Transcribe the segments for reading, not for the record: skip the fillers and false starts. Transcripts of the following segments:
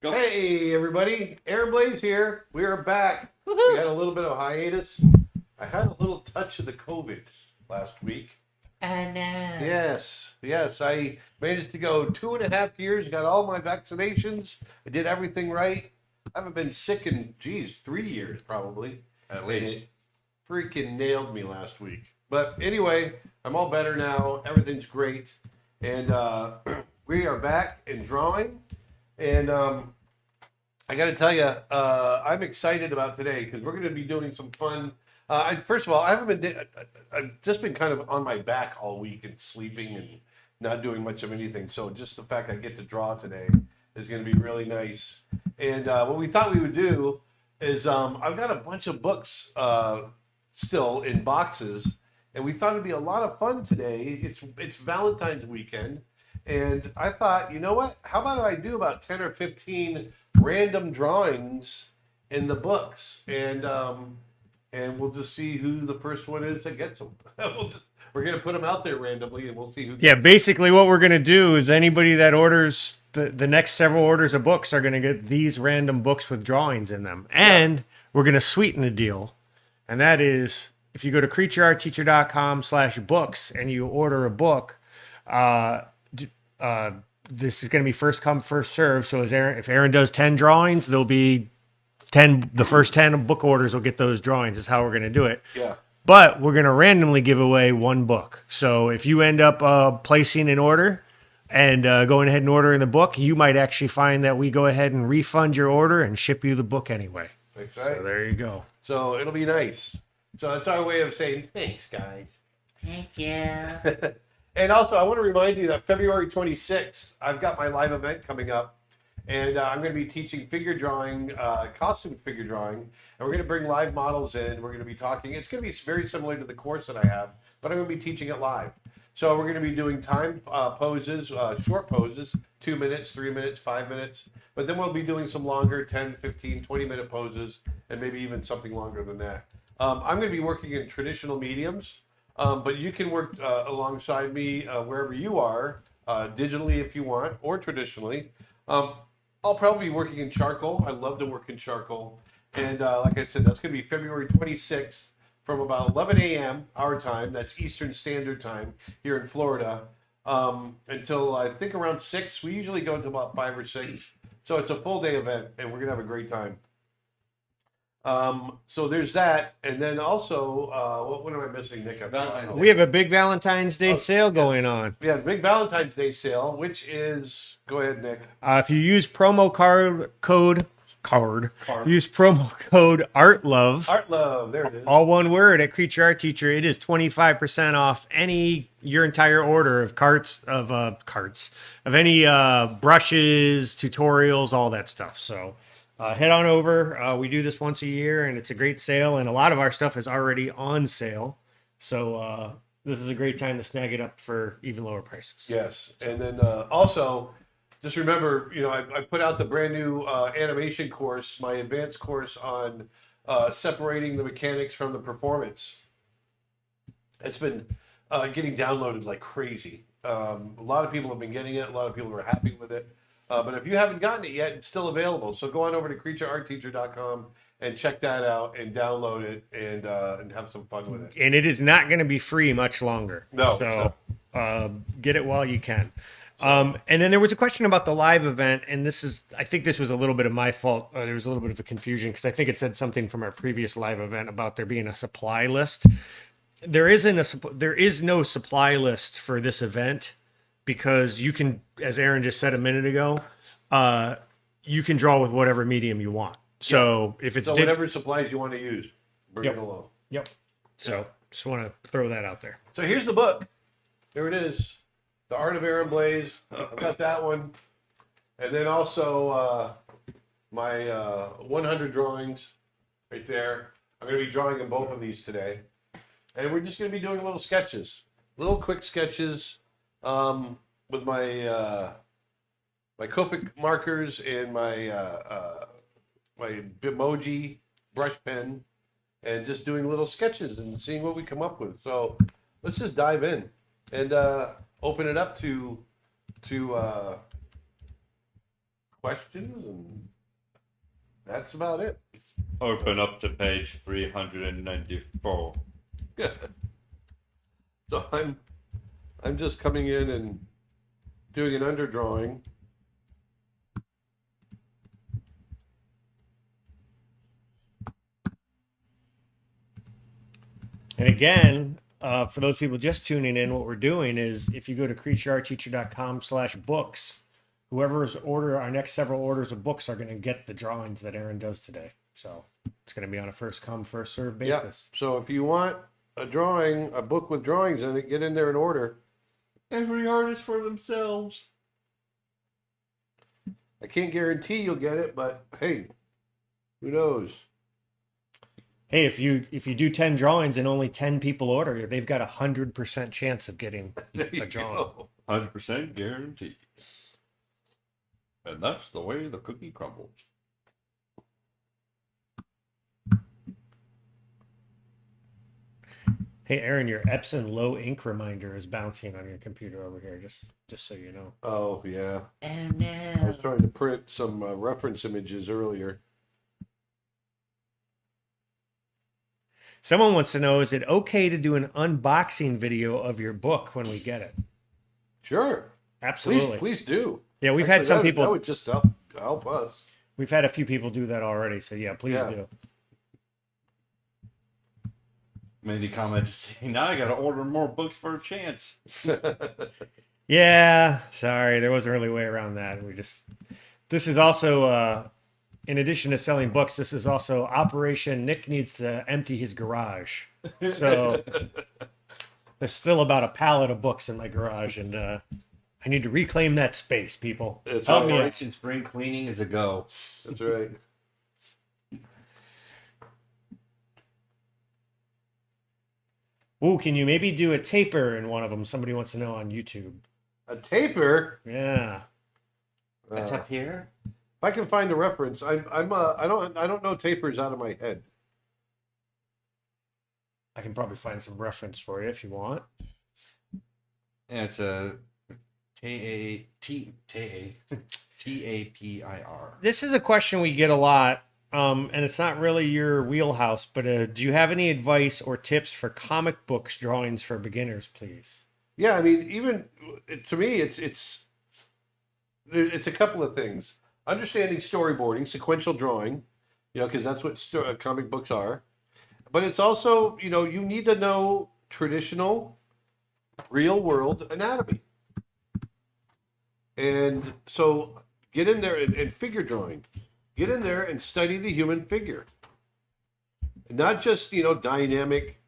Go. Hey everybody, Aaron Blaze here. We are back. We had a little bit of a hiatus. I had a little touch of the COVID last week. Oh no. Yes. I managed to go 2.5 years, got all my vaccinations. I did everything right. I haven't been sick in, 3 years probably. At least. It freaking nailed me last week. But anyway, I'm all better now. Everything's great. And we are back in drawing. And I got to tell you, I'm excited about today because we're going to be doing some fun. First of all, I've just been kind of on my back all week and sleeping and not doing much of anything. So just the fact I get to draw today is going to be really nice. And what we thought we would do is I've got a bunch of books still in boxes, and we thought it'd be a lot of fun today. It's Valentine's weekend. And I thought, you know what? How about I do about 10 or 15 random drawings in the books, and we'll just see who the first one is that gets them. We're gonna put them out there randomly, and we'll see who. Yeah, basically what we're gonna do is anybody that orders the next several orders of books are gonna get these random books with drawings in them, and we're gonna sweeten the deal, and that is if you go to creatureartteacher.com/books and you order a book. This is going to be first come, first serve. So if Aaron does 10 drawings, there'll be 10. The first 10 book orders will get those drawings. Is how we're going to do it. Yeah. But we're going to randomly give away one book. So if you end up placing an order and going ahead and ordering the book, you might actually find that we go ahead and refund your order and ship you the book anyway. That's So right. there you go. So it'll be nice. So that's our way of saying thanks, guys. Thank you. And also, I want to remind you that February 26th, I've got my live event coming up, and I'm going to be teaching figure drawing, costume figure drawing, and we're going to bring live models in. We're going to be talking. It's going to be very similar to the course that I have, but I'm going to be teaching it live. So we're going to be doing time poses, short poses, 2 minutes, 3 minutes, 5 minutes, but then we'll be doing some longer 10, 15, 20-minute poses, and maybe even something longer than that. I'm going to be working in traditional mediums. But you can work alongside me wherever you are, digitally if you want, or traditionally. I'll probably be working in charcoal. I love to work in charcoal. And like I said, that's going to be February 26th from about 11 a.m. our time. That's Eastern Standard Time here in Florida until I think around 6. We usually go until about 5 or 6. So it's a full day event, and we're going to have a great time. So there's that, and then also, what am I missing, Nick? Valentine's Day. We have a big Valentine's Day sale going on. Yeah, the big Valentine's Day sale, which is, go ahead, Nick. If you use promo code use promo code ARTLOVE. Art Love, there it is. All one word at Creature Art Teacher. It is 25% off your entire order of of any brushes, tutorials, all that stuff. So head on over. We do this once a year, and it's a great sale. And a lot of our stuff is already on sale. So this is a great time to snag it up for even lower prices. Yes, and then also, just remember, I put out the brand new animation course, my advanced course on separating the mechanics from the performance. It's been getting downloaded like crazy. A lot of people have been getting it. A lot of people are happy with it. But if you haven't gotten it yet, it's still available. So go on over to creatureartteacher.com and check that out and download it and have some fun with it. And it is not going to be free much longer. No. So get it while you can. And then there was a question about the live event, and I think this was a little bit of my fault. There was a little bit of a confusion because I think it said something from our previous live event about there being a supply list. There is no supply list for this event because you can, as Aaron just said a minute ago, you can draw with whatever medium you want. So if it's whatever supplies you want to use, bring it along. Yep. So just want to throw that out there. So here's the book. There it is. The Art of Aaron Blaze. I've got that one. And then also my 100 drawings right there. I'm going to be drawing in both of these today. And we're just going to be doing little sketches. Little quick sketches with my my Copic markers and my my Bimoji brush pen. And just doing little sketches and seeing what we come up with. So let's just dive in and open it up to questions, and that's about it. Open up to page 394. So I'm just coming in and doing an underdrawing. And again, for those people just tuning in, what we're doing is if you go to creatureartteacher.com/books, whoever's order our next several orders of books are going to get the drawings that Aaron does today. So it's going to be on a first come, first serve Yeah. basis. So if you want a book with drawings in it, get in there and order. Every artist for themselves. I can't guarantee you'll get it, but hey, who knows? Hey, if you do 10 drawings and only 10 people order, they've got 100% chance of getting There you a drawing. go. 100% guaranteed. And that's the way the cookie crumbles. Hey, Aaron, your Epson low ink reminder is bouncing on your computer over here, just so you know. Oh yeah, Oh I no. was trying to print some reference images earlier. Someone wants to know, is it okay to do an unboxing video of your book when we get it? Sure, Absolutely. please do. Yeah, we've Actually, had some that people, would just help us. we've had a few people do that already. So yeah, please Yeah. do. Many comments saying, now I got to order more books for a chance. Yeah, sorry, there wasn't really a way around that. This is also, in addition to selling books, this is also Operation Nick needs to empty his garage. So there's still about a pallet of books in my garage, and I need to reclaim that space, people. That's Help me out. Operation Spring Cleaning is a go. That's right. Ooh, can you maybe do a taper in one of them? Somebody wants to know on YouTube. A taper. Yeah. That's up here? If I can find a reference, I don't know tapers out of my head. I can probably find some reference for you if you want. Yeah, it's a T-A-P-I-R. This is a question we get a lot, and it's not really your wheelhouse, but do you have any advice or tips for comic books drawings for beginners, please? Yeah, I mean, even to me, it's a couple of things. Understanding storyboarding, sequential drawing, because that's what comic books are. But it's also, you need to know traditional, real world anatomy. And so get in there and figure drawing. Get in there and study the human figure. Not just, dynamic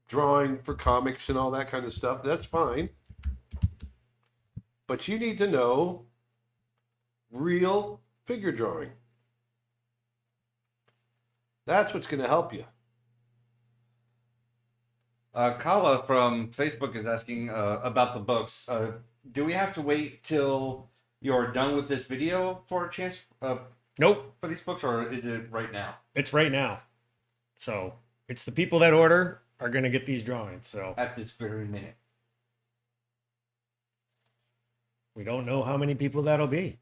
drawing for comics and all that kind of stuff. That's fine. But you need to know real figure drawing. That's what's going to help you. Kala from Facebook is asking about the books. Do we have to wait till you're done with this video for a chance Nope. for these books, or is it right now? It's right now. So it's the people that order are going to get these drawings. So At this very minute. we don't know how many people that'll be.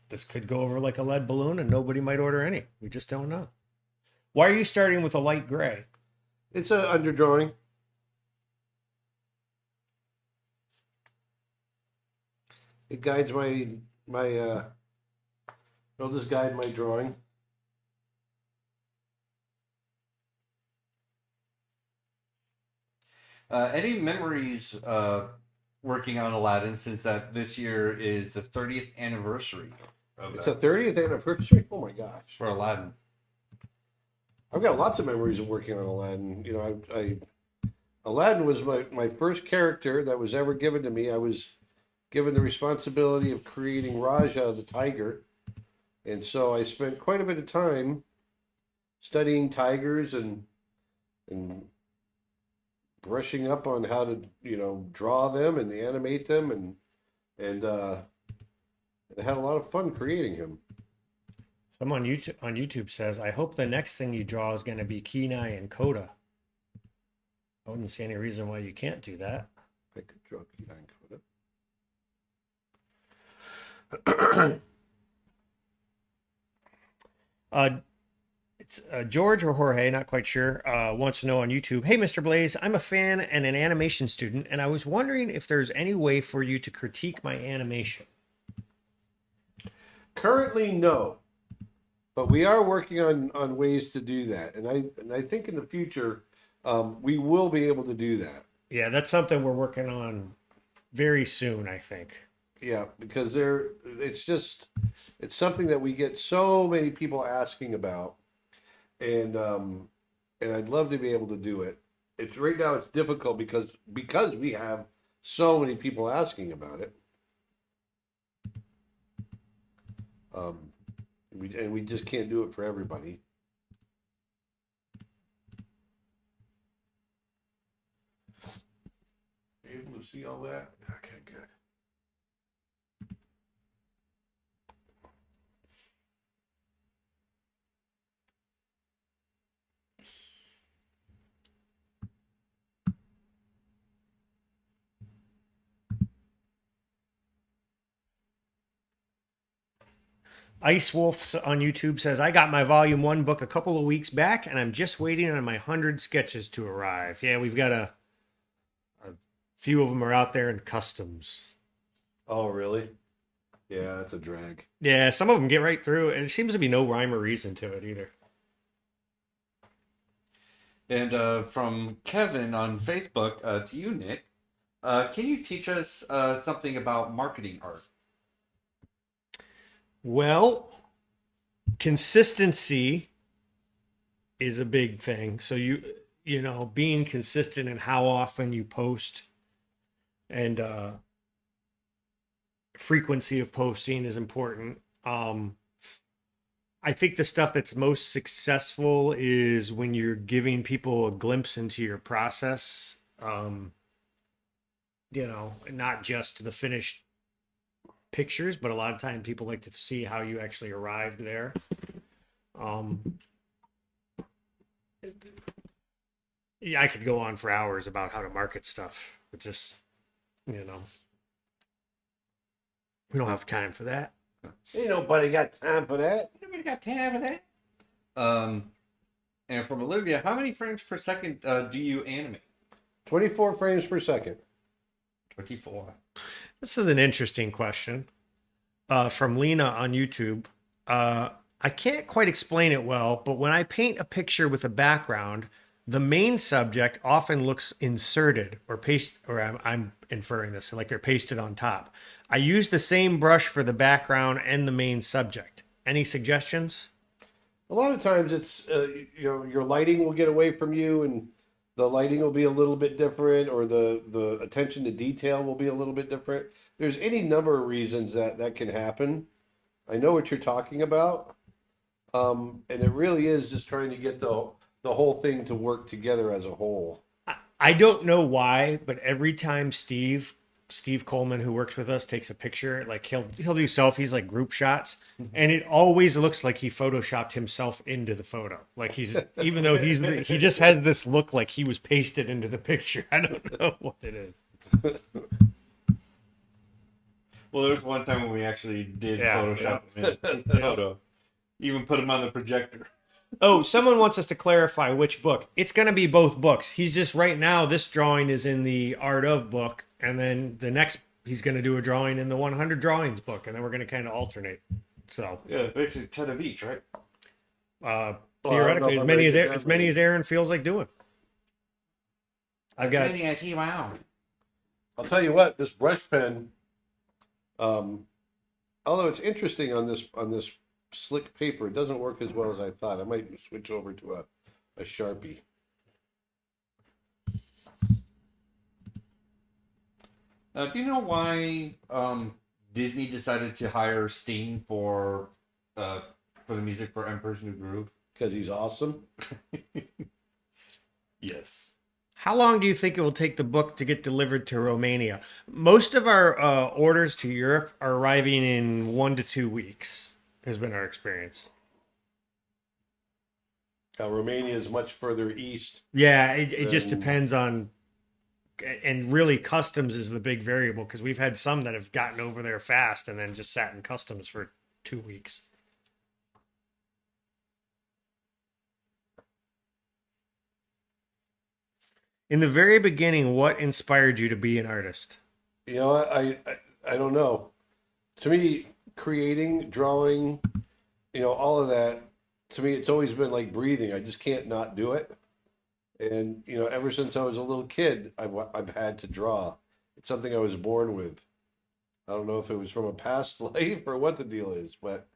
This could go over like a lead balloon and nobody might order any. We just don't know. Why are you starting with a light gray? It's an underdrawing. It guides it'll just guide my drawing. Any memories working on Aladdin, since that this year is the 30th anniversary of It's a 30th anniversary. Oh my gosh. for Aladdin? I've got lots of memories of working on Aladdin. Aladdin was my first character that was ever given to me. I was given the responsibility of creating Raja the tiger. And so I spent quite a bit of time studying tigers and brushing up on how to, draw them and animate them and I had a lot of fun creating him. Someone on YouTube says, I hope the next thing you draw is going to be Kenai and Coda. I wouldn't see any reason why you can't do that. Pick a drug Coda. It's George or Jorge, not quite sure, wants to know on YouTube. Hey, Mr. Blaze, I'm a fan and an animation student, and I was wondering if there's any way for you to critique my animation. Currently, no, but we are working on ways to do that, and I think in the future we will be able to do that. Yeah, that's something we're working on very soon, I think. Yeah, because it's something that we get so many people asking about, and I'd love to be able to do it. It's right now it's difficult because we have so many people asking about it. We just can't do it for everybody. Able to see all that? Okay, good. Ice Wolf on YouTube says, I got my volume 1 book a couple of weeks back, and I'm just waiting on my 100 sketches to arrive. Yeah, we've got a few of them are out there in customs. Oh, really? Yeah, that's a drag. Yeah, some of them get right through. And there seems to be no rhyme or reason to it either. And from Kevin on Facebook to you, Nick, can you teach us something about marketing art? Well, consistency is a big thing. So you know, being consistent in how often you post and frequency of posting is important. I think the stuff that's most successful is when you're giving people a glimpse into your process. You know, not just the finished pictures, but a lot of times people like to see how you actually arrived there. Yeah, I could go on for hours about how to market stuff, but just, you know, we don't have time for that. Ain't nobody got time for that. Nobody got time for that. And from Olivia, how many frames per second do you animate? 24 frames per second. 24. This is an interesting question from Lena on YouTube. I can't quite explain it well, but when I paint a picture with a background, the main subject often looks inserted or I'm inferring this, so like they're pasted on top. I use the same brush for the background and the main subject. Any suggestions? A lot of times it's, your lighting will get away from you and the lighting will be a little bit different, or the attention to detail will be a little bit different. There's any number of reasons that can happen. I know what you're talking about. And it really is just trying to get the whole thing to work together as a whole. I don't know why, but every time Steve Coleman, who works with us, takes a picture, like he'll do selfies, like group shots, and it always looks like he photoshopped himself into the photo. Like even though he just has this look like he was pasted into the picture. I don't know what it is. Well, there was one time when we actually did Photoshop him in the photo. Even put him on the projector. Oh, someone wants us to clarify which book. It's going to be both books. He's just right now, this drawing is in the Art of book, and then the next he's going to do a drawing in the 100 drawings book, and then we're going to kind of alternate. So yeah, basically 10 of each, right? Theoretically, as many as Aaron feels like doing. I've got. As many as he wound. I'll tell you what, this brush pen, although it's interesting on this slick paper, it doesn't work as well as I thought. I might switch over to a Sharpie. Do you know why Disney decided to hire Sting for the music for Emperor's New Groove? Because he's awesome. Yes. How long do you think it will take the book to get delivered to Romania? Most of our orders to Europe are arriving in 1 to 2 weeks, has been our experience. Romania is much further east. Yeah, it just depends on and really customs is the big variable because we've had some that have gotten over there fast and then just sat in customs for 2 weeks. In the very beginning, what inspired you to be an artist? You know, I don't know. To me, creating, drawing, all of that, to me, it's always been like breathing. I just can't not do it. And, ever since I was a little kid, I've had to draw. It's something I was born with. I don't know if it was from a past life or what the deal is, but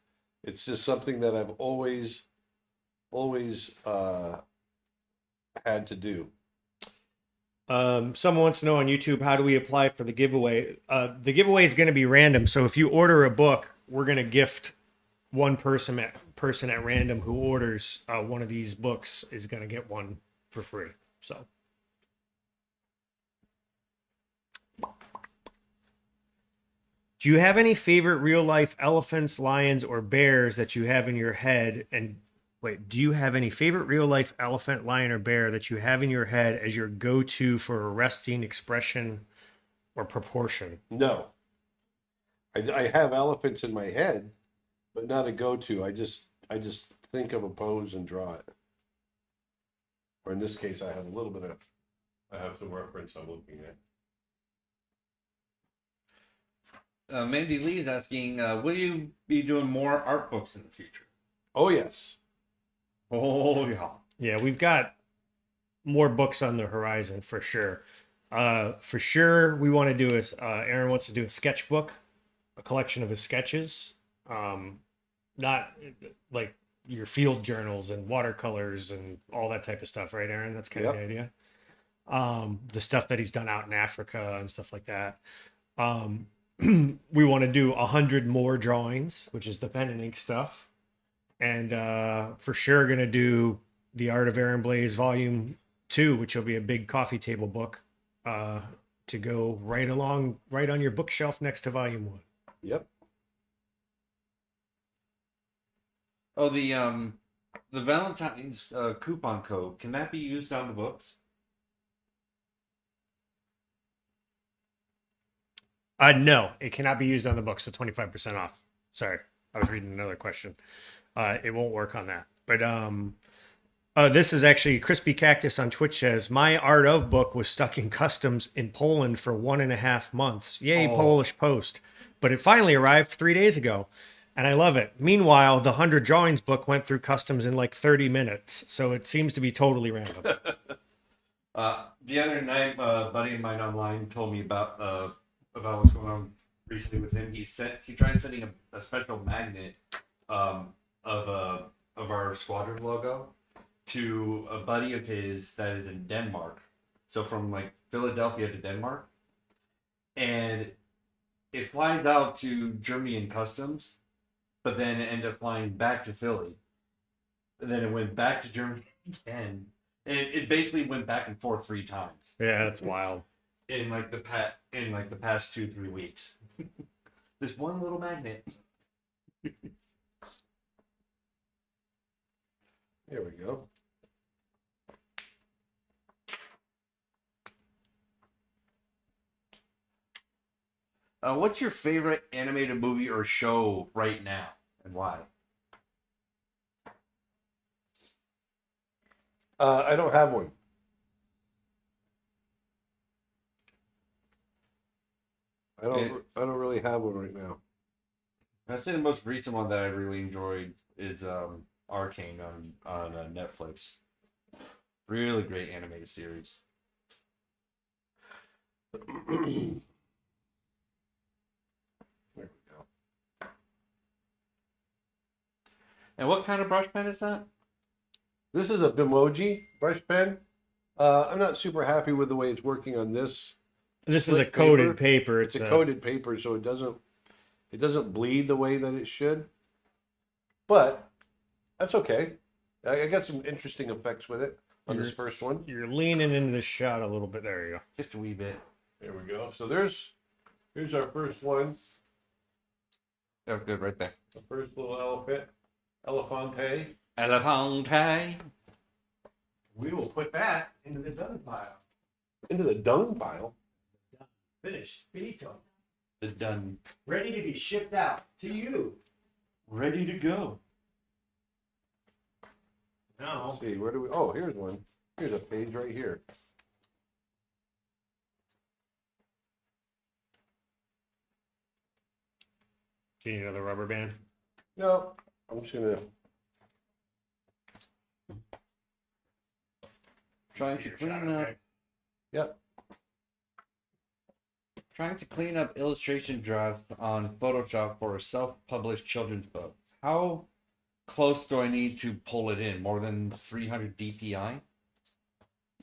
it's just something that I've always had to do. Someone wants to know on YouTube, how do we apply for the giveaway? The giveaway is going to be random. So if you order a book, we're going to gift one person at random who orders one of these books is going to get one for free. So. Do you have any favorite real life elephants, lions, or bears that you have in your head? And wait, do you have any favorite real life elephant, lion, or bear that you have in your head as your go-to for arresting expression or proportion? No. I have elephants in my head, but not a go-to. I just think of a pose and draw it. Or in this case, I have some reference I'm looking at. Mandy Lee's asking, will you be doing more art books in the future? Oh, yes. Oh, yeah. Yeah, we've got more books on the horizon for sure. For sure, we want to do Aaron wants to do a sketchbook, a collection of his sketches. Not like your field journals and watercolors and all that type of stuff, right, Aaron? That's kind of the idea. The stuff that he's done out in Africa and stuff like that. We want to do 100 more drawings, which is the pen and ink stuff. And for sure going to do The Art of Aaron Blaze Volume 2, which will be a big coffee table book to go right on your bookshelf next to Volume 1. Yep. Oh, the Valentine's coupon code, can that be used on the books? No, it cannot be used on the book, so 25% off. Sorry, I was reading another question. It won't work on that. But this is actually Crispy Cactus on Twitch says, my Art of book was stuck in customs in Poland for 1.5 months. Yay, Polish post. But it finally arrived 3 days ago, and I love it. Meanwhile, the 100 drawings book went through customs in like 30 minutes, so it seems to be totally random. The other night, a buddy of mine online told me about what's going on recently with him. He tried sending a special magnet of our squadron logo to a buddy of his that is in Denmark. So from like Philadelphia to Denmark, and it flies out to Germany in customs, but then it ended up flying back to Philly, and then it went back to Germany again, and it basically went back and forth 3 times. Yeah, that's wild. In like the past 2-3 weeks. This one little magnet. There we go. What's your favorite animated movie or show right now, and why? I don't have one. I don't really have one right now. I'd say the most recent one that I really enjoyed is Arcane on Netflix. Really great animated series. There we go. And what kind of brush pen is that? This is a Bimoji brush pen. I'm not super happy with the way it's working on this. This is a coated paper. It's a coated paper, so it doesn't bleed the way that it should. But that's okay. I got some interesting effects with it on this first one. You're leaning into the shot a little bit. There you go. Just a wee bit. There we go. So here's our first one. Oh, good, right there. The first little elephante. Elefante. We will put that into the done pile. Into the dung pile. Finished. Finito. The done. Ready to be shipped out to you. Ready to go. Now, Let's see, where do we? Oh, here's one. Here's a page right here. do you need another rubber band? No, I'm just gonna. Trying to clean up. Yep. Trying to clean up illustration drafts on Photoshop for a self-published children's book. How close do I need to pull it in? More than 300 DPI?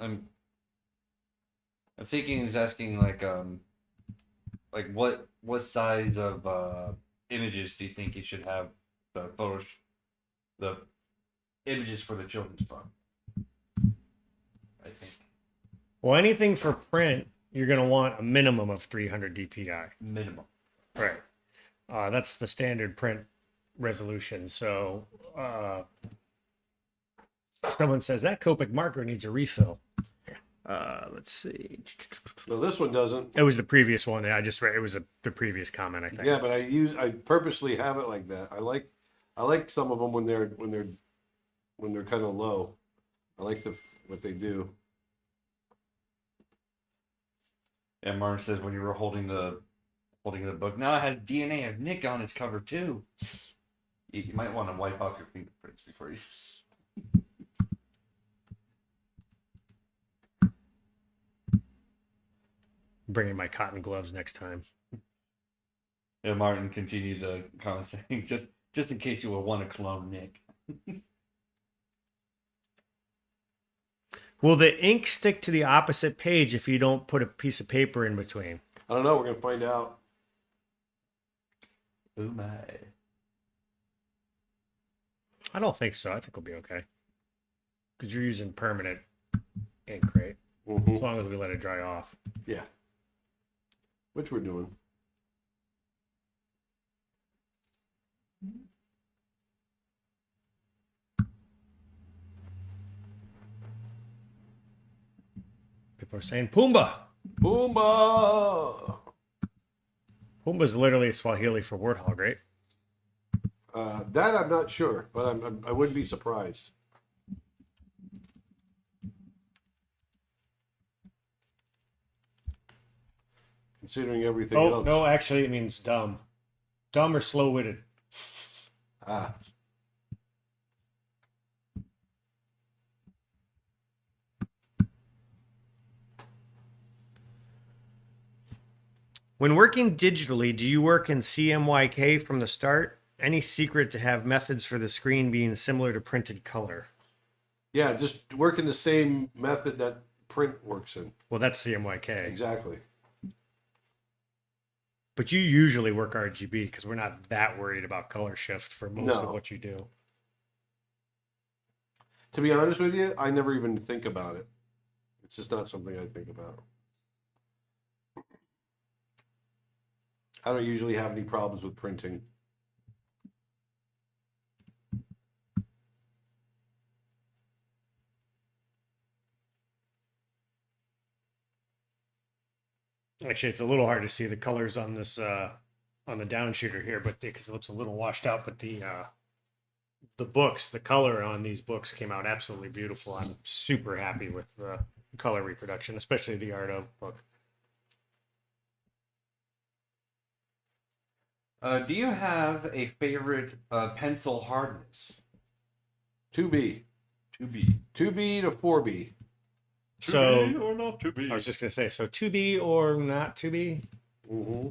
I'm thinking he's asking like what size of images do you think you should have the images for the children's book? I think Well, anything for print, you're going to want a minimum of 300 DPI. minimum. Right. That's the standard print resolution. So someone says that Copic marker needs a refill. Let's see. No, this one doesn't. It was the previous one that I just read. It was the previous comment, I think. Yeah, but I purposely have it like that. I like some of them when they're kind of low. I like what they do. And Martin says when you were holding the book, now it has DNA of Nick on its cover too. You might want to wipe off your fingerprints before you. Bringing my cotton gloves next time. And Martin continued the comment saying, just in case you will want to clone Nick. Will the ink stick to the opposite page if you don't put a piece of paper in between? I don't know. We're gonna find out. Oh my. I don't think so. I think we'll be okay. Because you're using permanent ink, right? Mhm. As long as we let it dry off. Yeah. Which we're doing. People are saying Pumbaa. Boomba! Pumbaa's literally Swahili for warthog, right? That I'm not sure, but I wouldn't be surprised. Considering everything Oh, else. no, actually, it means dumb. Dumb or slow-witted. Ah. When working digitally, do you work in CMYK from the start? Any secret to have methods for the screen being similar to printed color? Yeah, just working the same method that print works in. Well, that's CMYK. Exactly. But you usually work RGB because we're not that worried about color shift for most of No. what you do. To be honest with you, I never even think about it. It's just not something I think about. I don't usually have any problems with printing. Actually, it's a little hard to see the colors on this on the downshooter here, but because it looks a little washed out. But the books, the color on these books came out absolutely beautiful. I'm super happy with the color reproduction, especially the Art of book. Do you have a favorite pencil hardness? 2B. 2B. 2B to 4B. So or not 2B? I was just gonna say, so 2B or not 2B? Mm-hmm.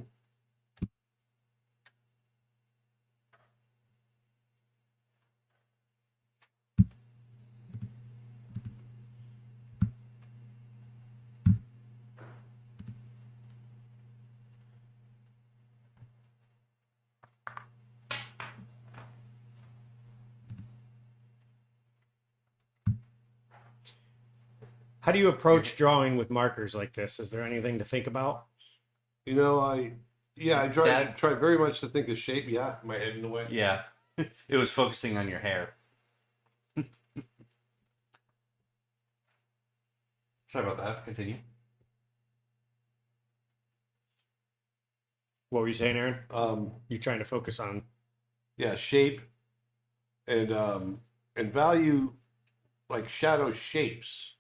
How do you approach drawing with markers like this? Is there anything to think about? You know, I try Dad? very much to think of shape. Yeah, my head in the way. Yeah. It was focusing on your hair. Sorry about that. Continue. What were you saying, Aaron? You're trying to focus on. Yeah, shape and value like shadow shapes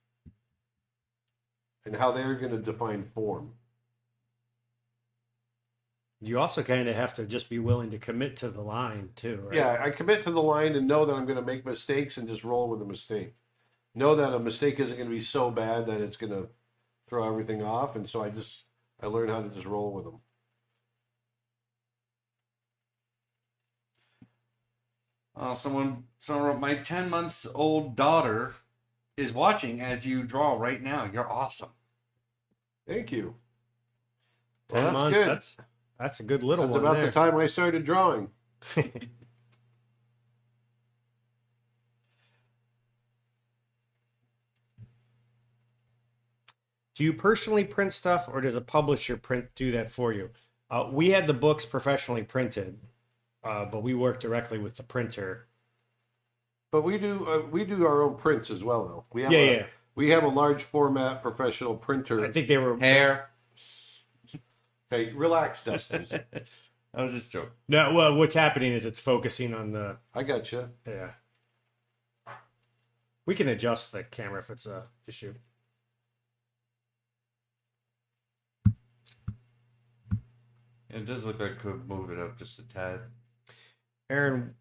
and how they're going to define form. You also kind of have to just be willing to commit to the line too, right? Yeah, I commit to the line and know that I'm going to make mistakes and just roll with a mistake. Know that a mistake isn't going to be so bad that it's going to throw everything off, and so I learn how to just roll with them. Someone wrote, my 10 months old daughter is watching as you draw right now. You're awesome. Thank you. 10 Well, months. good. That's a good little That's one about there. the time I started drawing. Do you personally print stuff, or does a publisher do that for you? We had the books professionally printed, but we work directly with the printer. But we do our own prints as well, though. Yeah. We have a large format professional printer. I think they were. Hair. Hey, relax, Dustin. I was just joking. No, well, what's happening is it's focusing on the. I got you. Yeah. We can adjust the camera if it's a issue. It does look like I could move it up just a tad. Aaron,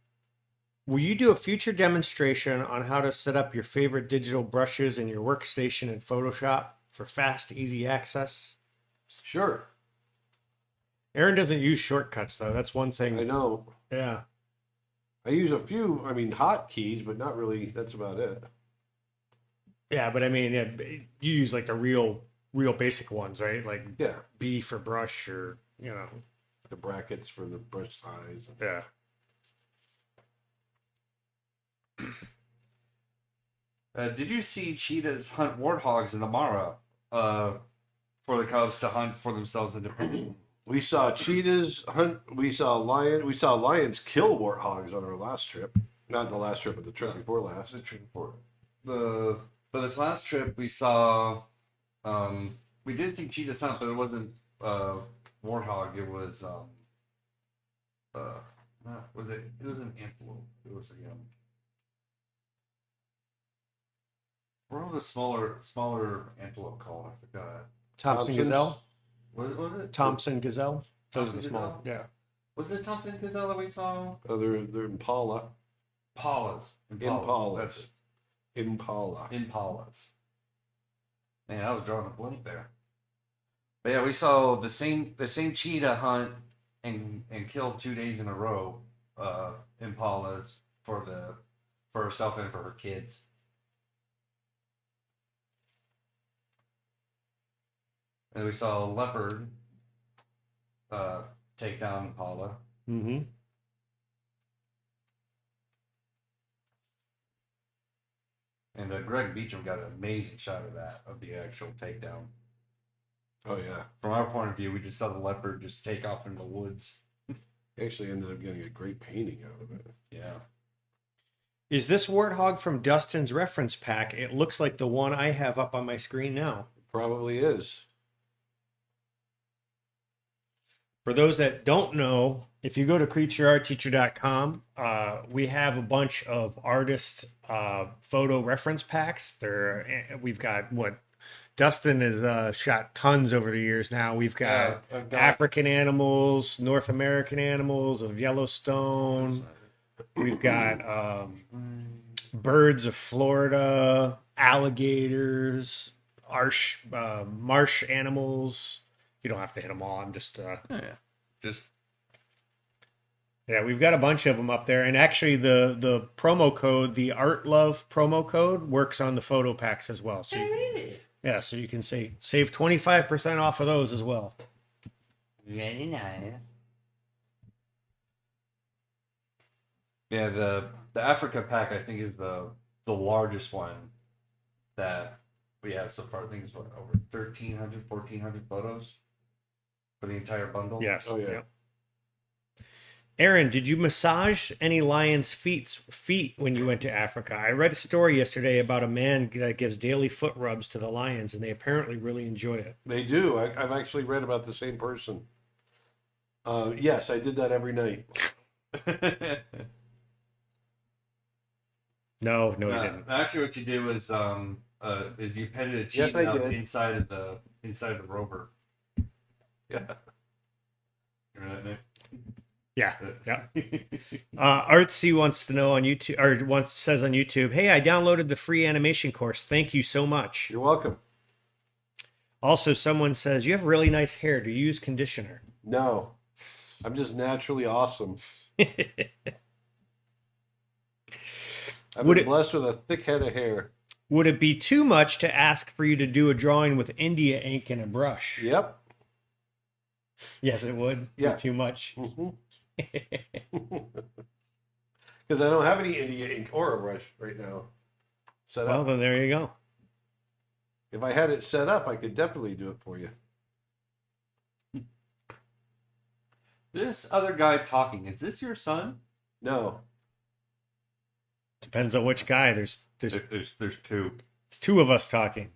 will you do a future demonstration on how to set up your favorite digital brushes in your workstation in Photoshop for fast, easy access? Sure. Aaron doesn't use shortcuts, though. That's one I thing. know. Yeah. I use a few, hotkeys, but not really. That's about it. Yeah, but I mean, yeah, you use like the real basic ones, right? Like Yeah. B for brush, or The brackets for the brush size. yeah. Did you see cheetahs hunt warthogs in Amara for the cubs to hunt for themselves independently? We saw cheetahs hunt. We saw lions kill warthogs on our last trip. Not the last trip, but the trip before last. The trip before. But this last trip we saw, we did see cheetahs hunt, but it wasn't warthog. It was was it? It was an antelope. It was a what was the smaller antelope called? I forgot. Thompson Thompson's? Gazelle. Was it Thompson Gazelle. Those are the Thompson small. Gazelle? Yeah. Was it Thompson Gazelle that we saw? They're Impala. Impalas. Impalas. That's it. Impala. Impalas. Man, I was drawing a blank there. But yeah, we saw the same cheetah hunt and killed 2 days in a row impalas for herself and for her kids. And we saw a leopard take down impala. Mm-hmm. And Greg Beecham got an amazing shot of that, of the actual takedown. Oh yeah. From our point of view, we just saw the leopard just take off in the woods. Actually ended up getting a great painting out of it. Yeah. Is this warthog from Dustin's reference pack? It looks like the one I have up on my screen now. Probably is. For those that don't know, if you go to creatureartteacher.com, we have a bunch of artist photo reference packs. We've got what Dustin has shot tons over the years now. We've got African animals, North American animals of Yellowstone. We've got birds of Florida, alligators, marsh animals. You don't have to hit them all. I'm just yeah, we've got a bunch of them up there. And actually the promo code, the Art Love promo code, works on the photo packs as well. So yeah, so you can save 25% off of those as well. Very nice. Yeah, the Africa pack I think is the largest one that we have so far. I think it's over 1,300, 1,400 photos for the entire bundle. Yes. Oh, yeah. Yep. Aaron, did you massage any lion's feet when you went to Africa? I read a story yesterday about a man that gives daily foot rubs to the lions, and they apparently really enjoy it. They do. I've actually read about the same person. Yes, I did that every night. No, you didn't. Actually, what you did was you petted a Yes, cheat I note did. inside of the rover. Yeah. Remember that, Nick? Yeah. Artsy wants to know on YouTube, or says on YouTube, "Hey, I downloaded the free animation course. Thank you so much." You're welcome. Also, someone says you have really nice hair. Do you use conditioner? No, I'm just naturally awesome. I've Would been it blessed with a thick head of hair. would it be too much to ask for you to do a drawing with India ink and a brush? Yep. Yes, it would. Yeah. Be too much. Because I don't have any India ink or a brush right now set Well, up. then there you go. If I had it set up, I could definitely do it for you. This other guy talking, is this your son? No. Depends on which guy. There's There's two. two of us talking.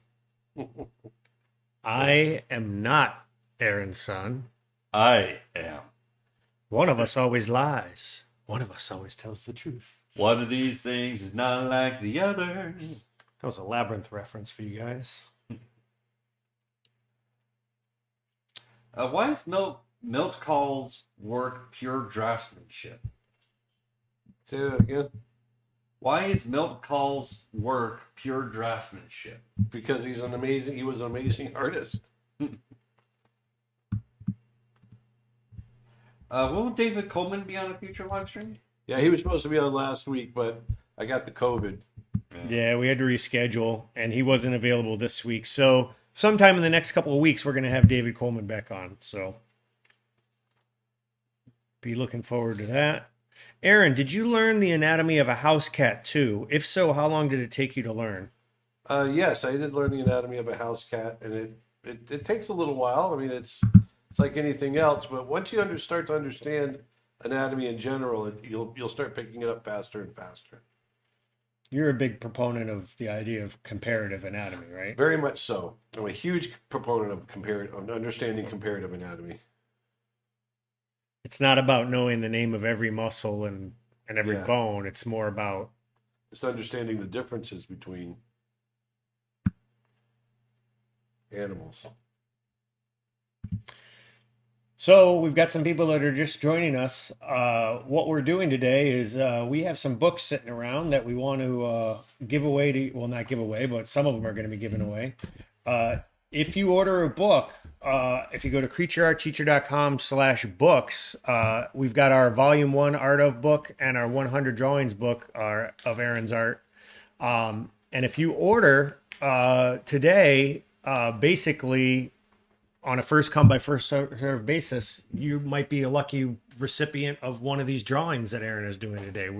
I am not Aaron's son. I am. One of us always lies. One of us always tells the truth. One of these things is not like the other. That was a Labyrinth reference for you guys. Why is Milt Call's work pure draftsmanship? Say that again. Why is Milt Call's work pure draftsmanship? Because he was an amazing artist. Will David Coleman be on a future live stream? Yeah, he was supposed to be on last week, but I got the COVID. Yeah, we had to reschedule, and he wasn't available this week. So sometime in the next couple of weeks, we're going to have David Coleman back on. So be looking forward to that. Aaron, did you learn the anatomy of a house cat too? If so, how long did it take you to learn? Yes, I did learn the anatomy of a house cat, and it takes a little while. I mean, it's like anything else, but once you start to understand anatomy in general, you'll start picking it up faster and faster. You're a big proponent of the idea of comparative anatomy, right? Very much so. I'm a huge proponent of understanding comparative anatomy. It's not about knowing the name of every muscle and every Yeah. bone. It's more about Just understanding the differences between animals. So we've got some people that are just joining us. What we're doing today is we have some books sitting around that we want to give away to, well, not give away, but some of them are going to be given away. If you order a book, if you go to creatureartteacher.com/books, we've got our volume 1 art of book and our 100 drawings book of Aaron's art. And if you order today, basically, on a first come by first served basis, you might be a lucky recipient of one of these drawings that Aaron is doing today.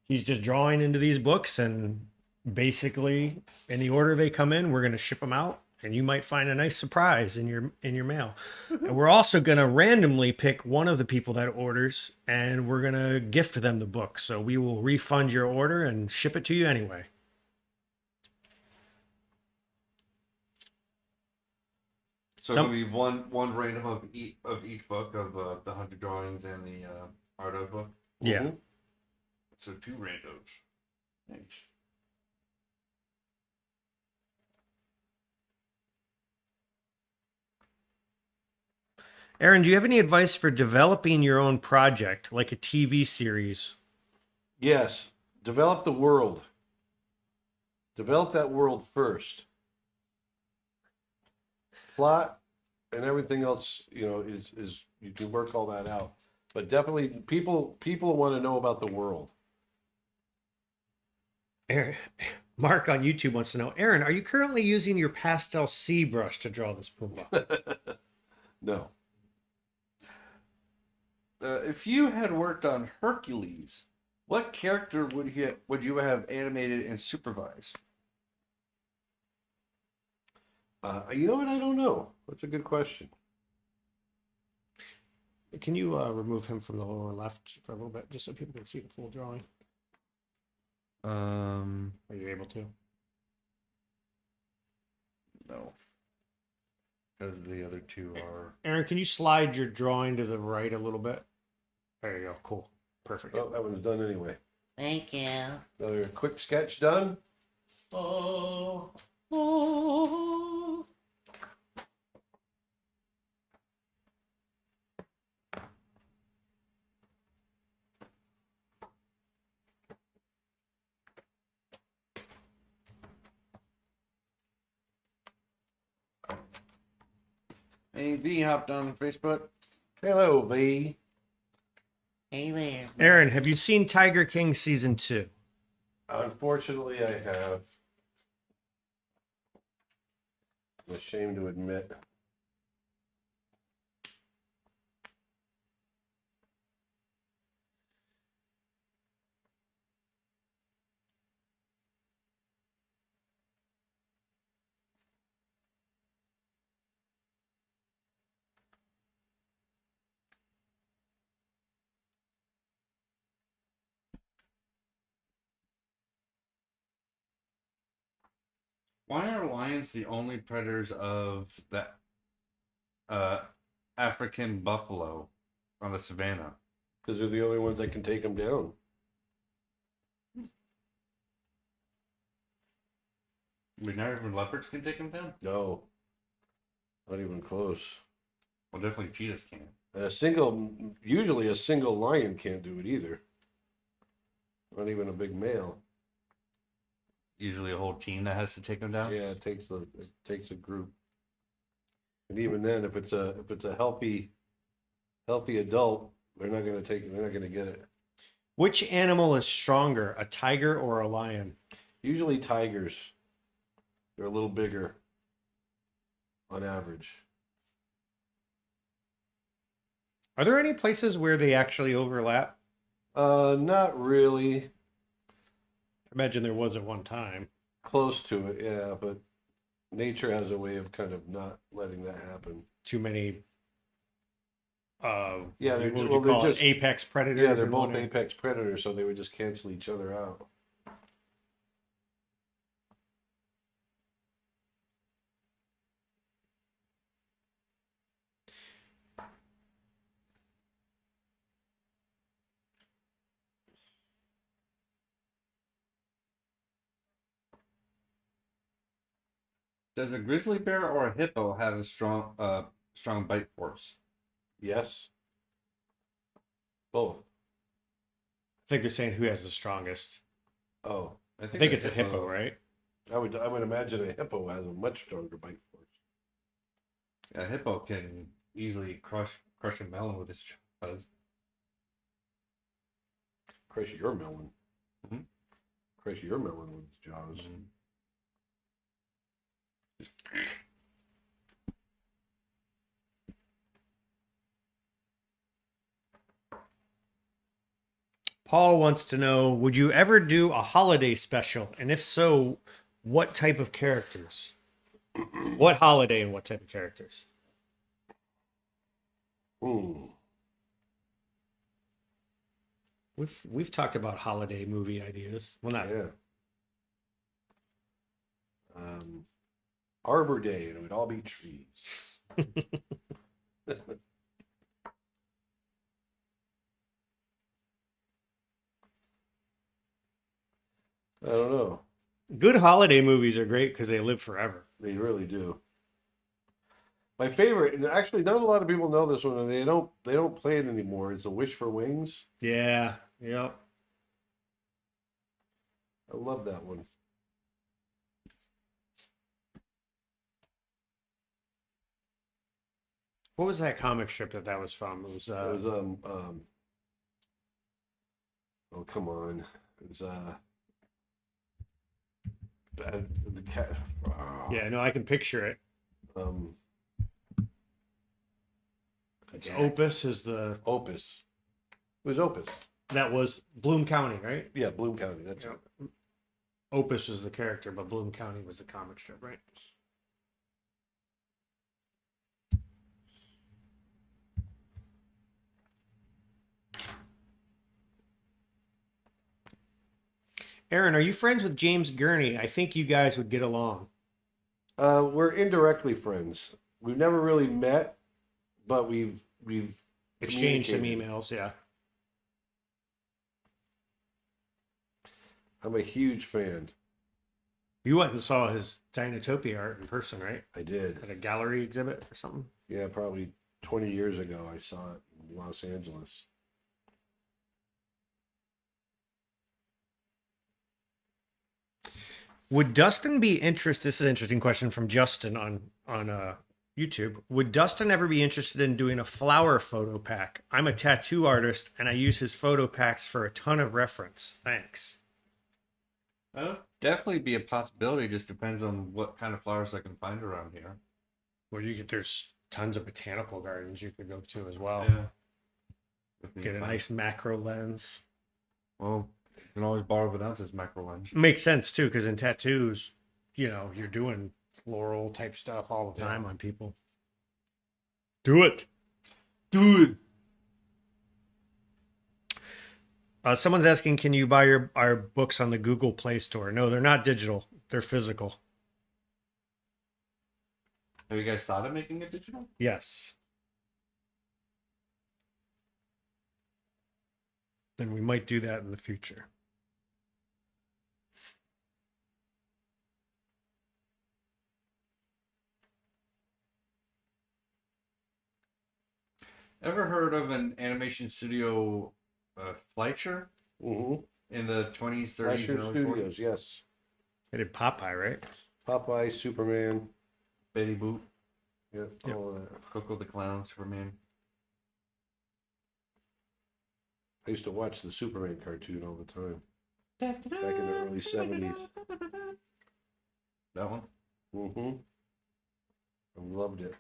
He's just drawing into these books, and basically in the order they come in, we're going to ship them out, and you might find a nice surprise in your mail. And we're also going to randomly pick one of the people that orders, and we're going to gift them the book. So we will refund your order and ship it to you anyway. So it'll be one random of each book of the 100 drawings and the art of book. Yeah. Mhm. So 2 randos. Thanks. Aaron, do you have any advice for developing your own project, like a TV series? Yes. Develop the world. Develop that world first. Plot and everything else, is you can work all that out. But definitely people want to know about the world. Aaron, Mark on YouTube wants to know, Aaron, are you currently using your pastel C brush to draw this Pumbaa? No. If you had worked on Hercules, what character would you have animated and supervised? You know what? I don't know. That's a good question. Can you remove him from the lower left for a little bit, just so people can see the full drawing? Are you able to? No. because the other two are. Aaron, can you slide your drawing to the right a little bit? There you go. Cool. Perfect. Oh, that one's done anyway. Thank you. Another quick sketch done. Oh. Hey, V hopped on Facebook. Hello, V. Hey there. Aaron, have you seen Tiger King season 2? Unfortunately, I have. I'm ashamed to admit. Why are lions the only predators of the African buffalo on the savannah? Because they're the only ones that can take them down. We not even leopards can take them down. No. Not even close. Well, definitely cheetahs can. Usually a single lion can't do it either. Not even a big male. Usually a whole team that has to take them down. Yeah, it takes a group. And even then, if it's a healthy adult, they're not gonna get it. Which animal is stronger, a tiger or a lion? Usually tigers. They're a little bigger on average. Are there any places where they actually overlap? Not really. I imagine there was at one time. Close to it, yeah, but nature has a way of kind of not letting that happen. Too many. Yeah, what would you they're call it? just Apex predators. Yeah, they're in both one area? apex predators, so they would just cancel each other out. Does a grizzly bear or a hippo have a strong bite force? Yes. Both. I think they're saying who has the strongest. Oh, I think it's a hippo, right? I would imagine a hippo has a much stronger bite force. A hippo can easily crush a melon with its jaws. Crush your melon. Mhm. Crush your melon with its jaws. Mm-hmm. Paul wants to know, would you ever do a holiday special? And if so, what type of characters? What holiday and what type of characters? Hmm. We've talked about holiday movie ideas. Well, not Yeah. Arbor Day, and it would all be trees. I don't know. good holiday movies are great because they live forever. They really do. My favorite, and actually, not a lot of people know this one, and they don't play it anymore. It's A Wish for Wings. Yeah, yep. I love that one. What was that comic strip that was from? It was It was oh come on, it was the cat. yeah, no, I can picture it. Um, It's Opus is the Opus. It was Opus. that was Bloom County, right? Yeah, Bloom County. That's Yeah. it. Opus was the character, but Bloom County was the comic strip, right? Aaron, are you friends with James Gurney? I think you guys would get along. We're indirectly friends. we've never really met, but we've Exchange some communicated. emails. Yeah. I'm a huge fan. You went and saw his Dinotopia art in person, right? I did. At a gallery exhibit or something. Yeah, probably 20 years ago. I saw it in Los Angeles. Would Dustin be interested? This is an interesting question from Justin on YouTube. Would Dustin ever be interested in doing a flower photo pack? I'm a tattoo artist and I use his photo packs for a ton of reference. Thanks. Definitely be a possibility. Just depends on what kind of flowers I can find around here. Well, there's tons of botanical gardens you could go to as well. Yeah. Get a nice macro lens. Well, you can always borrow Vanessa's macro lens. Makes sense too, because in tattoos, you're doing floral type stuff all the time on people. Do it. Dude. Someone's asking, can you buy our books on the Google Play Store? No, they're not digital. They're physical. Have you guys thought of making it digital? Yes. And we might do that in the future. Ever heard of an animation studio, Fleischer, Mm-hmm. in the 20s, 30s, Fleischer and early Studios, 40s? yes. They did Popeye, right? Popeye, Superman, Betty Boop, yeah, Yep. all of that. Coco the Clown, Superman. I used to watch the Superman cartoon all the time. Back in the early 70s. That one? Mm-hmm. I loved it.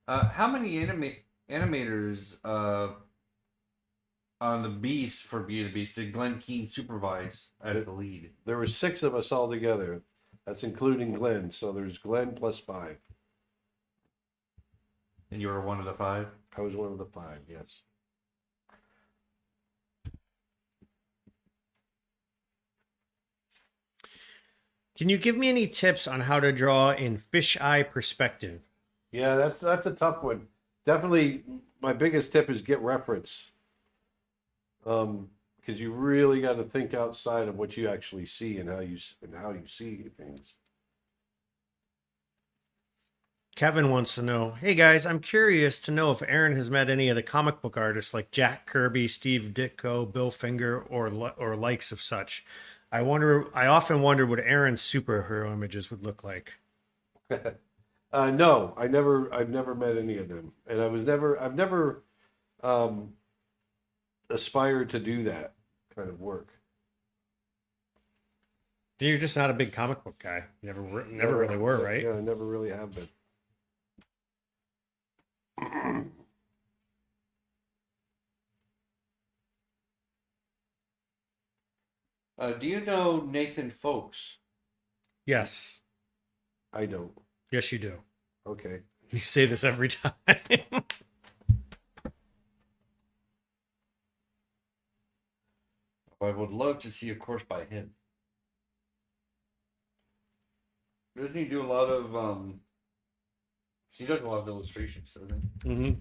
How many animators on the Beast for Beauty and the Beast did Glenn Keane supervise as the lead? There were 6 of us all together. That's including Glenn. So there's Glenn plus 5. And you were one of the 5? I was one of the 5, yes. Can you give me any tips on how to draw in fisheye perspective? Yeah, that's a tough one. Definitely, my biggest tip is get reference. Because you really got to think outside of what you actually see and how you see things. Kevin wants to know, hey guys, I'm curious to know if Aaron has met any of the comic book artists like Jack Kirby, Steve Ditko, Bill Finger, or likes of such. I often wonder what Aaron's superhero images would look like. No, I've never met any of them, and I've never aspired to do that kind of work. You're just not a big comic book guy. You never really were, right? Yeah, I never really have been. Do you know Nathan Folks? Yes. I don't. Yes, you do. Okay. You say this every time. I would love to see a course by him. Doesn't he do a lot of he does a lot of illustrations, doesn't he? Mm-hmm.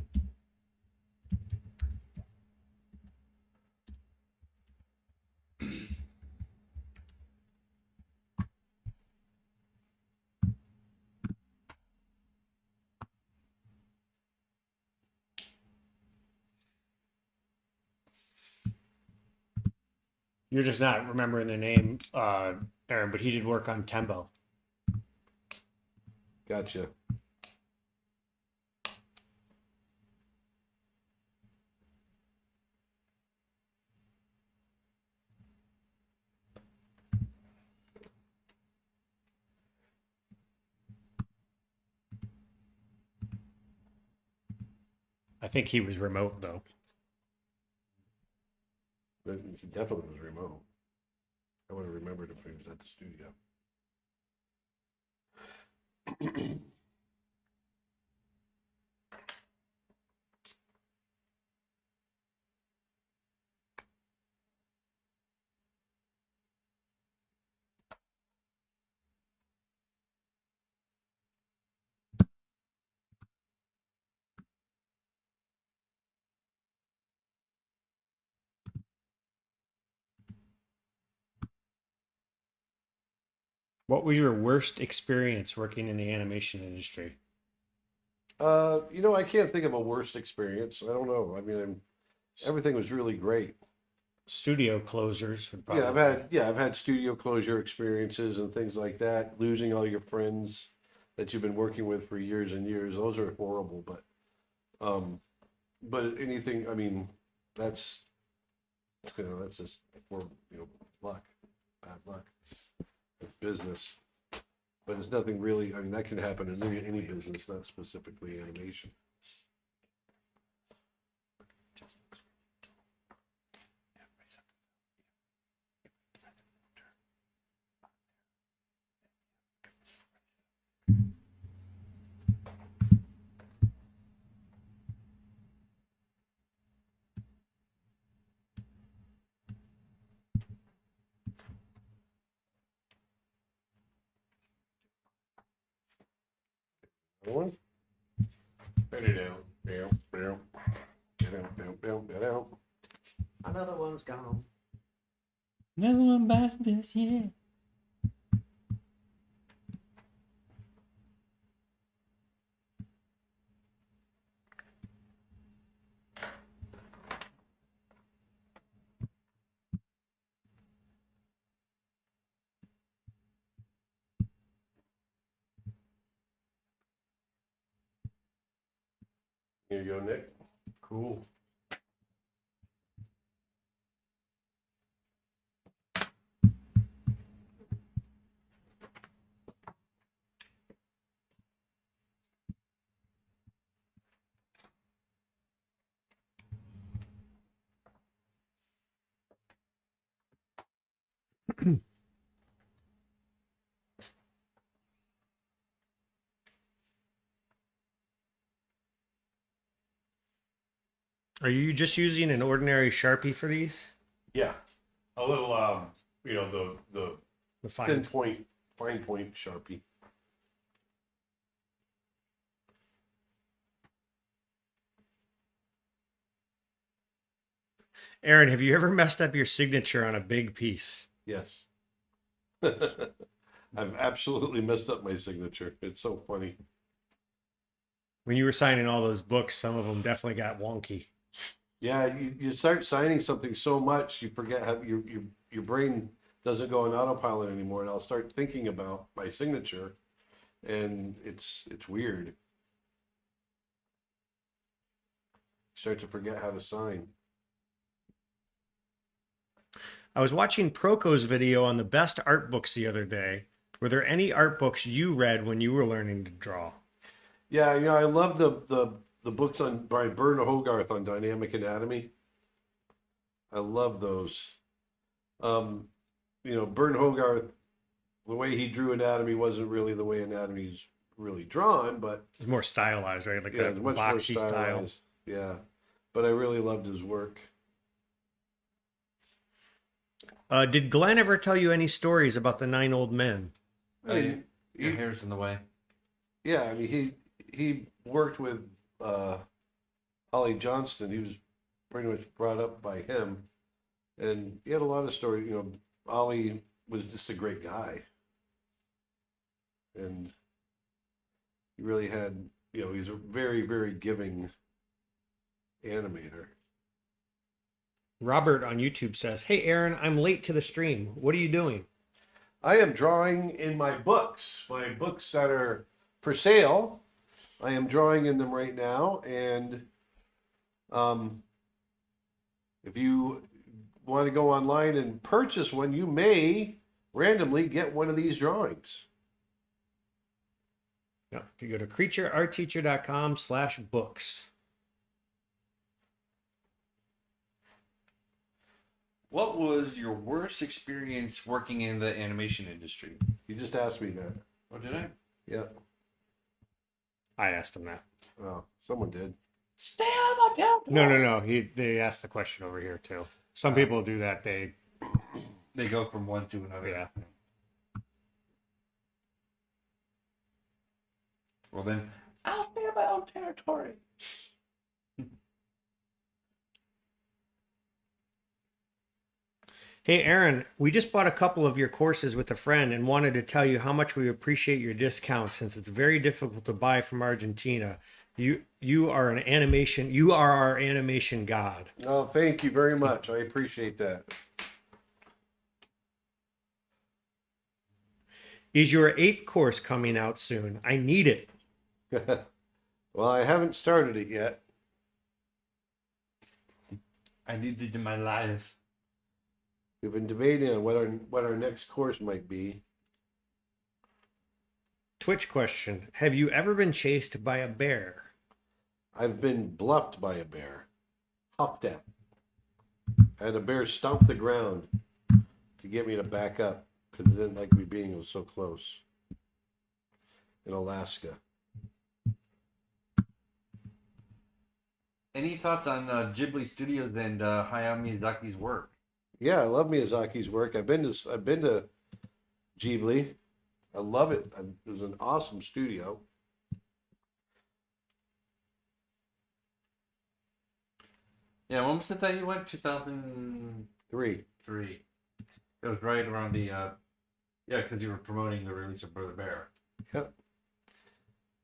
You're just not remembering the name, Aaron, but he did work on Tembo. Gotcha. I think he was remote though. But he definitely was remote. I would have remembered if he was at the studio. What was your worst experience working in the animation industry? I can't think of a worst experience. I don't know. I mean, everything was really great. Studio closures would probably. I've had studio closure experiences and things like that. Losing all your friends that you've been working with for years and years. Those are horrible, um, but anything, I mean, that's, that's just, for, luck, bad luck. It's business. But it's nothing really, I mean, that can happen in any business, not specifically animation. One. Another one's gone. Never one buys this year. Here you go, Nick. Cool. Are you just using an ordinary Sharpie for these? Yeah. A little, the The fine fines. point Sharpie. Aaron, have you ever messed up your signature on a big piece? Yes. I've absolutely messed up my signature. It's so funny. When you were signing all those books, some of them definitely got wonky. Yeah, you start signing something so much, you forget how your brain doesn't go on autopilot anymore, and I'll start thinking about my signature, and it's weird. Start to forget how to sign. I was watching Proko's video on the best art books the other day. Were there any art books you read when you were learning to draw? Yeah, I love the books by Bernard Hogarth on dynamic anatomy. I love those. Bernard Hogarth, the way he drew anatomy wasn't really the way anatomy's really drawn, but It's more stylized, right? Like yeah, that it's much more boxy style. stylized. Yeah, but I really loved his work. Did Glenn ever tell you any stories about the 9 old men? I mean, Your hair's in the way. yeah, I mean he worked with Ollie Johnston. He was pretty much brought up by him, and he had a lot of stories. Ollie was just a great guy, and he really had. He's a very, very giving animator. Robert on YouTube says, "Hey Aaron, I'm late to the stream. What are you doing?" I am drawing in my books that are for sale. I am drawing in them right now, and if you want to go online and purchase one, you may randomly get one of these drawings. Yeah, if you go to creatureartteacher.com/books. What was your worst experience working in the animation industry? You just asked me that. Oh, did I? Yeah. I asked him that. Oh, someone did. Stay on my territory. No. They asked the question over here too. Some people do that. They go from one to another. Yeah. Well then, I'll stay on my own territory. Hey, Aaron, we just bought a couple of your courses with a friend and wanted to tell you how much we appreciate your discount since it's very difficult to buy from Argentina. You are an animation, you are our animation god. Oh, thank you very much. I appreciate that. Is your ape course coming out soon? I need it. Well, I haven't started it yet. I need it in my life. We've been debating on what our next course might be. Twitch question. Have you ever been chased by a bear? I've been bluffed by a bear, huffed at. I had a bear stomp the ground to get me to back up because it didn't like me being so close in Alaska. Any thoughts on Ghibli Studios and Hayao Miyazaki's work? Yeah, I love Miyazaki's work. I've been to Ghibli. I love it. It was an awesome studio. Yeah, when was it that you went? 2003. Three. It was right around the yeah, because you were promoting the release of Brother Bear. Yep.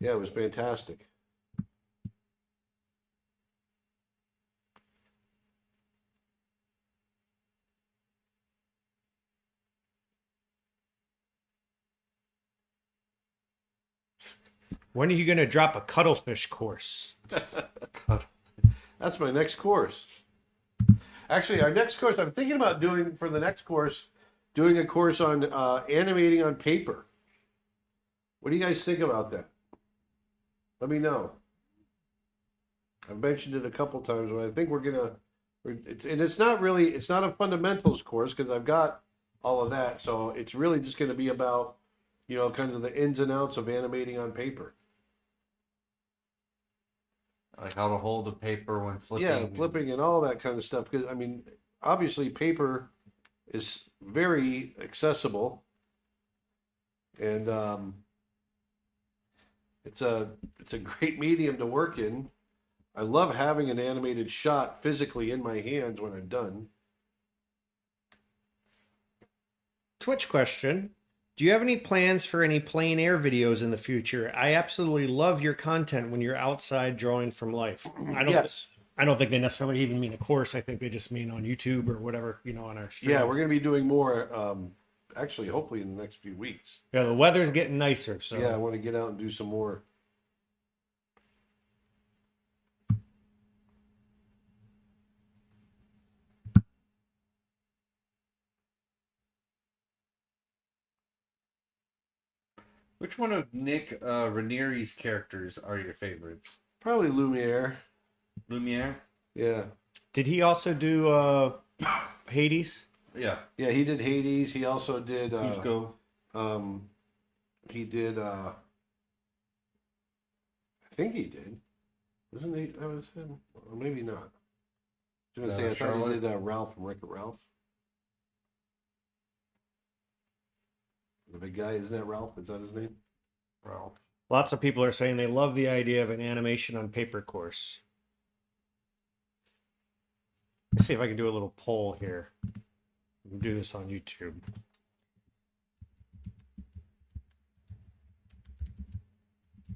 Yeah, it was fantastic. When are you going to drop a cuttlefish course? That's my next course. Actually, our next course, I'm thinking about doing for the next course, doing a course on animating on paper. What do you guys think about that? Let me know. I've mentioned it a couple times, but I think it's not really, it's not a fundamentals course because I've got all of that. So it's really just going to be about, kind of the ins and outs of animating on paper. Like how to hold the paper when flipping. Yeah, flipping and all that kind of stuff. Because, I mean, obviously paper is very accessible. And it's a great medium to work in. I love having an animated shot physically in my hands when I'm done. Twitch question. Do you have any plans for any plein air videos in the future? I absolutely love your content when you're outside drawing from life. Yes. I don't think they necessarily even mean a course. I think they just mean on YouTube or whatever, on our stream. Yeah, we're going to be doing more, actually, hopefully in the next few weeks. Yeah, the weather's getting nicer, so Yeah, I want to get out and do some more. Which one of Nick Ranieri's characters are your favorites? Probably Lumiere. Lumiere? Yeah. Did he also do Hades? Yeah. Yeah, he did Hades. He also did Cusco. he did I think he did. Wasn't he? That was him. Or maybe not. I was gonna say I thought Charlotte? he did Ralph from Wreck-It Ralph. The big guy, isn't that Ralph? Is that his name? Ralph. Lots of people are saying they love the idea of an animation on paper course. Let's see if I can do a little poll here. We can do this on YouTube. If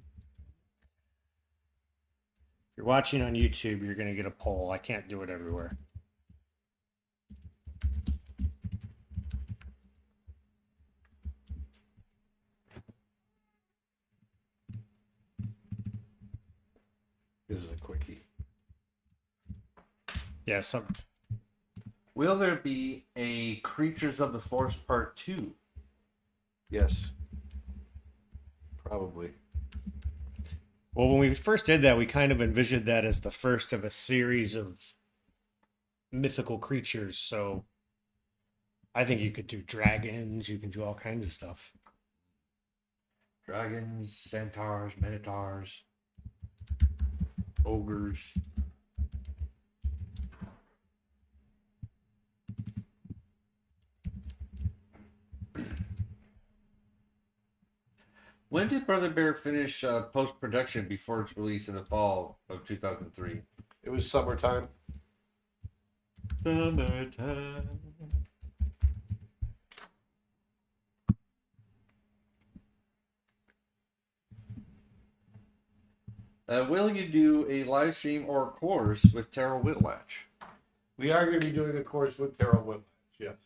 you're watching on YouTube, you're going to get a poll. I can't do it everywhere. This is a quickie. Yeah, some. Will there be a Creatures of the Forest Part 2? Yes. Probably. Well, when we first did that, we kind of envisioned that as the first of a series of mythical creatures. So I think you could do dragons, you can do all kinds of stuff. Dragons, centaurs, minotaurs, ogres. When did Brother Bear finish post-production before its release in the fall of 2003? It was summertime. Summertime. Will you do a live stream or course with Terrell Whitlatch? We are going to be doing a course with Terrell Whitlatch, yes.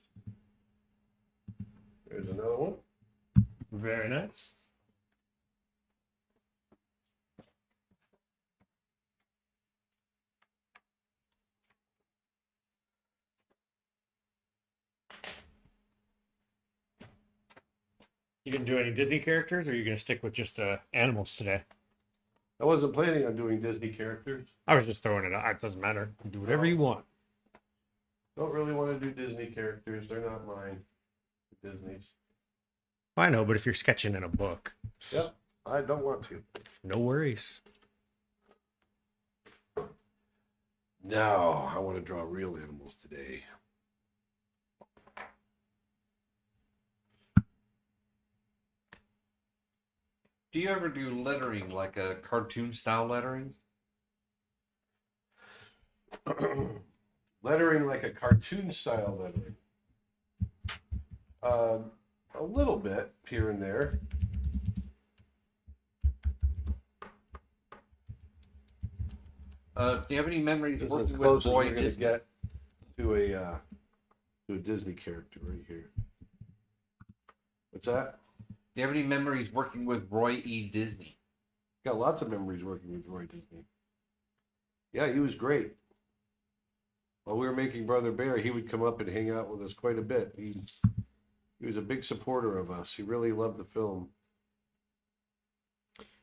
There's another one. Very nice. You gonna do any Disney characters, or are you gonna stick with just animals today? I wasn't planning on doing Disney characters. I was just throwing it out. It doesn't matter. Do whatever you want. Don't really want to do Disney characters. They're not mine. Disney's. I know, but if you're sketching in a book, Yep. I don't want to. no worries. No, I want to draw real animals today. Do you ever do lettering, like a cartoon style lettering? Lettering like a cartoon style lettering. A little bit here and there. Do you have any memories This is as working close with as Roy we're going to Disney? get to a Disney character right here. What's that? Do you have any memories working with Roy E. Disney? Got lots of memories working with Roy Disney. Yeah, he was great. While we were making Brother Bear, he would come up and hang out with us quite a bit. He was a big supporter of us. He really loved the film.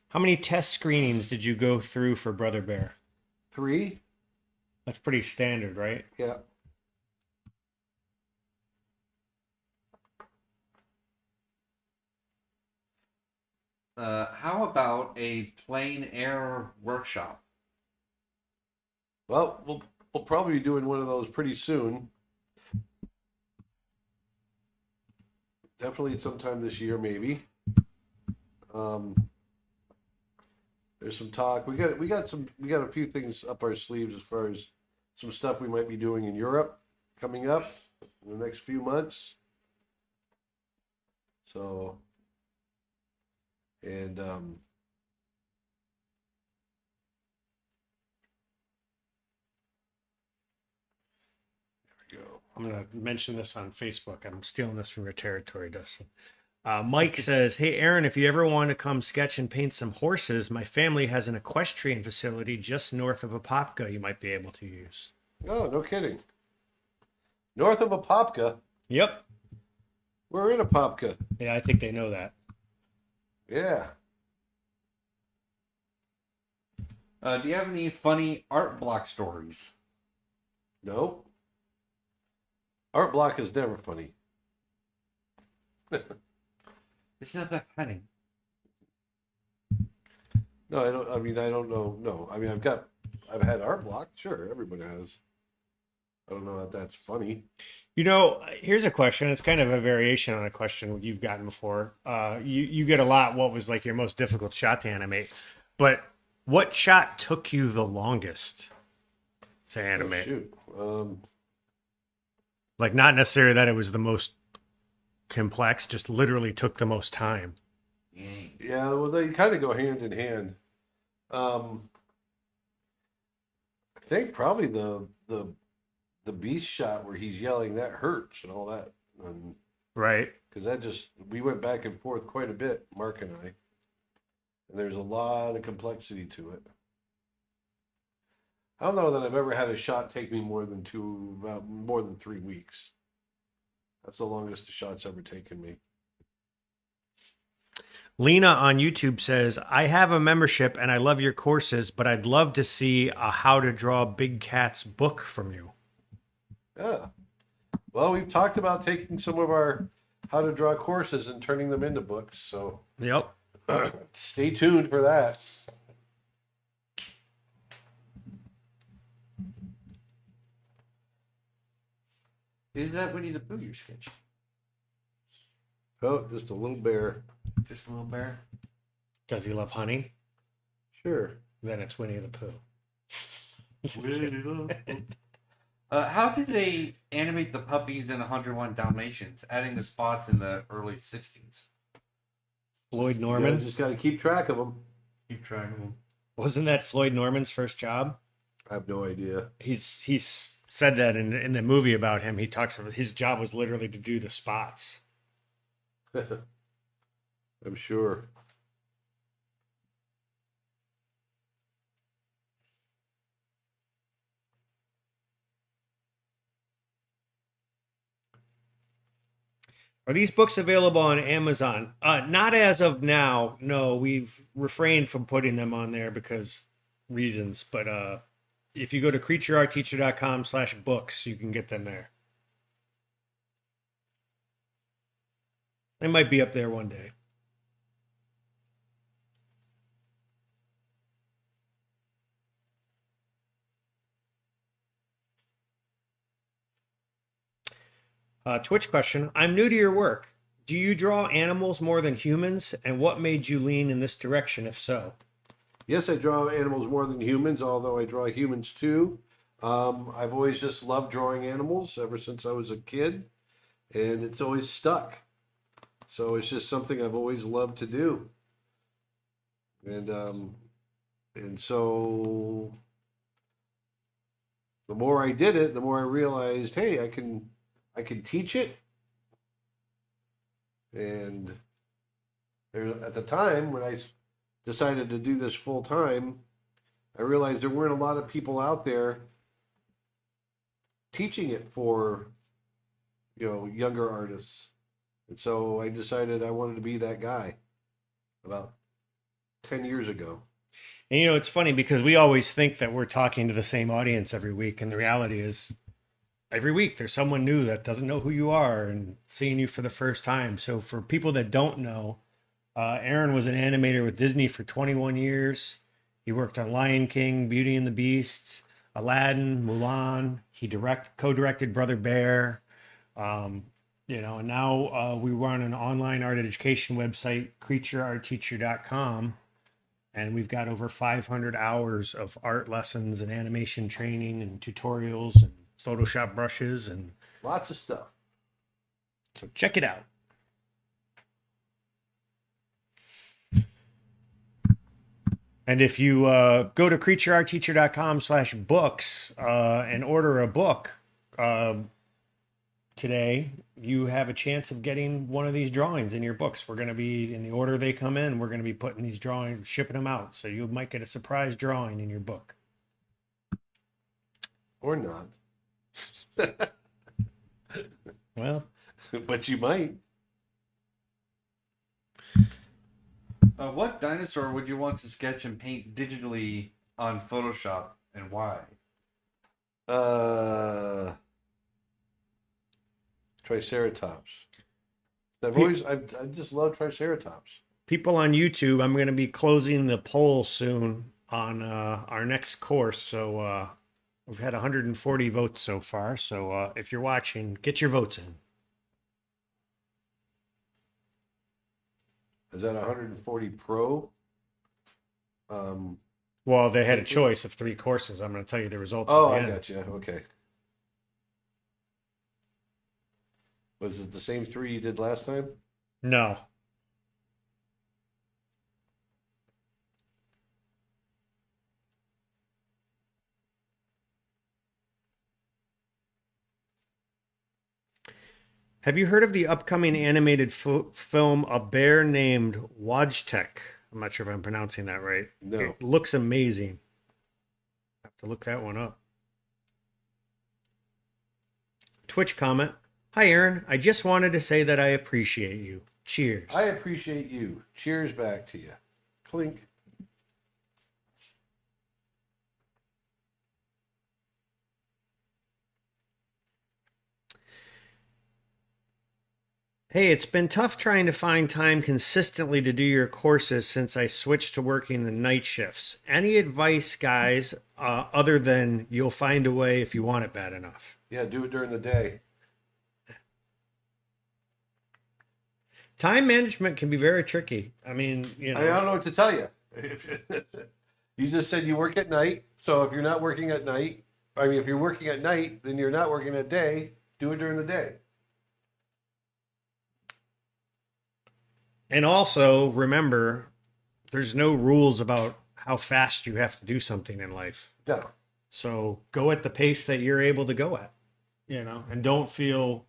How many test screenings did you go through for Brother Bear? 3? That's pretty standard, right? Yeah. How about a plein air workshop? Well, we'll probably be doing one of those pretty soon. Definitely sometime this year, maybe. There's some talk. We got a few things up our sleeves as far as some stuff we might be doing in Europe coming up in the next few months. So, and there we go. I'm going to mention this on Facebook. I'm stealing this from your territory, Dustin. Mike says, "Hey, Aaron, if you ever want to come sketch and paint some horses, my family has an equestrian facility just north of Apopka you might be able to use." Oh, no kidding. North of Apopka. Yep. We're in Apopka. Yeah, I think they know that. Yeah. Do you have any funny art block stories? No. Art block is never funny. It's not that funny. No, I don't. I mean, I don't know. No, I mean, I've had art block. Sure, everybody has. I don't know if that's funny. You know, here's a question. It's kind of a variation on a question you've gotten before. You get a lot. What was like your most difficult shot to animate? But what shot took you the longest to animate? Oh, shoot. Like not necessarily that it was the most complex, just literally took the most time. Yeah. Well, they kind of go hand in hand. I think probably the beast shot where he's yelling that hurts and all that, Right. because we went back and forth quite a bit, Mark and I, and there's a lot of complexity to it. I don't know that I've ever had a shot take me more than 3 weeks. That's the longest a shot's ever taken me. Lena on YouTube says, "I have a membership and I love your courses, but I'd love to see a how to draw big cats book from you." Yeah. Well, we've talked about taking some of our how to draw courses and turning them into books, so Yep. stay tuned for that. Is that Winnie the Pooh you're sketching? Oh, just a little bear. Just a little bear? Does he love honey? Sure. Then it's Winnie the Pooh. How did they animate the puppies in 101 Dalmatians, adding the spots in the early 60s? Floyd You Norman. just got to keep track of them. Keep track of them. Wasn't that Floyd Norman's first job? I have no idea. He's said that in the movie about him. He talks about his job was literally to do the spots. I'm sure. Are these books available on Amazon? Not as of now. No, we've refrained from putting them on there because reasons. But if you go to creatureartteacher.com/books, you can get them there. They might be up there one day. Twitch question. I'm new to your work. Do you draw animals more than humans? And what made you lean in this direction, if so? Yes, I draw animals more than humans, although I draw humans too. I've always just loved drawing animals ever since I was a kid, and it's always stuck. So it's just something I've always loved to do. And so the more I did it, the more I realized, hey, I can teach it. And at the time when I decided to do this full time, I realized there weren't a lot of people out there teaching it for, younger artists. And so I decided I wanted to be that guy about 10 years ago. And it's funny because we always think that we're talking to the same audience every week. And the reality is every week there's someone new that doesn't know who you are and seeing you for the first time. So for people that don't know, Aaron was an animator with Disney for 21 years. He worked on Lion King, Beauty and the Beast, Aladdin, Mulan. He co-directed Brother Bear. And now we run an online art education website, creatureartteacher.com. And we've got over 500 hours of art lessons and animation training and tutorials and Photoshop brushes and lots of stuff. So check it out. And if you go to creatureartteacher.com/books and order a book today, you have a chance of getting one of these drawings in your books. We're going to be, in the order they come in, we're going to be putting these drawings, shipping them out. So you might get a surprise drawing in your book. Or not. Well, but you might. What dinosaur would you want to sketch and paint digitally on Photoshop, and why? Triceratops. I just love Triceratops. People on YouTube, I'm going to be closing the poll soon on our next course. So we've had 140 votes so far. So if you're watching, get your votes in. Is that 140 pro? Well, they had a choice of 3 courses. I'm going to tell you the results. Oh, at the I end. got you. Okay. Was it the same 3 you did last time? No. Have you heard of the upcoming animated film A Bear Named Wojtek? I'm not sure if I'm pronouncing that right. No. It looks amazing. I have to look that one up. Twitch comment. Hi, Aaron. I just wanted to say that I appreciate you. Cheers. I appreciate you. Cheers back to you. Clink. Hey, it's been tough trying to find time consistently to do your courses since I switched to working the night shifts. Any advice, guys, other than you'll find a way if you want it bad enough? Yeah, do it during the day. Time management can be very tricky. I mean, I don't know what to tell you. You just said you work at night. So if you're not working at night, if you're working at night, then you're not working at day. Do it during the day. And also remember, there's no rules about how fast you have to do something in life. Yeah. So go at the pace that you're able to go at, and don't feel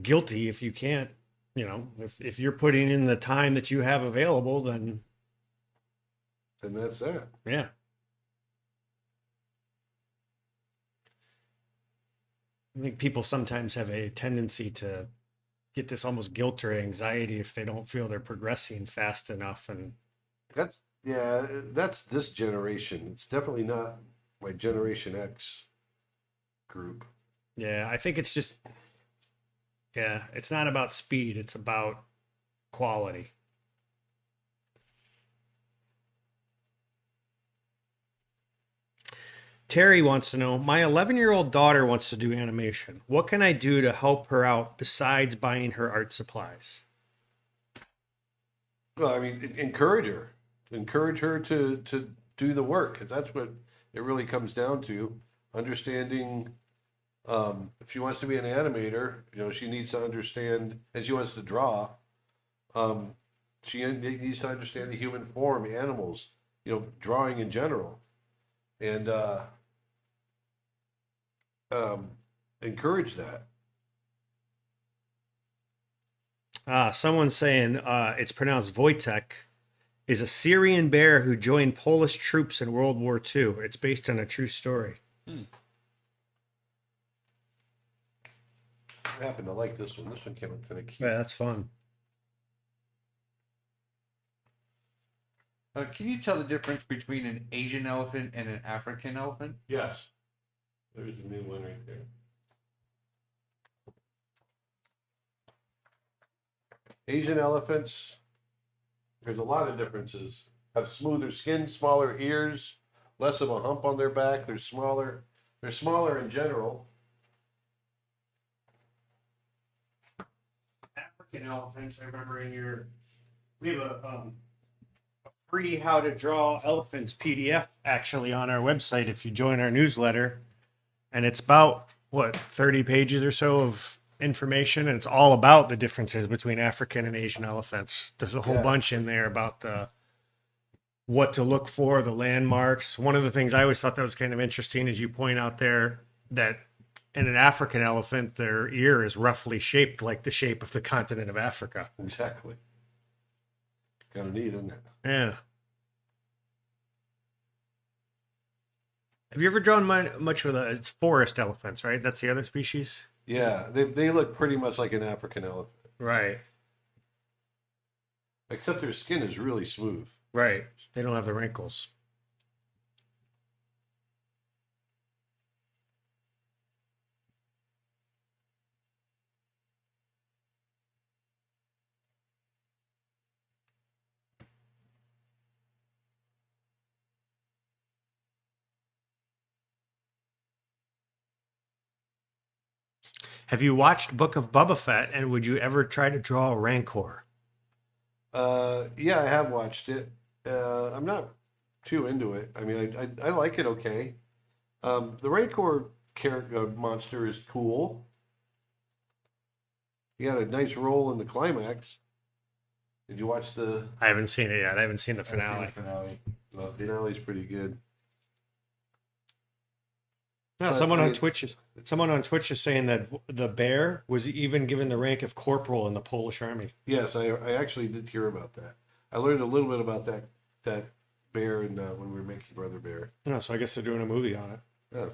guilty if you can't, if you're putting in the time that you have available, then And that's that. yeah. I think people sometimes have a tendency to get this almost guilt or anxiety if they don't feel they're progressing fast enough. And That's this generation. It's definitely not my Generation X group. yeah, I think it's just, yeah, it's not about speed, it's about quality. Terry wants to know, my 11-year-old daughter wants to do animation. What can I do to help her out besides buying her art supplies? Well, I mean, encourage her to do the work, because that's what it really comes down to. Understanding, if she wants to be an animator, she needs to understand, and she wants to draw. She needs to understand the human form, animals, drawing in general, and encourage that. Someone's saying it's pronounced Wojtek, is a Syrian bear who joined Polish troops in World War II. It's based on a true story. I happen to like this one. This one came out kind of cute. Yeah, that's fun. Can you tell the difference between an Asian elephant and an African elephant? Yes. There's a new one right there. Asian elephants, there's a lot of differences. Have smoother skin, smaller ears, less of a hump on their back. They're smaller. They're smaller in general. African elephants, I remember we have a free how to draw elephants PDF actually on our website if you join our newsletter. And it's about, 30 pages or so of information. And it's all about the differences between African and Asian elephants. There's a whole bunch in there about what to look for, the landmarks. One of the things I always thought that was kind of interesting is you point out there that in an African elephant, their ear is roughly shaped like the shape of the continent of Africa. Exactly. Kind of neat, isn't it? Yeah. Have you ever drawn much with it's forest elephants, right? That's the other species? Yeah, they look pretty much like an African elephant, Right. except their skin is really smooth. Right. They don't have the wrinkles. Have you watched Book of Boba Fett, and would you ever try to draw a Rancor? Yeah, I have watched it. I'm not too into it. I mean, I like it okay. The Rancor character monster is cool. He had a nice role in the climax. Did you watch the I haven't seen it yet. I haven't seen the I've seen finale. the finale. the finale's pretty good. No, But someone I- on Twitch is saying that the bear was even given the rank of corporal in the Polish army. Yes, I actually did hear about that. I learned a little bit about that bear when we were making Brother Bear. No, so I guess they're doing a movie on it. Yeah.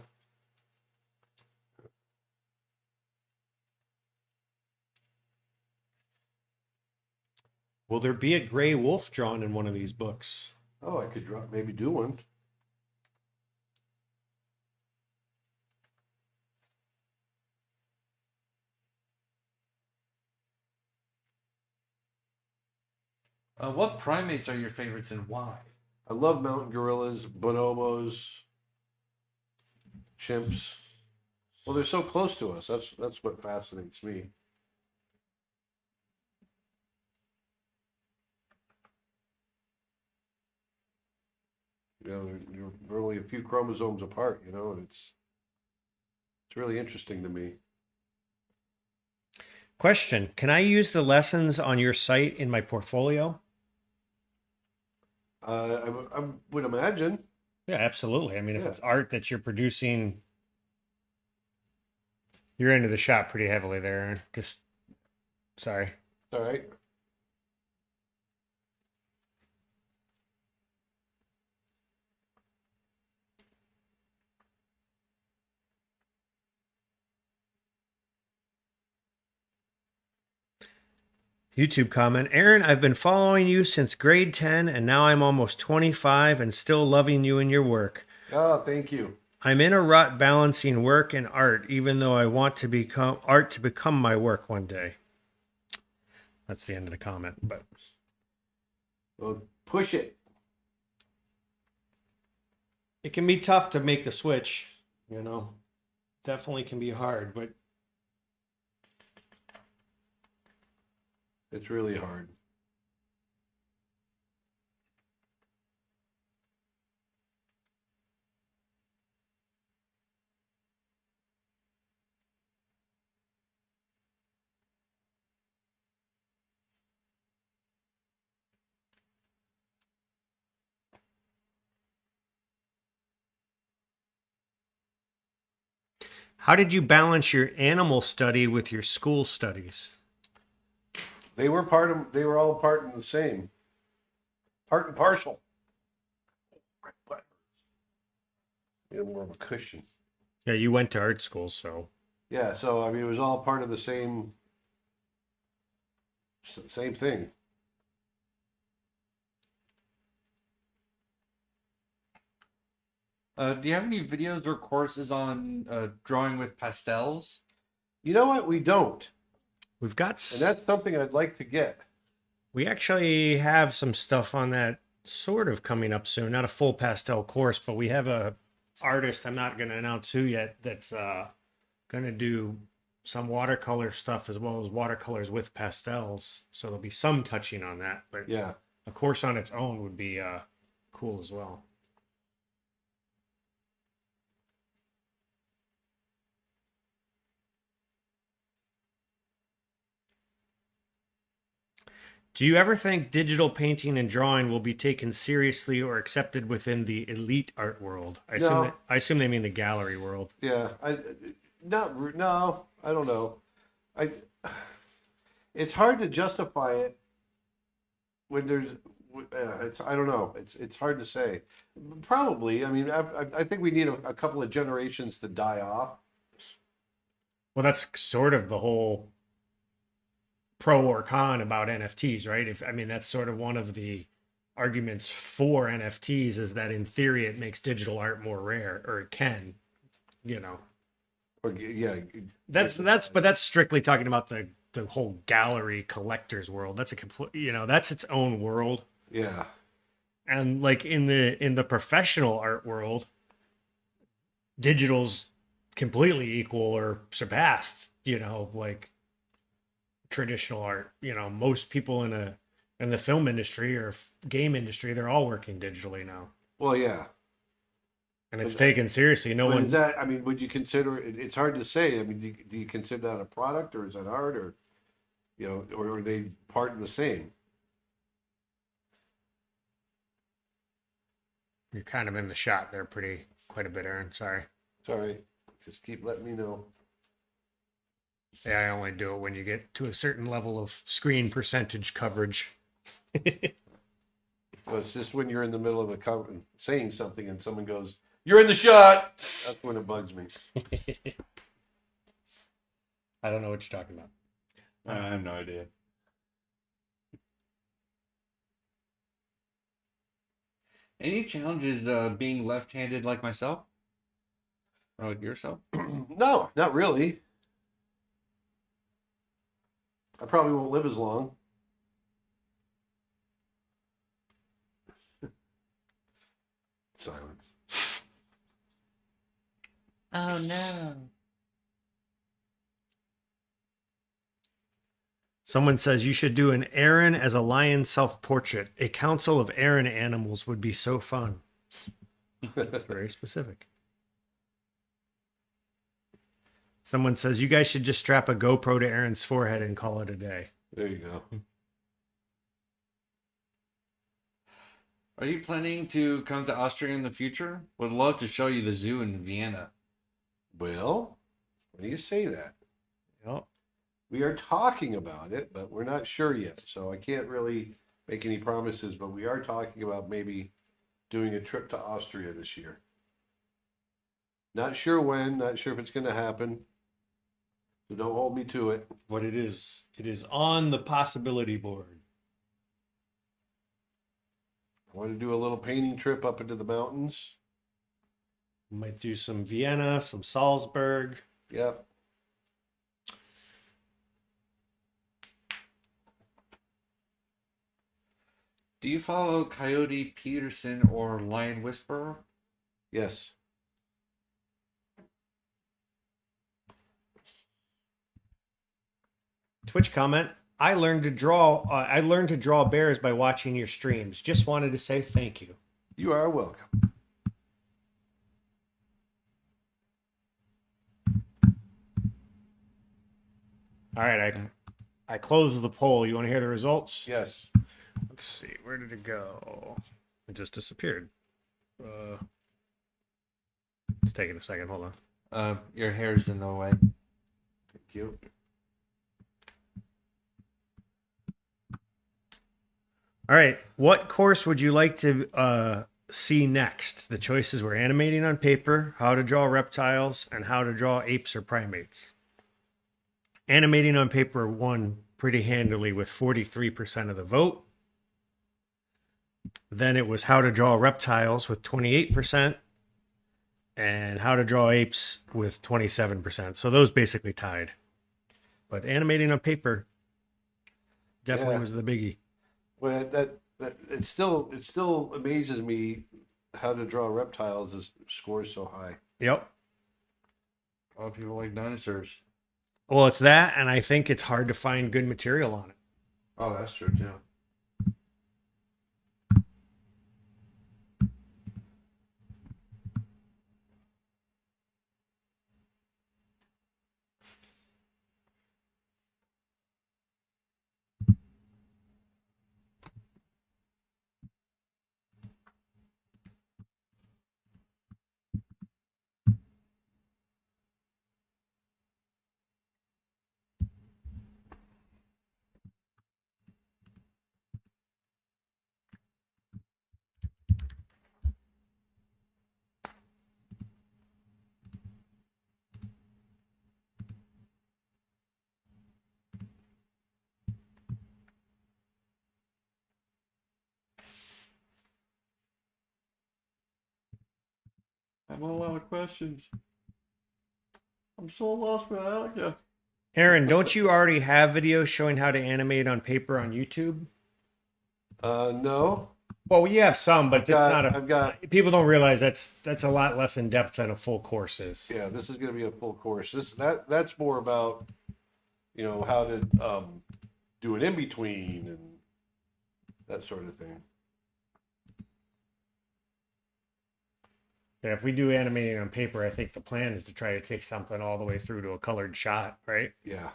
Will there be a gray wolf drawn in one of these books? Oh, I could maybe do one. What primates are your favorites and why? I love mountain gorillas, bonobos, chimps. Well, they're so close to us. That's what fascinates me. They're only a few chromosomes apart, and it's really interesting to me. Question: can I use the lessons on your site in my portfolio? I would imagine. Yeah, absolutely. I mean, if Yeah. it's art that you're producing, you're into the shop pretty heavily there, Aaron. Just sorry. All right. YouTube comment, Aaron, I've been following you since grade 10 and now I'm almost 25 and still loving you and your work. Oh, thank you. I'm in a rut balancing work and art, even though I want to become art to become my work one day. That's the end of the comment, but Well, push it. it can be tough to make the switch, you know. Definitely can be hard, but It's really hard. how did you balance your animal study with your school studies? They were part of. They were all part of the same. Part and parcel. But more of a cushion. Yeah, you went to art school, so Yeah. So I mean, it was all part of the same. Same thing. Do you have any videos or courses on drawing with pastels? You know what? We don't, we've got and that's something I'd like to get. we actually have some stuff on that sort of coming up soon. Not a full pastel course, but we have a artist I'm not going to announce who yet that's going to do some watercolor stuff as well as watercolors with pastels. So there'll be some touching on that, but Yeah. a course on its own would be cool as well. Do you ever think digital painting and drawing will be taken seriously or accepted within the elite art world? No. I assume they mean the gallery world. Yeah. No. I don't know. I. It's hard to justify it when there's. It's. I don't know. It's hard to say. Probably. I mean, I think we need a couple of generations to die off. Well, that's sort of the whole pro or con about NFTs, right? If I mean, that's sort of one of the arguments for NFTs is that in theory it makes digital art more rare, or it can, you know. Or yeah. But that's strictly talking about the whole gallery collectors world. That's a complete, you know, that's its own world. Yeah. And like in the professional art world, digital's completely equal or surpassed, you know, like traditional art. You know, most people in the film industry or game industry, they're all working digitally now, Well, yeah. and it's taken seriously. No But one. is that? I mean, would you consider it? It's hard to say. I mean, do you consider that a product, or is that art, or or are they part of the same? You're kind of in the shot there, quite a bit, Aaron. Sorry. Sorry, just keep letting me know. Yeah, I only do it when you get to a certain level of screen percentage coverage. Well, it's just when you're in the middle of saying something and someone goes, "You're in the shot." That's when it bugs me. I don't know what you're talking about. I have no idea. Any challenges being left-handed like myself? Or like yourself? No, not really. I probably won't live as long. Silence. Oh no. Someone says you should do an Aaron as a lion self-portrait. A council of Aaron animals would be so fun. That's very specific. Someone says you guys should just strap a GoPro to Aaron's forehead and call it a day. There you go. Are you planning to come to Austria in the future? Would love to show you the zoo in Vienna. Well, when do you say that? Yep. We are talking about it, but we're not sure yet. So I can't really make any promises, but we are talking about maybe doing a trip to Austria this year. Not sure when, not sure if it's going to happen. So don't hold me to it. But it is on the possibility board. I want to do a little painting trip up into the mountains. Might do some Vienna, some Salzburg. Yep. Do you follow Coyote Peterson or Lion Whisperer? Yes. Twitch comment. I learned to draw. I learned to draw bears by watching your streams. Just wanted to say thank you. You are welcome. All right, I closed the poll. You want to hear the results? Yes. Let's see. Where did it go? It just disappeared. It's taking a second. Hold on. Your hair's in the way. Thank you. All right. What course would you like to see next? The choices were animating on paper, how to draw reptiles, and how to draw apes or primates. Animating on paper won pretty handily with 43% of the vote. Then it was how to draw reptiles with 28%, and how to draw apes with 27%. So those basically tied. But animating on paper definitely was the biggie. Well, that it still amazes me how to draw reptiles is scores so high. Yep. A lot of people like dinosaurs. Well, it's that, and I think it's hard to find good material on it. Oh, that's true too. I have a lot of questions. I'm so lost without you. Aaron, don't you already have videos showing how to animate on paper on YouTube? No. Well, you have some, but it's not a. I've got. People don't realize that's a lot less in depth than a full course is. Yeah, this is going to be a full course. That's more about, how to do an in between and that sort of thing. Yeah, if we do animating on paper, I think the plan is to try to take something all the way through to a colored shot, right? Yeah.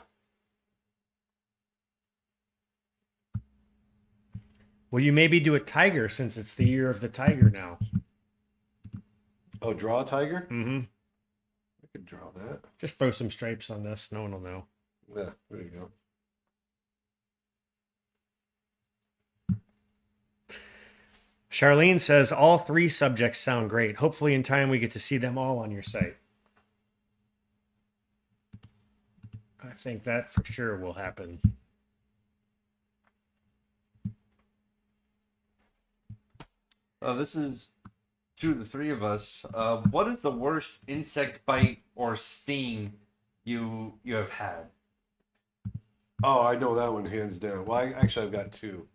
Will you maybe do a tiger since it's the year of the tiger now? Oh, draw a tiger? Mm-hmm. I could draw that. Just throw some stripes on this. No one will know. Yeah, there you go. Charlene says all three subjects sound great. Hopefully in time we get to see them all on your site. I think that for sure will happen. This is to the three of us. What is the worst insect bite or sting you have had? Oh, I know that one hands down. Well, I've got two.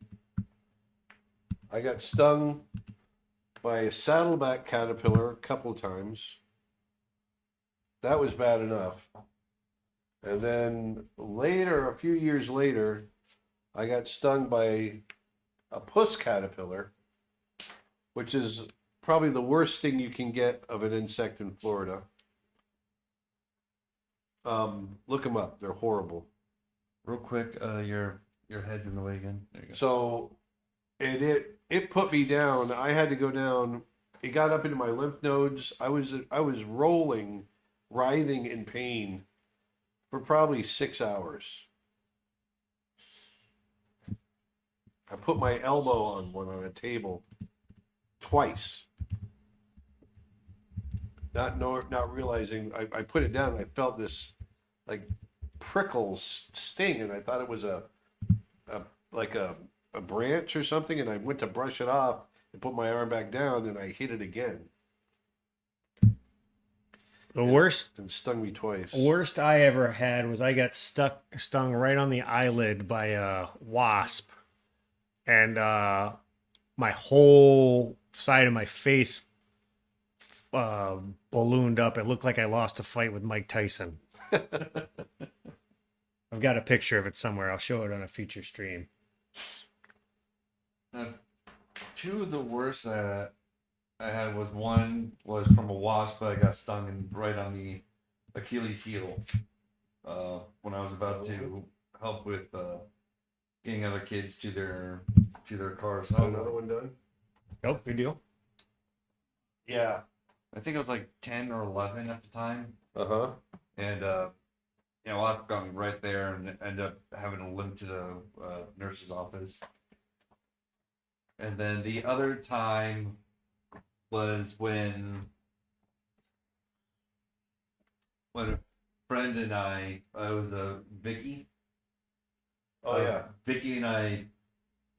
I got stung by a saddleback caterpillar a couple of times. That was bad enough. And then later, a few years later, I got stung by a puss caterpillar, which is probably the worst thing you can get of an insect in Florida. Look them up. They're horrible. Real quick, your head's in the way again. There you go. So, and it put me down. I had to go down. It got up into my lymph nodes. I was rolling, writhing in pain for probably 6 hours. I put my elbow on one on a table twice. Not realizing I put it down. And I felt this like prickles sting, and I thought it was a like a branch or something, and I went to brush it off and put my arm back down, and I hit it again. The worst And stung me twice. worst I ever had was I got stung right on the eyelid by a wasp, and my whole side of my face ballooned up. It looked like I lost a fight with Mike Tyson. I've got a picture of it somewhere. I'll show it on a future stream. Two of the worst I had was one was from a wasp, but I got stung right on the Achilles heel when I was about to help with getting other kids to their cars. So Another one done? Nope, good deal. Yeah. I think I was like 10 or 11 at the time, Uh-huh. and wasp got me right there, and ended up having to limp to the nurse's office. And then the other time was when a friend and I, it was Vicky. Oh, yeah. Vicky and I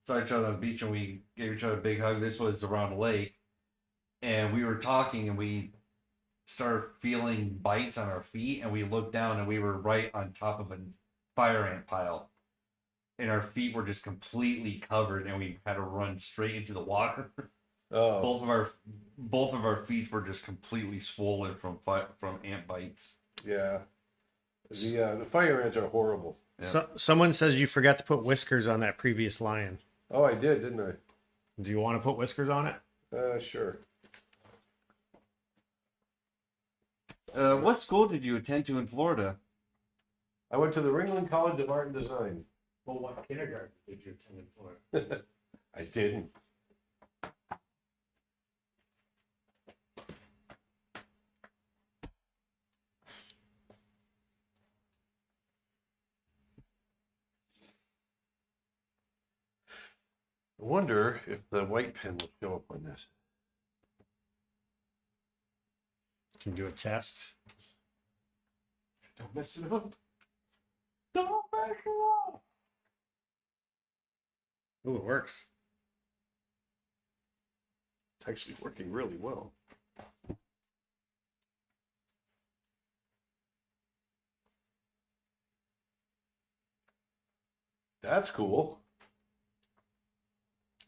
saw each other on the beach, and we gave each other a big hug. This was around the lake, and we were talking, and we started feeling bites on our feet, and we looked down, and we were right on top of a fire ant pile, and our feet were just completely covered, and we had to run straight into the water. Oh. Both of our feet were just completely swollen from ant bites. Yeah. The fire ants are horrible. Yeah. So, someone says you forgot to put whiskers on that previous lion. Oh, I did, didn't I? Do you want to put whiskers on it? Sure. What school did you attend to in Florida? I went to the Ringling College of Art and Design. Well, what kindergarten did you attend in Florida? I didn't. I wonder if the white pen will show up on this. Can you do a test? Don't mess it up. Don't mess it up. Ooh, it works. It's actually working really well. That's cool.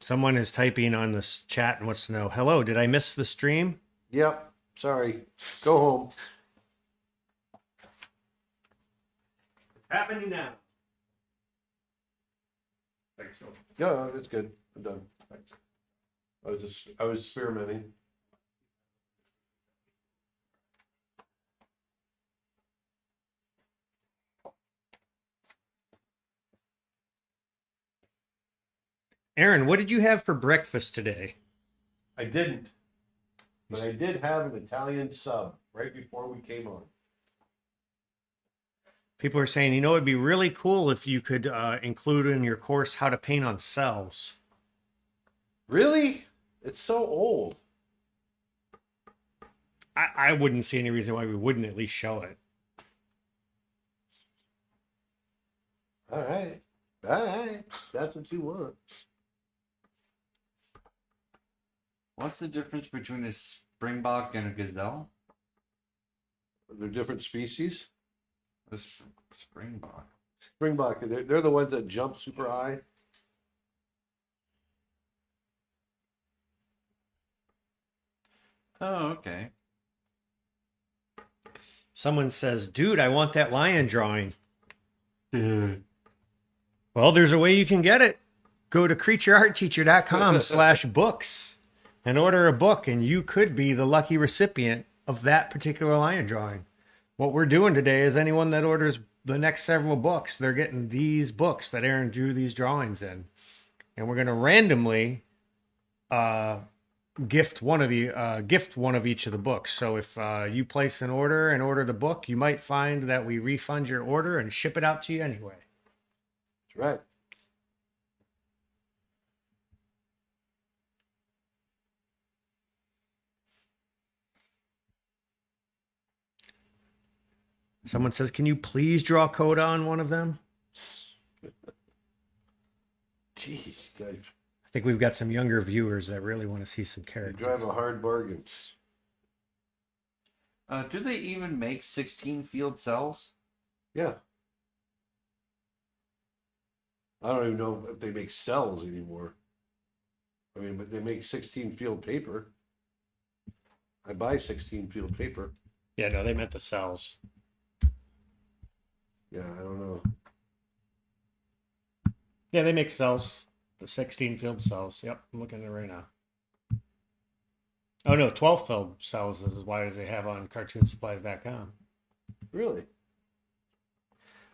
Someone is typing on this chat and wants to know, hello, did I miss the stream? Yep. Sorry. Go home. It's happening now. No, it's good. I'm done. I was experimenting. Aaron, what did you have for breakfast today? I didn't. But I did have an Italian sub right before we came on. People are saying, it'd be really cool if you could include in your course how to paint on cells. Really? It's so old. I wouldn't see any reason why we wouldn't at least show it. All right. All right. That's what you want. What's the difference between a springbok and a gazelle? They're different species. A springbok. Springbok, they're the ones that jump super high. Oh, okay. Someone says, dude, I want that lion drawing. Well, there's a way you can get it. Go to creatureartteacher.com/books and order a book, and you could be the lucky recipient of that particular lion drawing. What we're doing today is anyone that orders the next several books, they're getting these books that Aaron drew these drawings in. And we're going to randomly gift one of each of the books. So if you place an order and order the book, you might find that we refund your order and ship it out to you anyway. That's right. Someone says, "Can you please draw Coda on one of them?" Jeez, guys, I think we've got some younger viewers that really want to see some you characters. drive a hard bargain. Do they even make 16 field cells? Yeah. I don't even know if they make cells anymore. I mean, but they make 16 field paper. I buy 16 field paper. Yeah, no, they meant the cells. Yeah, I don't know. Yeah, they make cells. The 16 field cells. Yep, I'm looking at it right now. Oh no, 12 field cells is why they have on cartoonsupplies.com. Really?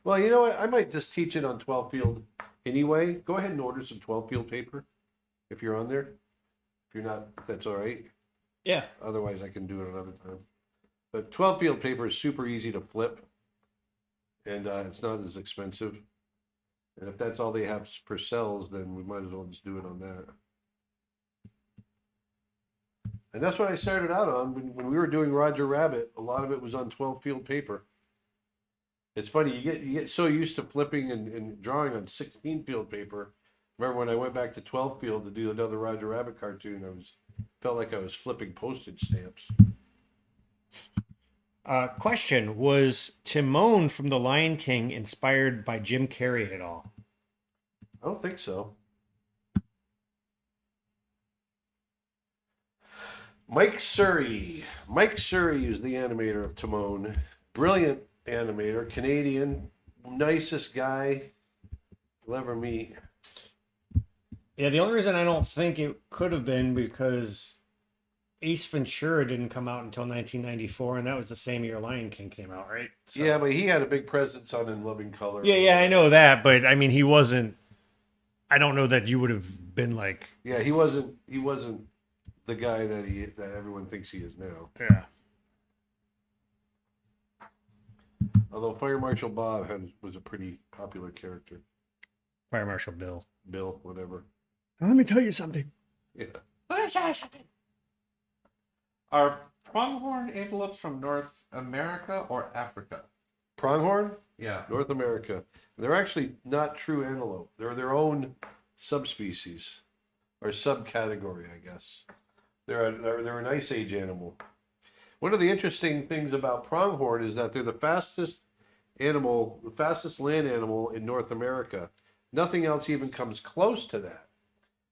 Well, you know what? I might just teach it on 12 field anyway. Go ahead and order some 12 field paper if you're on there. If you're not, that's all right. Yeah. Otherwise, I can do it another time. But 12 field paper is super easy to flip, and it's not as expensive. And if that's all they have per cells, then we might as well just do it on that. And that's what I started out on when we were doing Roger Rabbit. A lot of it was on 12 field paper. It's funny, you get so used to flipping and drawing on 16 field paper. Remember when I went back to 12 field to do another Roger Rabbit cartoon, felt like I was flipping postage stamps. Question: was Timon from The Lion King inspired by Jim Carrey at all? I don't think so. Mike Surrey. Mike Surrey is the animator of Timon. Brilliant animator, Canadian, nicest guy you'll ever meet. Yeah, the only reason I don't think it could have been because Ace Ventura didn't come out until 1994, and that was the same year Lion King came out, right? So, Yeah, but he had a big presence on In Loving Color. yeah, I know that, but I mean, he wasn't. I don't know that you would have been like. Yeah, he wasn't the guy that everyone thinks he is now. Yeah. Although Fire Marshal Bob was a pretty popular character. Fire Marshal Bill. Bill, whatever. Let me tell you something. Yeah. Are pronghorn antelopes from North America or Africa? Pronghorn, Yeah. North America. They're actually not true antelope. They're their own subspecies or subcategory, I guess. They're an ice age animal. One of the interesting things about pronghorn is that they're the fastest land animal in North America. Nothing else even comes close to that.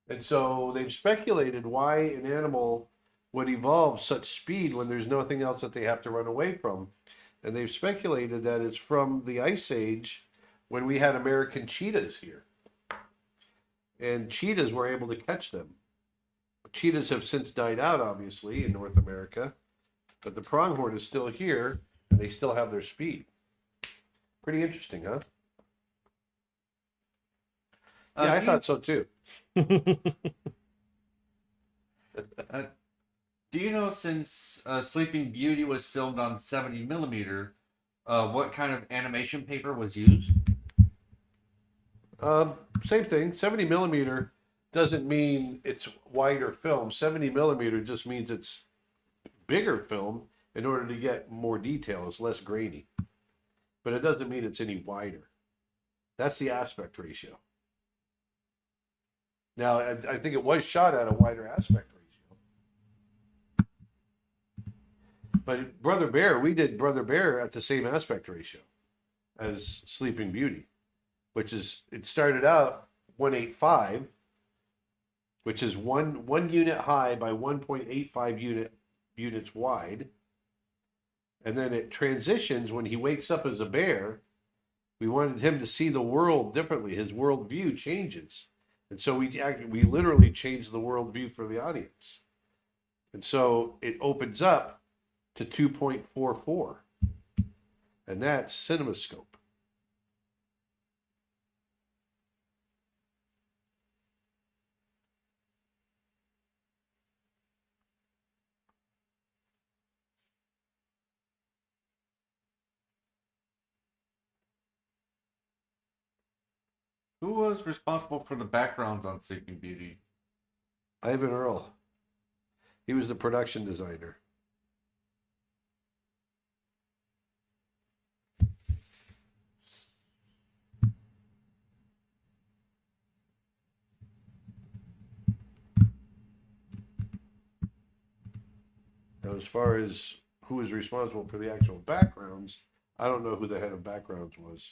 And so they've speculated why an animal would evolve such speed when there's nothing else that they have to run away from. And they've speculated that it's from the Ice Age when we had American cheetahs here. And cheetahs were able to catch them. Cheetahs have since died out, obviously, in North America. But the pronghorn is still here, and they still have their speed. Pretty interesting, huh? Yeah, I thought so too. Do you know, since Sleeping Beauty was filmed on 70 millimeter, what kind of animation paper was used? Same thing. 70 millimeter doesn't mean it's wider film. 70 millimeter just means it's bigger film in order to get more detail. It's less grainy. But it doesn't mean it's any wider. That's the aspect ratio. Now, I think it was shot at a wider aspect ratio. But Brother Bear, we did Brother Bear at the same aspect ratio as Sleeping Beauty, which is, it started out 185, which is one unit high by 1.85 units wide. And then it transitions when he wakes up as a bear. We wanted him to see the world differently. His world view changes. And so we literally changed the world view for the audience. And so it opens up to 2.44. And that's CinemaScope. Who was responsible for the backgrounds on Sleeping Beauty? Ivan Earl. He was the production designer. Now, as far as who was responsible for the actual backgrounds, I don't know who the head of backgrounds was.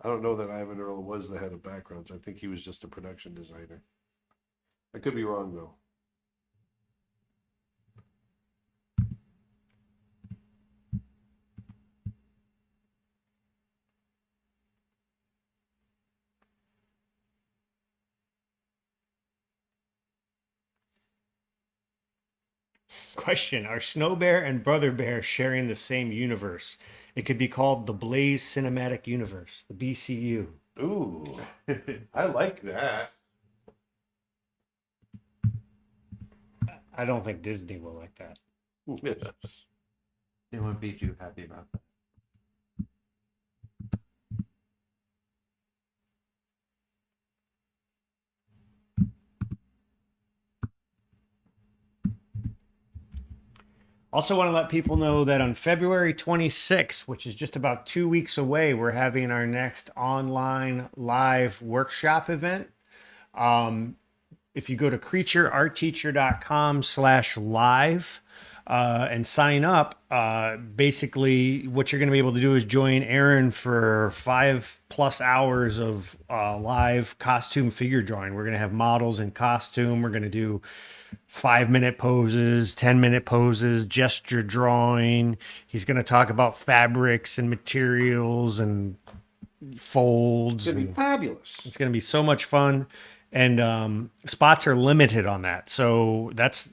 I don't know that Ivan Earl was the head of backgrounds. I think he was just a production designer. I could be wrong, though. Question: Are Snow Bear and Brother Bear sharing the same universe? It could be called the Blaze Cinematic Universe, the BCU. Ooh, I like that. I don't think Disney will like that. They wouldn't be too happy about that. Also, want to let people know that on February 26th, which is just about 2 weeks away, we're having our next online live workshop event. If you go to creatureartteacher.com/live and sign up, basically what you're going to be able to do is join Aaron for 5+ hours of live costume figure drawing. We're going to have models in costume. We're going to do 5-minute poses, 10-minute poses, gesture drawing. He's going to talk about fabrics and materials and folds. It's going to be fabulous. It's going to be so much fun. And spots are limited on that. So that's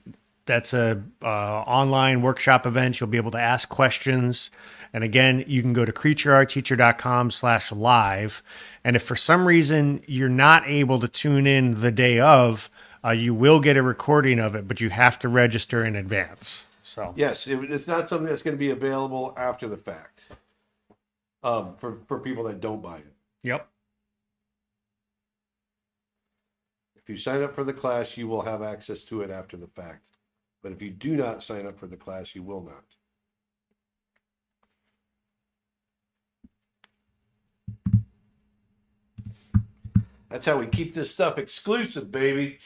a online workshop event. You'll be able to ask questions. And again, you can go to creatureartteacher.com/live. And if for some reason you're not able to tune in the day of, you will get a recording of it, but you have to register in advance. So Yes, it's not something that's going to be available after the fact. For people that don't buy it. Yep. If you sign up for the class, you will have access to it after the fact. But if you do not sign up for the class, you will not. That's how we keep this stuff exclusive, baby.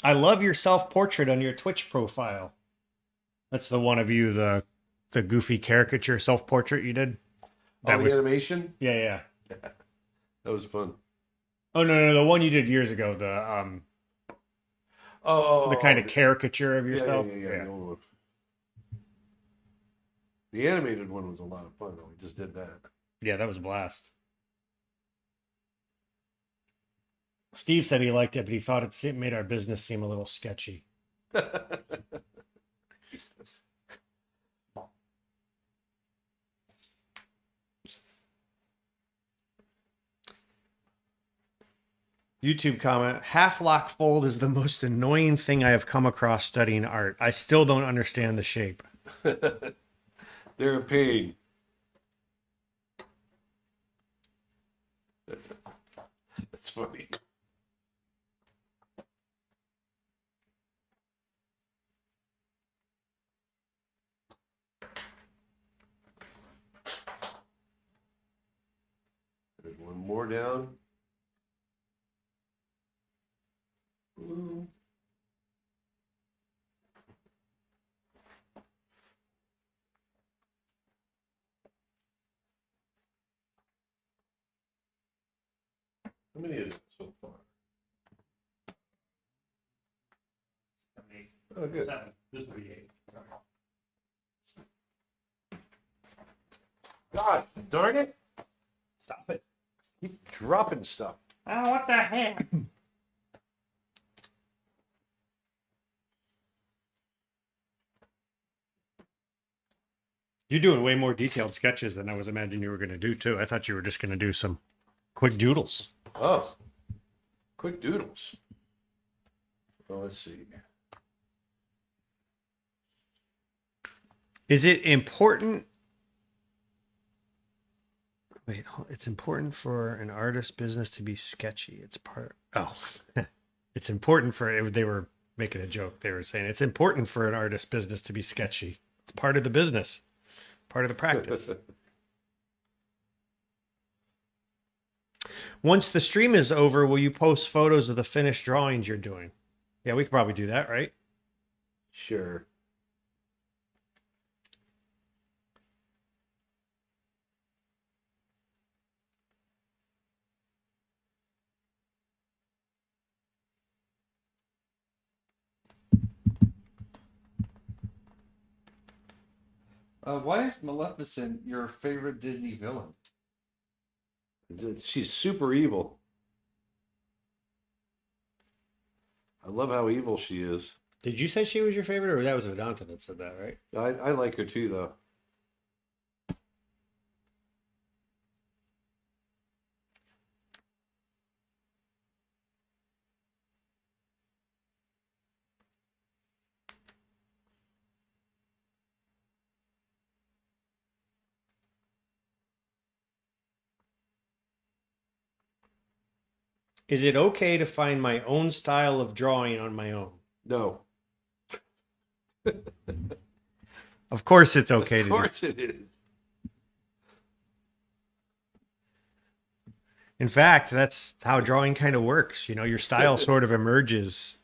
I love your self-portrait on your Twitch profile. That's the one of you, the goofy caricature self-portrait you did. That was animation. Yeah. That was fun. Oh no, the one you did years ago. The kind of caricature of yourself. Yeah. The animated one was a lot of fun, though. We just did that. Yeah, that was a blast. Steve said he liked it, but he thought it made our business seem a little sketchy. YouTube comment: half-lock fold is the most annoying thing I have come across studying art. I still don't understand the shape. They're a pain. That's funny. There's one more down. Ooh. How many is it so far? Oh, good. 7. This will be 8. God darn it. Stop it. Keep dropping stuff. Oh, what the heck? You're doing way more detailed sketches than I was imagining you were going to do, too. I thought you were just going to do some quick doodles. Oh, quick doodles. Well, let's see. Is it important Wait, it's important for an artist business to be sketchy. It's part. Oh, it's important for. They were making a joke. They were saying it's important for an artist business to be sketchy. It's part of the business, part of the practice. Once the stream is over, will you post photos of the finished drawings you're doing? Yeah, we could probably do that, right? Sure. Why is Maleficent your favorite Disney villain? She's super evil. I love how evil she is. Did you say she was your favorite, or that was Vedanta that said that, right? I like her too, though. Is it okay to find my own style of drawing on my own? No. Of course, it's okay Of to do. course it is. In fact, that's how drawing kind of works. You know, your style sort of emerges.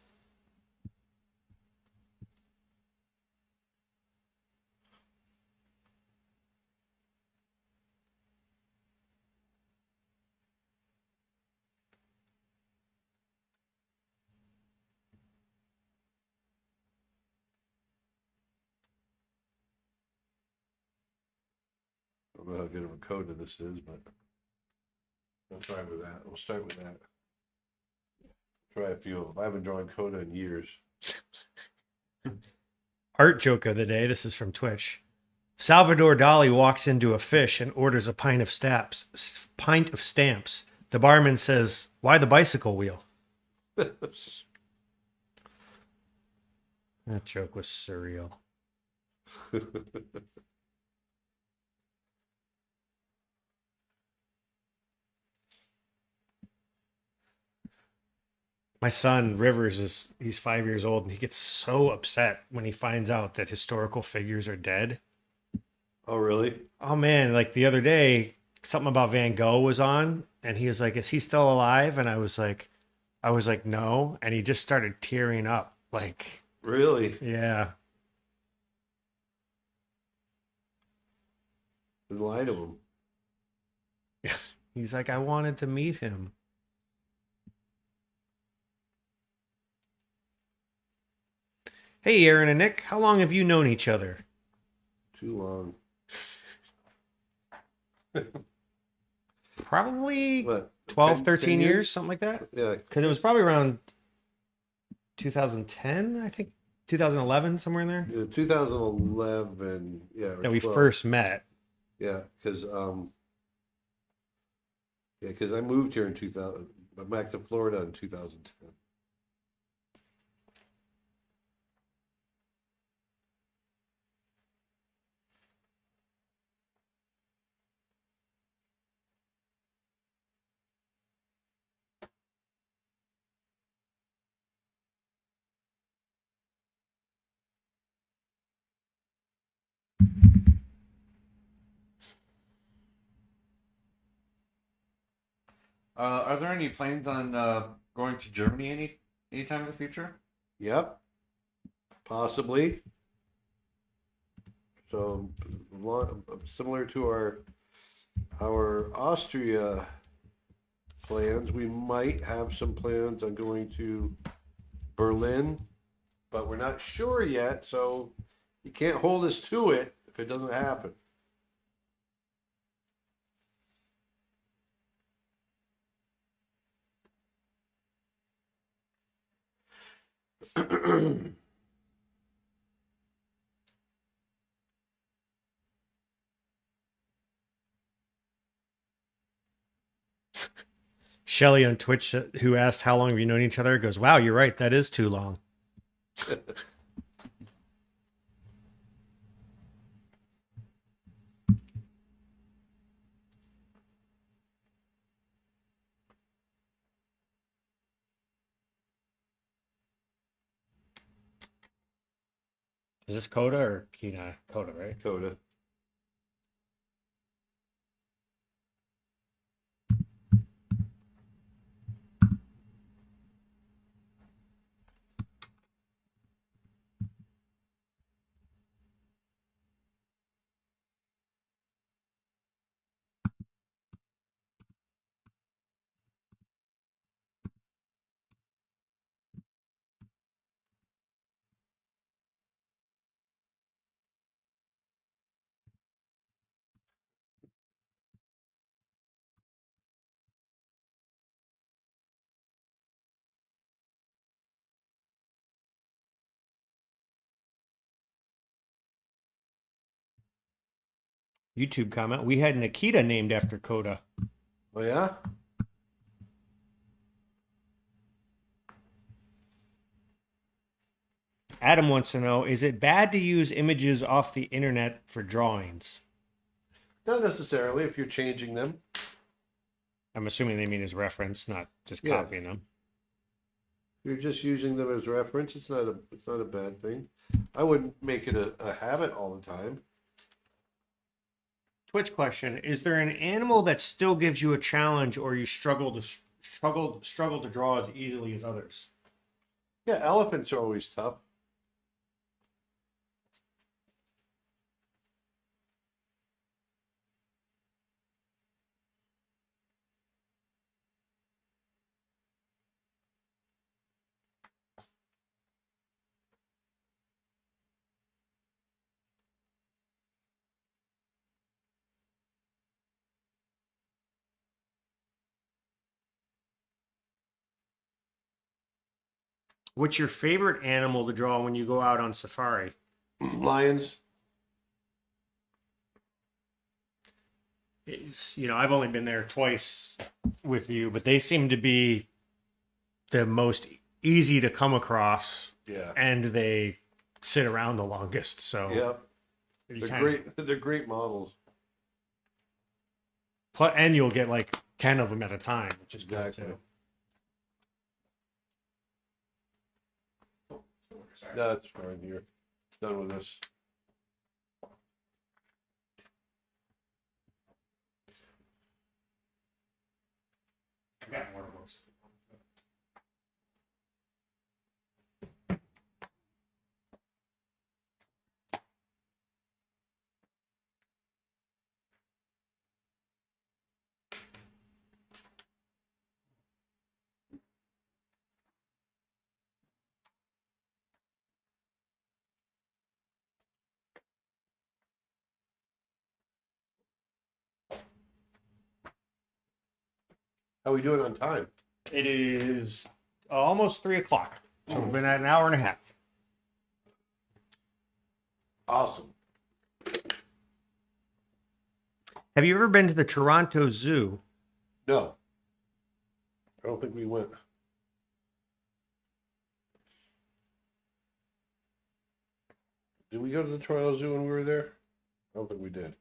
I don't know how good of a coda this is, but I'll try with that. We'll start with that. Try a few of them. I haven't drawn coda in years. Art joke of the day. This is from Twitch. Salvador Dali walks into a fish and orders a pint of stamps. The barman says, "Why the bicycle wheel?" That joke was surreal. My son Rivers he's 5 years old, and he gets so upset when he finds out that historical figures are dead. Oh, really? Oh man, like the other day, something about Van Gogh was on, and he was like, "Is he still alive?" And I was like, "No," and he just started tearing up. Like, Really? yeah, Then lie to him. he's like, "I wanted to meet him." Hey, Aaron and Nick, how long have you known each other? Too long. Probably What? 12, 10 13 years, something like that. Yeah. Because it was probably around 2010, I think, 2011, somewhere in there, 2011. Yeah. or that we 12. first met. Yeah, because I moved here in 2000. Went back to Florida in 2010. Are there any plans on going to Germany anytime in the future? Yep, possibly. So similar to our Austria plans, we might have some plans on going to Berlin, but we're not sure yet. So you can't hold us to it if it doesn't happen. Shelly on Twitch, who asked how long have you known each other, goes, "Wow, you're right. That is too long." Is this Coda or Kina? Coda, right? Coda. YouTube comment. We had Nikita named after Coda. Oh yeah. Adam wants to know, is it bad to use images off the internet for drawings? Not necessarily if you're changing them. I'm assuming they mean as reference, not just Yeah. copying them. If you're just using them as reference, it's not a bad thing. I wouldn't make it a habit all the time. Twitch question: is there an animal that still gives you a challenge, or you struggle to draw as easily as others? Yeah, elephants are always tough. What's your favorite animal to draw when you go out on safari? Lions. I've only been there twice with you, but they seem to be the most easy to come across, Yeah. and they sit around the longest. So Yeah. you They're kinda- great. They're great models. And you'll get like 10 of them at a time, which is good Exactly. too. That's fine here. Done with this. I've got more books. How we doing on time? It is almost 3 o'clock. So we've been at an hour and a half. Awesome. Have you ever been to the Toronto Zoo? No. I don't think we went. Did we go to the Toronto Zoo when we were there? I don't think we did.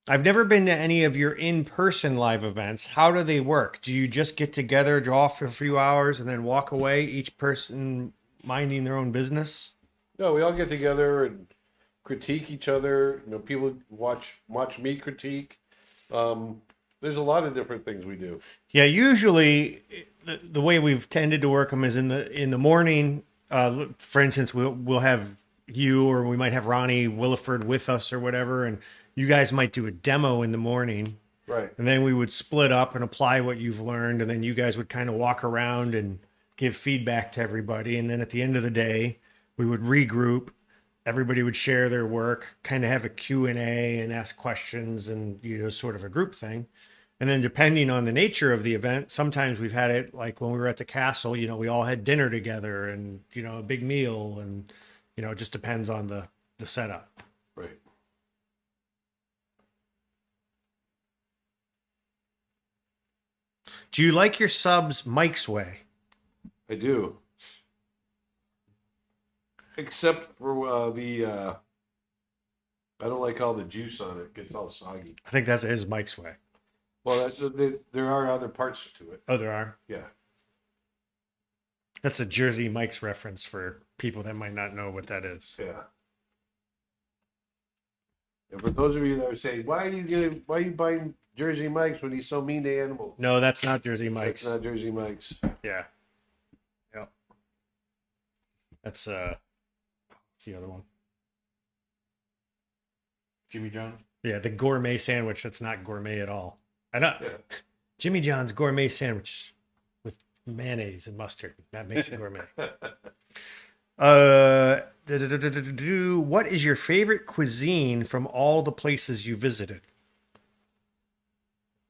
I've never been to any of your in-person live events. How do they work? Do you just get together, draw for a few hours, and then walk away, each person minding their own business? No, we all get together and critique each other. You know, people watch me critique. There's a lot of different things we do. Yeah, usually the way we've tended to work them is in the morning. For instance, we'll have you, or we might have Ronnie Williford with us or whatever, and you guys might do a demo in the morning, Right. and then we would split up and apply what you've learned, and then you guys would kind of walk around and give feedback to everybody, and then at the end of the day, we would regroup. Everybody would share their work, kind of have a Q&A and ask questions, and sort of a group thing. And then depending on the nature of the event, sometimes we've had it like when we were at the castle, we all had dinner together and, a big meal, and, it just depends on the setup. Right. Do you like your subs Mike's way? I do. Except for I don't like all the juice on it. It gets all soggy. I think that is Mike's way. Well, there are other parts to it. Oh, there are. Yeah. That's a Jersey Mike's reference for people that might not know what that is. Yeah. And for those of you that are saying, why are you buying Jersey Mike's when he's so mean to animals? No, that's not Jersey Mike's. That's not Jersey Mike's. Yeah. Yeah. That's what's the other one? Jimmy John's. Yeah, the gourmet sandwich that's not gourmet at all. I know. Yeah. Jimmy John's gourmet sandwich with mayonnaise and mustard. That makes it gourmet. What is your favorite cuisine from all the places you visited?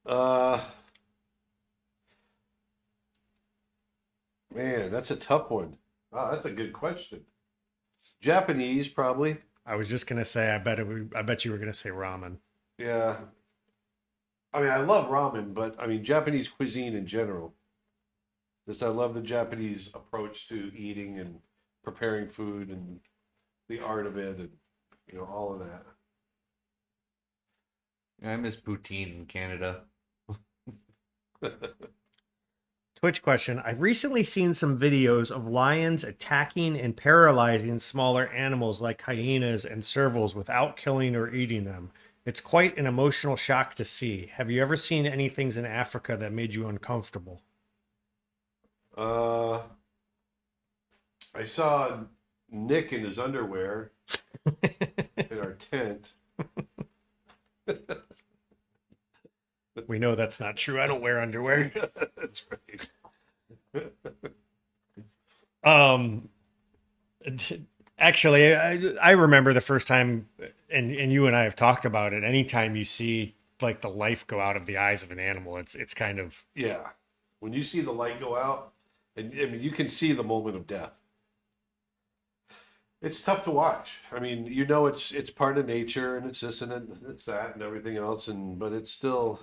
Man, that's a tough one. Wow, that's a good question. Japanese, probably. I was just gonna say, I bet you were gonna say ramen. Yeah. I mean, I love ramen, but I mean, Japanese cuisine in general. Just I love the Japanese approach to eating and preparing food and the art of it and, all of that. I miss poutine in Canada. Twitch question. I've recently seen some videos of lions attacking and paralyzing smaller animals like hyenas and servals without killing or eating them. It's quite an emotional shock to see. Have you ever seen any things in Africa that made you uncomfortable? I saw Nick in his underwear in our tent. We know that's not true. I don't wear underwear. That's right. Actually, I remember the first time, and you and I have talked about it. Anytime you see like the life go out of the eyes of an animal, it's kind of Yeah. When you see the light go out, and I mean, you can see the moment of death. It's tough to watch. I mean, it's part of nature, and it's this and it's that and everything else, but it's still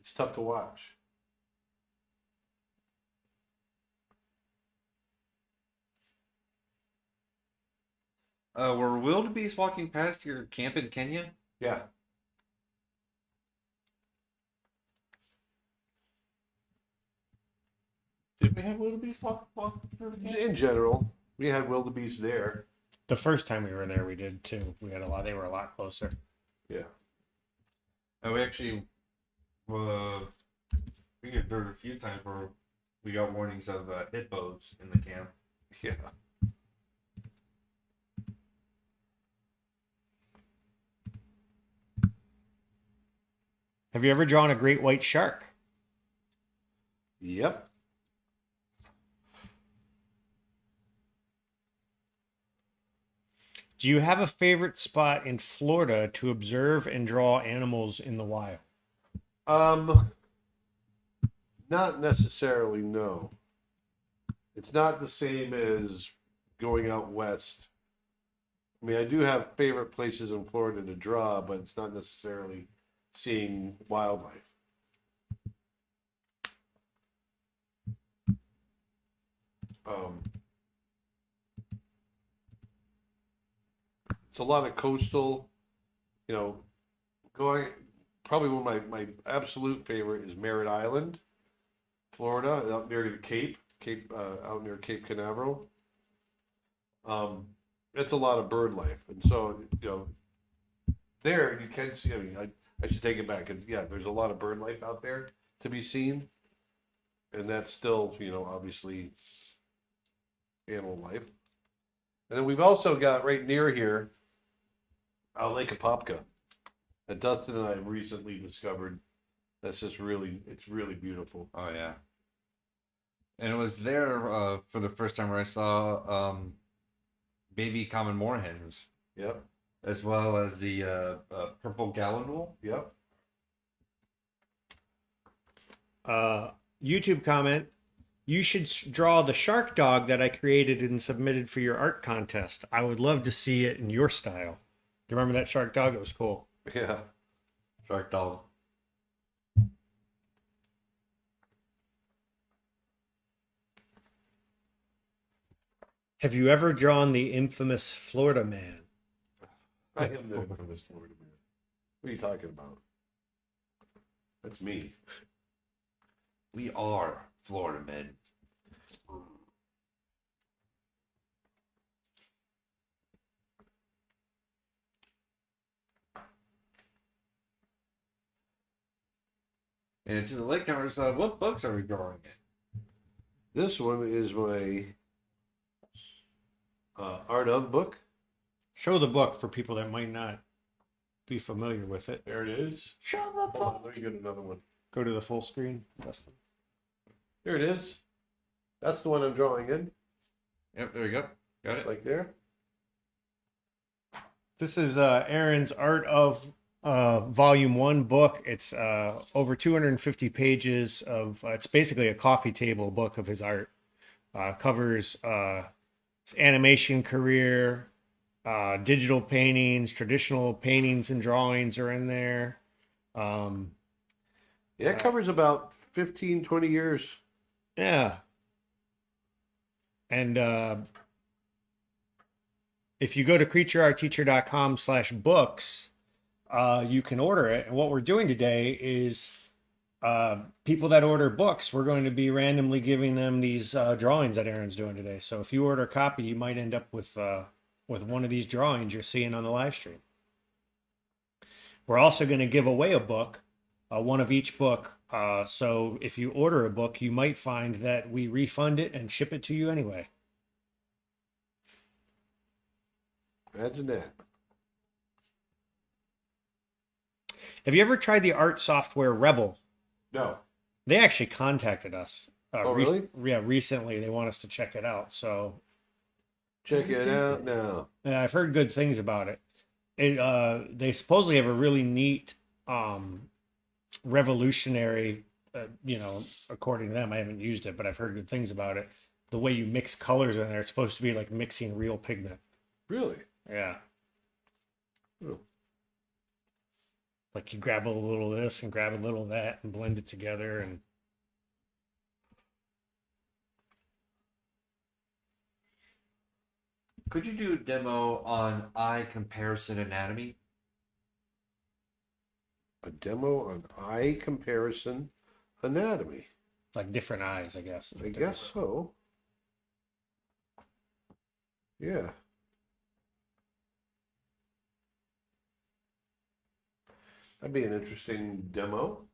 it's tough to watch. Were wildebeest walking past your camp in Kenya? Yeah. Did we have wildebeest walk through the camp? In general, we had wildebeest there. the first time we were there. We did too. We had a lot. They were a lot closer. Yeah. And we actually, we there were a few times where we got warnings of hippos in the camp. Yeah. Have you ever drawn a great white shark? Yep. Do you have a favorite spot in Florida to observe and draw animals in the wild? Not necessarily, no. It's not the same as going out west. I mean, I do have favorite places in Florida to draw, but it's not necessarily seeing wildlife. It's a lot of coastal, going, probably one of my absolute favorite is Merritt Island, Florida, out near the out near Cape Canaveral. It's a lot of bird life, and so there you can see. I mean, I should take it back, and yeah, there's a lot of bird life out there to be seen, and that's still obviously animal life. And then we've also got right near here, Lake Apopka, that Dustin and I recently discovered. That's just it's really beautiful. Oh yeah. And it was there for the first time where I saw baby common moorhens, Yep, as well as the purple gallinule. yep. YouTube comment. You should draw the shark dog that I created and submitted for your art contest. I would love to see it in your style. Do you remember that shark dog? It was cool. Yeah. Shark dog. Have you ever drawn the infamous Florida man? I am the infamous Florida man. What are you talking about? That's me. We are Florida men. And to the latecomers, what books are we drawing in? This one is my Art of book. Show the book for people that might not be familiar with it. There it is. Show the Hold on, let me get another one. Go to the full screen, Dustin. Here it is. That's the one I'm drawing in, Yep, there we go. Got it. like there. This is Aaron's Art of Volume 1 book. It's over 250 pages of, it's basically a coffee table book of his art. Covers his animation career, digital paintings, traditional paintings and drawings are in there. Yeah, it covers about 15, 20 years. Yeah. And if you go to creatureartteacher.com/books, you can order it. And what we're doing today is people that order books, we're going to be randomly giving them these drawings that Aaron's doing today. So if you order a copy, you might end up with one of these drawings you're seeing on the live stream. We're also going to give away a book, one of each book. So if you order a book, you might find that we refund it and ship it to you anyway. Imagine that. Have you ever tried the art software Rebel? No. They actually contacted us. Oh, really? Yeah, recently. They want us to check it out. So Check it out now. yeah, I've heard good things about it. They supposedly have a really neat, revolutionary, according to them. I haven't used it, but I've heard good things about it. The way you mix colors in there, it's supposed to be like mixing real pigment. Really? Yeah. Oh. Like you grab a little of this and grab a little of that and blend it together. And Could you do a demo on eye comparison anatomy? A demo on eye comparison anatomy. like different eyes, I guess. I guess so. Yeah. That'd be an interesting demo.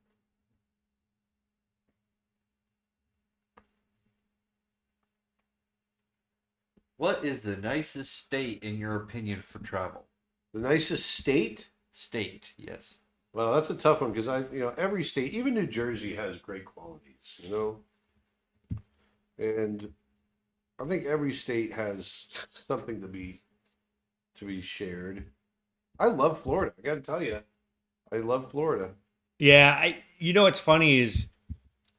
What is the nicest state, in your opinion, for travel? The nicest state? State, yes. Well, that's a tough one because every state, even New Jersey, has great qualities, and I think every state has something to be shared. I love Florida. I got to tell you, I love Florida. Yeah, what's funny is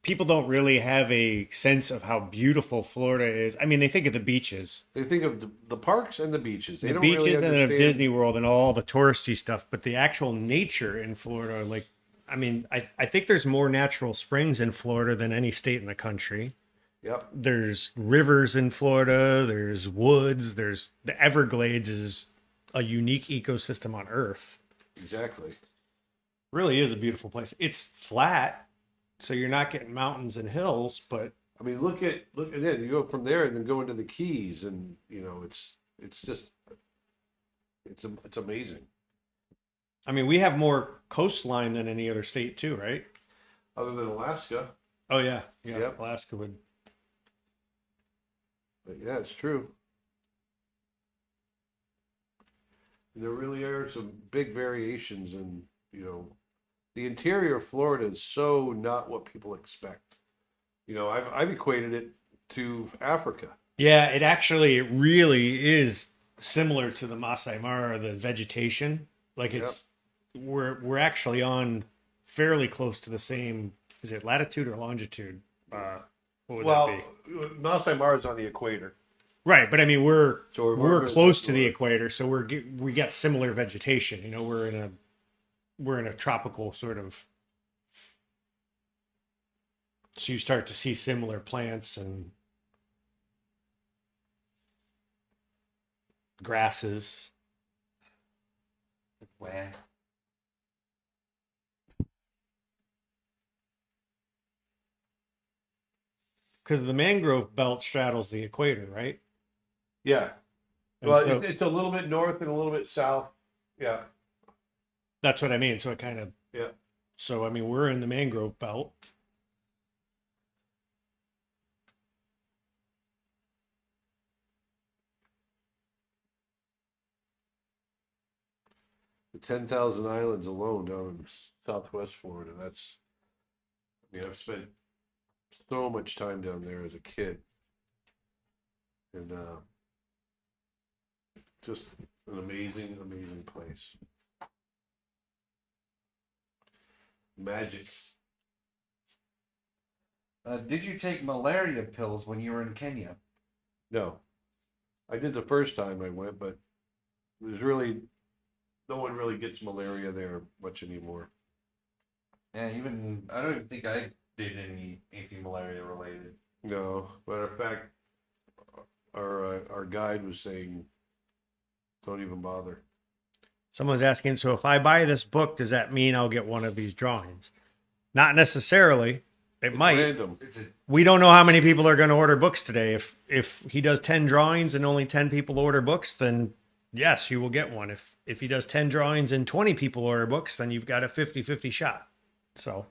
people don't really have a sense of how beautiful Florida is. I mean, they think of the beaches. They think of the parks and the beaches. They The don't beaches really and then understand. of Disney World and all the touristy stuff, but the actual nature in Florida, like, I mean, I think there's more natural springs in Florida than any state in the country. Yep. There's rivers in Florida, there's woods, there's the Everglades is a unique ecosystem on Earth. Exactly. Really is a beautiful place. It's flat, so you're not getting mountains and hills, but I mean, look at it. You go from there and then go into the Keys, and it's just it's amazing. I mean, we have more coastline than any other state too, right? Other than Alaska, Oh yeah, yeah. Yep. Alaska would. but yeah, it's true. There really are some big variations, and the interior of Florida is so not what people expect. I've equated it to Africa. Yeah, it really is similar to the Masai Mara, the vegetation. Like we're actually on fairly close to the same. Is it latitude or longitude? What would that be? Masai Mara is on the equator. Right, but I mean we're So we're close to the equator, so we get similar vegetation. We're in a tropical sort of. So you start to see similar plants and grasses. Where? because the mangrove belt straddles the equator, right? Yeah. And Well, so it's a little bit north and a little bit south. Yeah. that's what I mean. So it kind of, Yeah. so I mean, we're in the mangrove belt. The 10,000 Islands alone down in Southwest Florida. That's, I mean, I've spent so much time down there as a kid. And just an amazing, amazing place. Magic. Did you take malaria pills when you were in Kenya? No, I did the first time I went, but there's really no one really gets malaria there much anymore. Yeah, even I don't even think I did anything malaria related. No, matter of fact, our guide was saying, don't even bother. Someone's asking, so if I buy this book, does that mean I'll get one of these drawings? Not necessarily. It It's might. random. It's a We don't know how many people are going to order books today. If he does 10 drawings and only 10 people order books, then yes, you will get one. If he does 10 drawings and 20 people order books, then you've got a 50-50 shot. So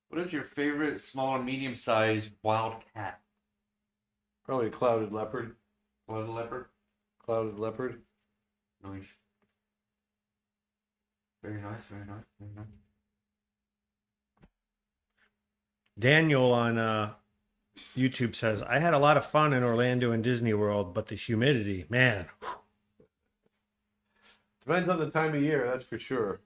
What is your favorite small and medium sized wild cat? Probably a clouded leopard. What a leopard? Clouded leopard. Nice. Very nice, very nice, very nice. Daniel on YouTube says, I had a lot of fun in Orlando and Disney World, but the humidity, man. Depends on the time of year, that's for sure.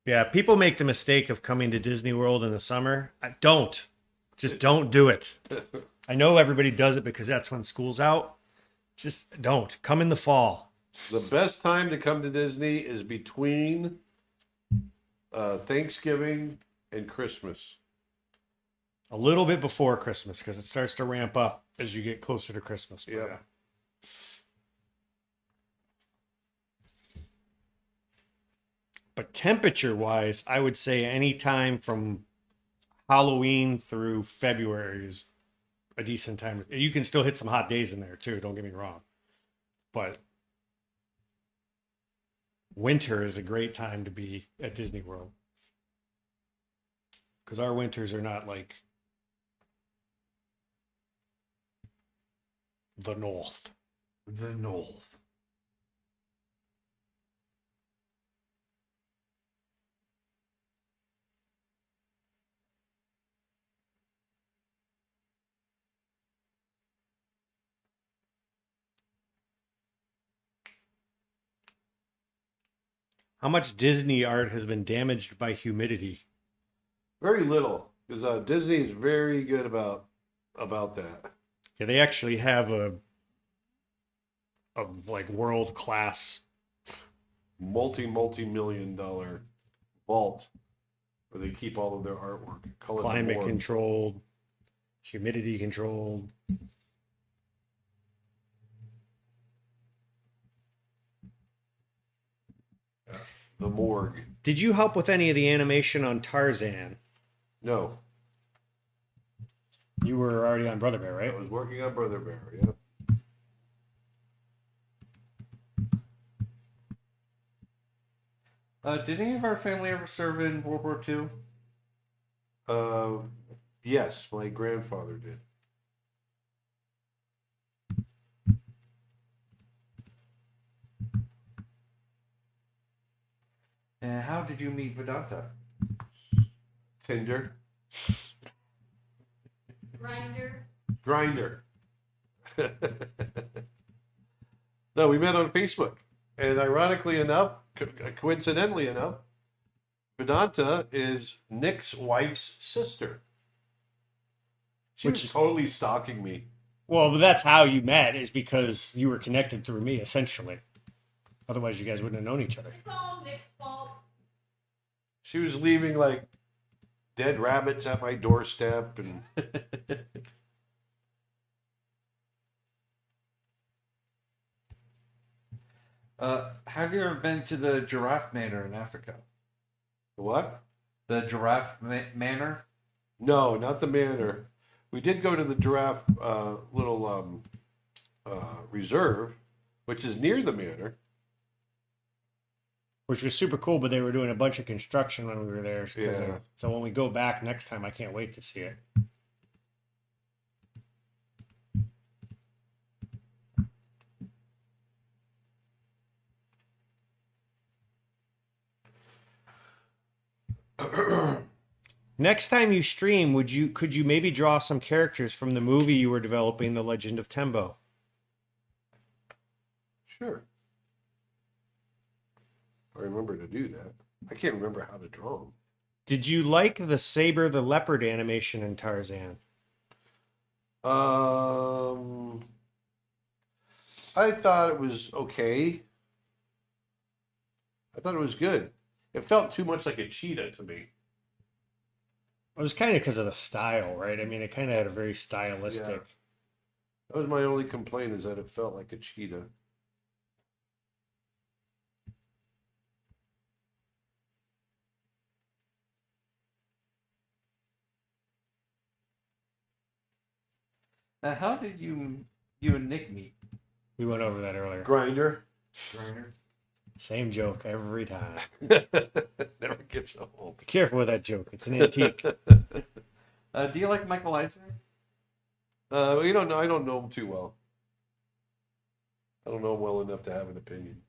Yeah, people make the mistake of coming to Disney World in the summer. Don't. Just don't do it. I know everybody does it because that's when school's out. Just don't. Come in the fall. The best time to come to Disney is between Thanksgiving and Christmas. A little bit before Christmas because it starts to ramp up as you get closer to Christmas. But Yeah. But temperature wise, I would say any time from Halloween through February is a decent time. You can still hit some hot days in there too, don't get me wrong. But winter is a great time to be at Disney World. Because our winters are not like the North. The North. How much Disney art has been damaged by humidity? Very little, because Disney is very good about that. Yeah, they actually have a like world class Multi-million-dollar vault where they keep all of their artwork. Call it the climate morgue. controlled, humidity controlled. The morgue. Did you help with any of the animation on Tarzan? No, You were already on Brother Bear, I right? was working on Brother Bear. Yeah. Did any of our family ever serve in World War II? Yes, my grandfather did. And how did you meet Vedanta? Tinder. Grinder. Grinder. No, we met on Facebook. And ironically enough, coincidentally enough, Vedanta is Nick's wife's sister. She Which was totally stalking me. Well, but that's how you met, is because you were connected through me, essentially. Otherwise, you guys wouldn't have known each other. It's all Nick's fault. She was leaving like dead rabbits at my doorstep and Have you ever been to the Giraffe Manor in Africa? What? The Giraffe Manor? No, not the manor. We did go to the giraffe little reserve, which is near the manor. Which was super cool, but they were doing a bunch of construction when we were there. Yeah. So when we go back next time, I can't wait to see it. Next time you stream, could you maybe draw some characters from the movie you were developing, The Legend of Tembo? Sure. I remember to do that. I can't remember how to draw them. Did you like the Saber the Leopard animation in Tarzan? I thought it was okay. I thought it was good. It felt too much like a cheetah to me. It was kind of because of the style, right? I mean, it kind of had a very stylistic. Yeah. That was my only complaint, is that it felt like a cheetah. Now, how did you and Nick meet? We went over that earlier. Grinder. Grinder? Same joke every time. Never gets old. Be careful with that joke. It's an antique. Do you like Michael Eisner? You don't know. I don't know him too well. I don't know him well enough to have an opinion.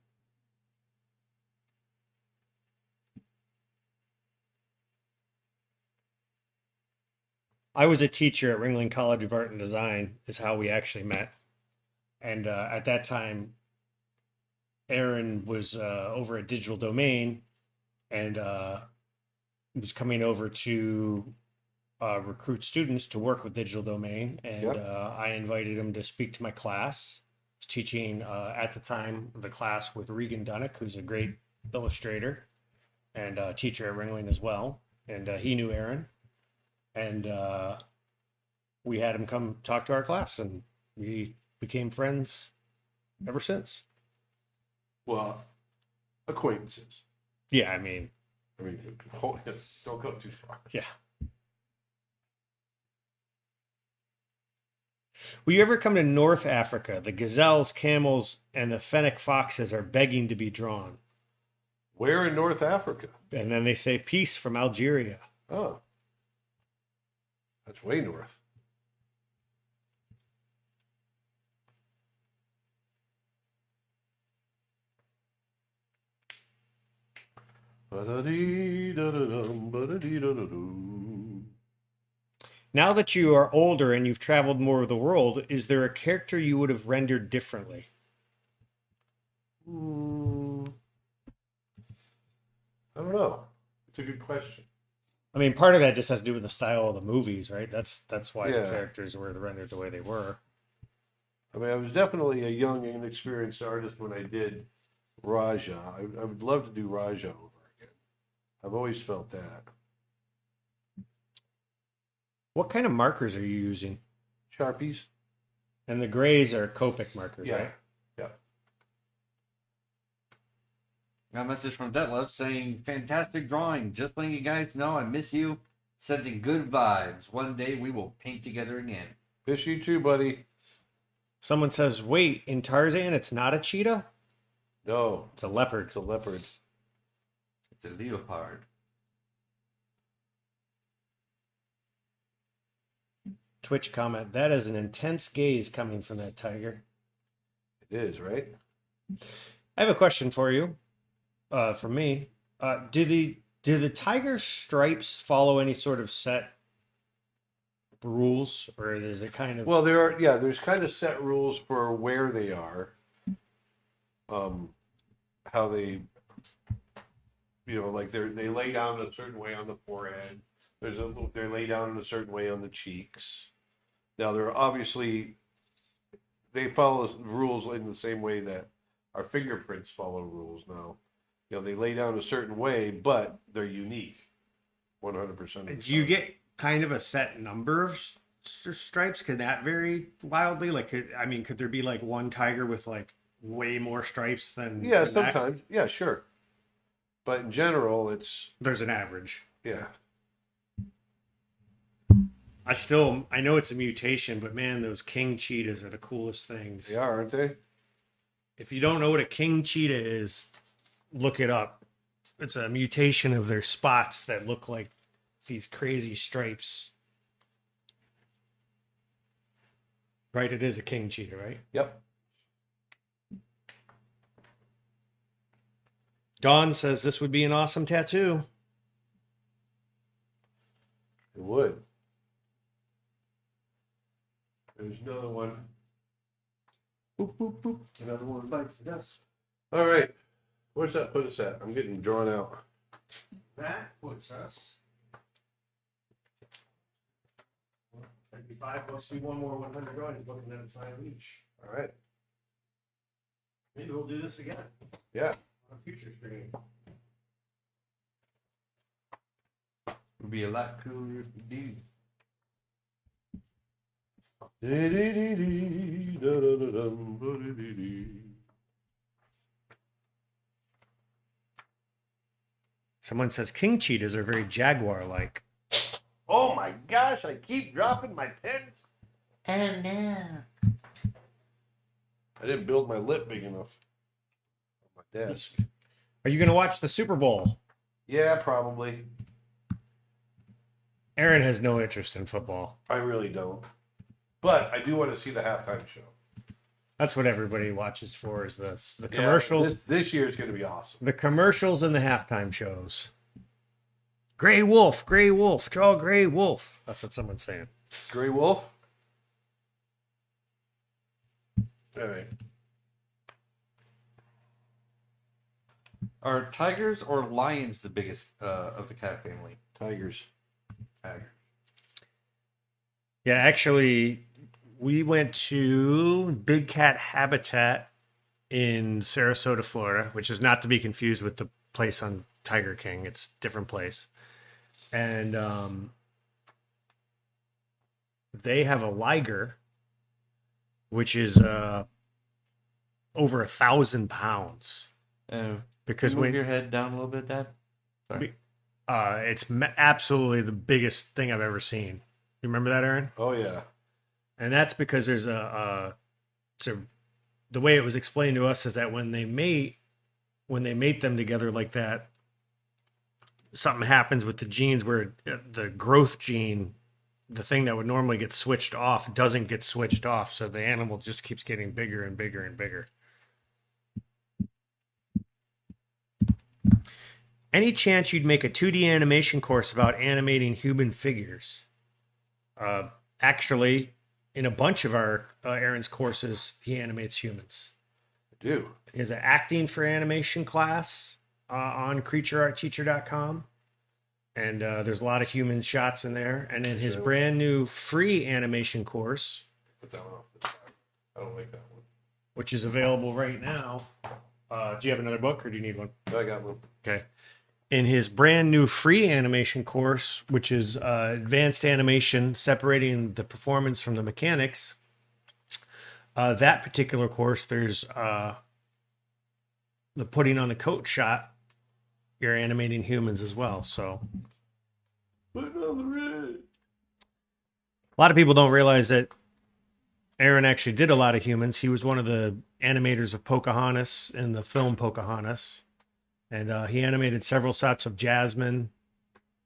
I was a teacher at Ringling College of Art and Design, is how we actually met. And at that time, Aaron was over at Digital Domain and was coming over to recruit students to work with Digital Domain. And Yep. I invited him to speak to my class. I was teaching at the time the class with Regan Dunnick, who's a great illustrator and teacher at Ringling as well. And he knew Aaron. And we had him come talk to our class, and we became friends ever since. Well, acquaintances. Yeah, I mean, Don't go too far. yeah. Will you ever come to North Africa? The gazelles, camels, and the fennec foxes are begging to be drawn. Where in North Africa? And then they say peace from Algeria. Oh, that's way north. Ba-da-dee-da-da-dum, ba-da-dee-da-da-doo. Now that you are older and you've traveled more of the world, is there a character you would have rendered differently? I don't know. It's a good question. I mean, part of that just has to do with the style of the movies, right? That's why the Yeah. characters were rendered the way they were. I mean, I was definitely a young and inexperienced artist when I did Raja. I would love to do Raja over again. I've always felt that. What kind of markers are you using? Sharpies? And the grays are Copic markers, Yeah. right? Yeah. Got a message from Detlef saying, fantastic drawing. Just letting you guys know I miss you. Sending good vibes. One day we will paint together again. Miss you too, buddy. Someone says, wait, in Tarzan, it's not a cheetah? No, It's a leopard. it's a leopard. It's a leopard. Twitch comment, that is an intense gaze coming from that tiger. It is, right? I have a question for you, from me. Do the tiger stripes follow any sort of set rules, or is it kind of? Well, there's kind of set rules for where they are. How they, like they lay down a certain way on the forehead. They lay down in a certain way on the cheeks. Now they're obviously, they follow rules in the same way that our fingerprints follow rules now. They lay down a certain way, but they're unique. 100%. Do you get kind of a set number of stripes? Could that vary wildly? Like, could there be like one tiger with like way more stripes than Yeah, the neck. sometimes. Yeah, sure. But in general, it's There's an average. yeah. I know it's a mutation, but man, those king cheetahs are the coolest things. They are, aren't they? If you don't know what a king cheetah is, look it up. It's a mutation of their spots that look like these crazy stripes. Right, it is a king cheetah, right? Yep. Dawn says this would be an awesome tattoo. It would. There's another one. Boop, boop, boop. Another one bites the dust. All right. Where's that put us at? I'm getting drawn out. That puts us. $5 do one more 100 drawings, looking at a 5 each. All right. Maybe we'll do this again Yeah. on a future stream. Would be a lot cooler if we do. Someone says king cheetahs are very jaguar-like. Oh my gosh, I keep dropping my pen. Oh no. I didn't build my lip big enough on my desk. Are you going to watch the Super Bowl? Yeah, probably. Aaron has no interest in football. I really don't. But I do want to see the halftime show. That's what everybody watches for is the Yeah, commercials. this year is going to be awesome. The commercials and the halftime shows. Gray Wolf, draw Gray Wolf. That's what someone's saying. Gray Wolf. All right. Are tigers or lions the biggest of the cat family? Tigers. Tiger. Yeah, actually, we went to Big Cat Habitat in Sarasota, Florida, which is not to be confused with the place on Tiger King. It's a different place. And they have a liger, which is over 1,000 pounds. Because Move when your head down a little bit, Dad. Sorry. it's absolutely the biggest thing I've ever seen. You remember that, Aaron? Oh yeah. And that's because there's the way it was explained to us is that when they mate them together like that, something happens with the genes where the growth gene, the thing that would normally get switched off, doesn't get switched off. So the animal just keeps getting bigger and bigger and bigger. Any chance you'd make a 2D animation course about animating human figures? Actually, in a bunch of our Aaron's courses, he animates humans. I do. He has an acting for animation class on creatureartteacher.com. And there's a lot of human shots in there. And in his brand new free animation course, Put that one off the side. I don't like that one. which is available right now. Do you have another book or do you need one? I got one. Okay. In his brand new free animation course, which is advanced animation, separating the performance from the mechanics, that particular course, there's the putting on the coat shot. You're animating humans as well. So Put it on the red. a lot of people don't realize that Aaron actually did a lot of humans. He was one of the animators of Pocahontas in the film Pocahontas. And he animated several shots of Jasmine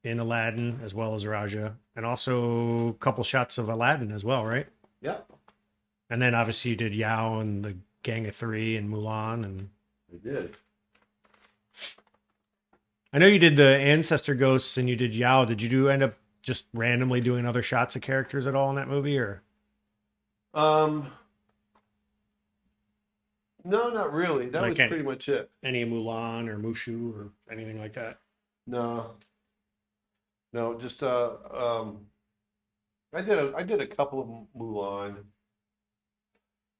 in Aladdin as well as Raja. And also a couple shots of Aladdin as well, right? Yep. And then obviously you did Yao and the Gang of Three and Mulan. And I did. I know you did the Ancestor Ghosts and you did Yao. Did you end up just randomly doing other shots of characters at all in that movie, or? No, not really. That Like was pretty much it. Any Mulan or Mushu or anything like that? No. No, just I did a couple of Mulan.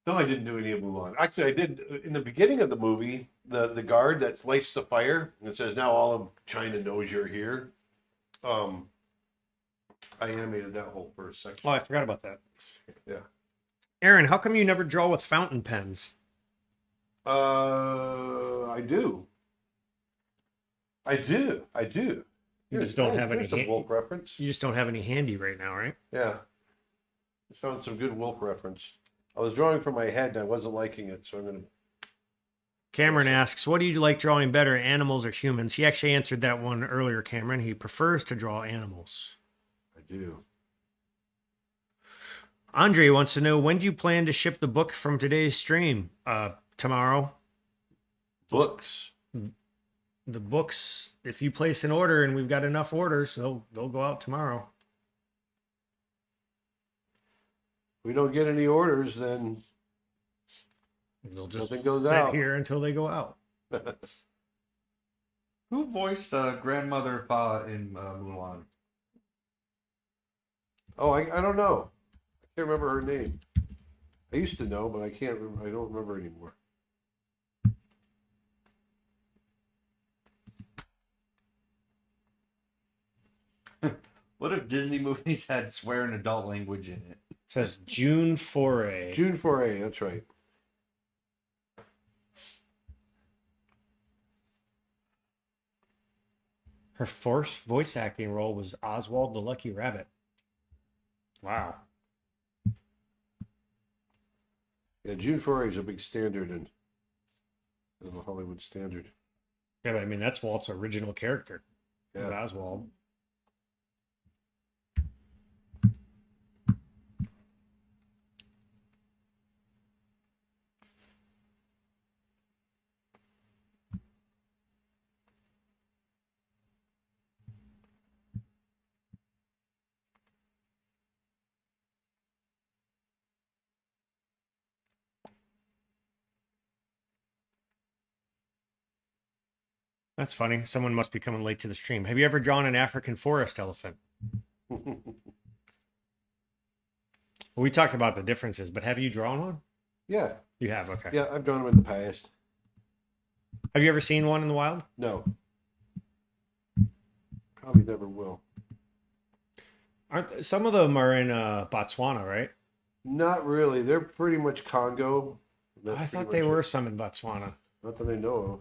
No, I didn't do any of Mulan. Actually, I did in the beginning of the movie, the guard that lights the fire and it says, "Now all of China knows you're here." I animated that whole first section. Oh, I forgot about that. Yeah. Aaron, how come you never draw with fountain pens? I do. I do. I do. You just don't have any. Here's some wolf reference. You just don't have any handy right now, right? Yeah. I found some good wolf reference. I was drawing from my head and I wasn't liking it, so I'm gonna. Cameron asks, "What do you like drawing better, animals or humans?" He actually answered that one earlier. Cameron, he prefers to draw animals. I do. Andre wants to know, when do you plan to ship the book from today's stream? Tomorrow. Books. The books, if you place an order and we've got enough orders, they'll go out tomorrow. If we don't get any orders, then They'll just nothing goes sit out. here until they go out. Who voiced grandmother Fa in Mulan? Oh, I don't know. I can't remember her name. I used to know, but I can't. I don't remember anymore. What if Disney movies had swearing adult language in it? It says June foray. June 4A. That's right. Her first voice acting role was Oswald the Lucky Rabbit. Wow. Yeah, June 4A is a big standard in the Hollywood standard. Yeah, but I mean, that's Walt's original character. Yeah. Was Oswald. That's funny. Someone must be coming late to the stream. Have you ever drawn an African forest elephant? Well, we talked about the differences, but have you drawn one? Yeah. You have, okay. Yeah, I've drawn them in the past. Have you ever seen one in the wild? No. Probably never will. Aren't some of them are in Botswana, right? Not really. They're pretty much Congo. I thought they were some in Botswana. Not that I know of.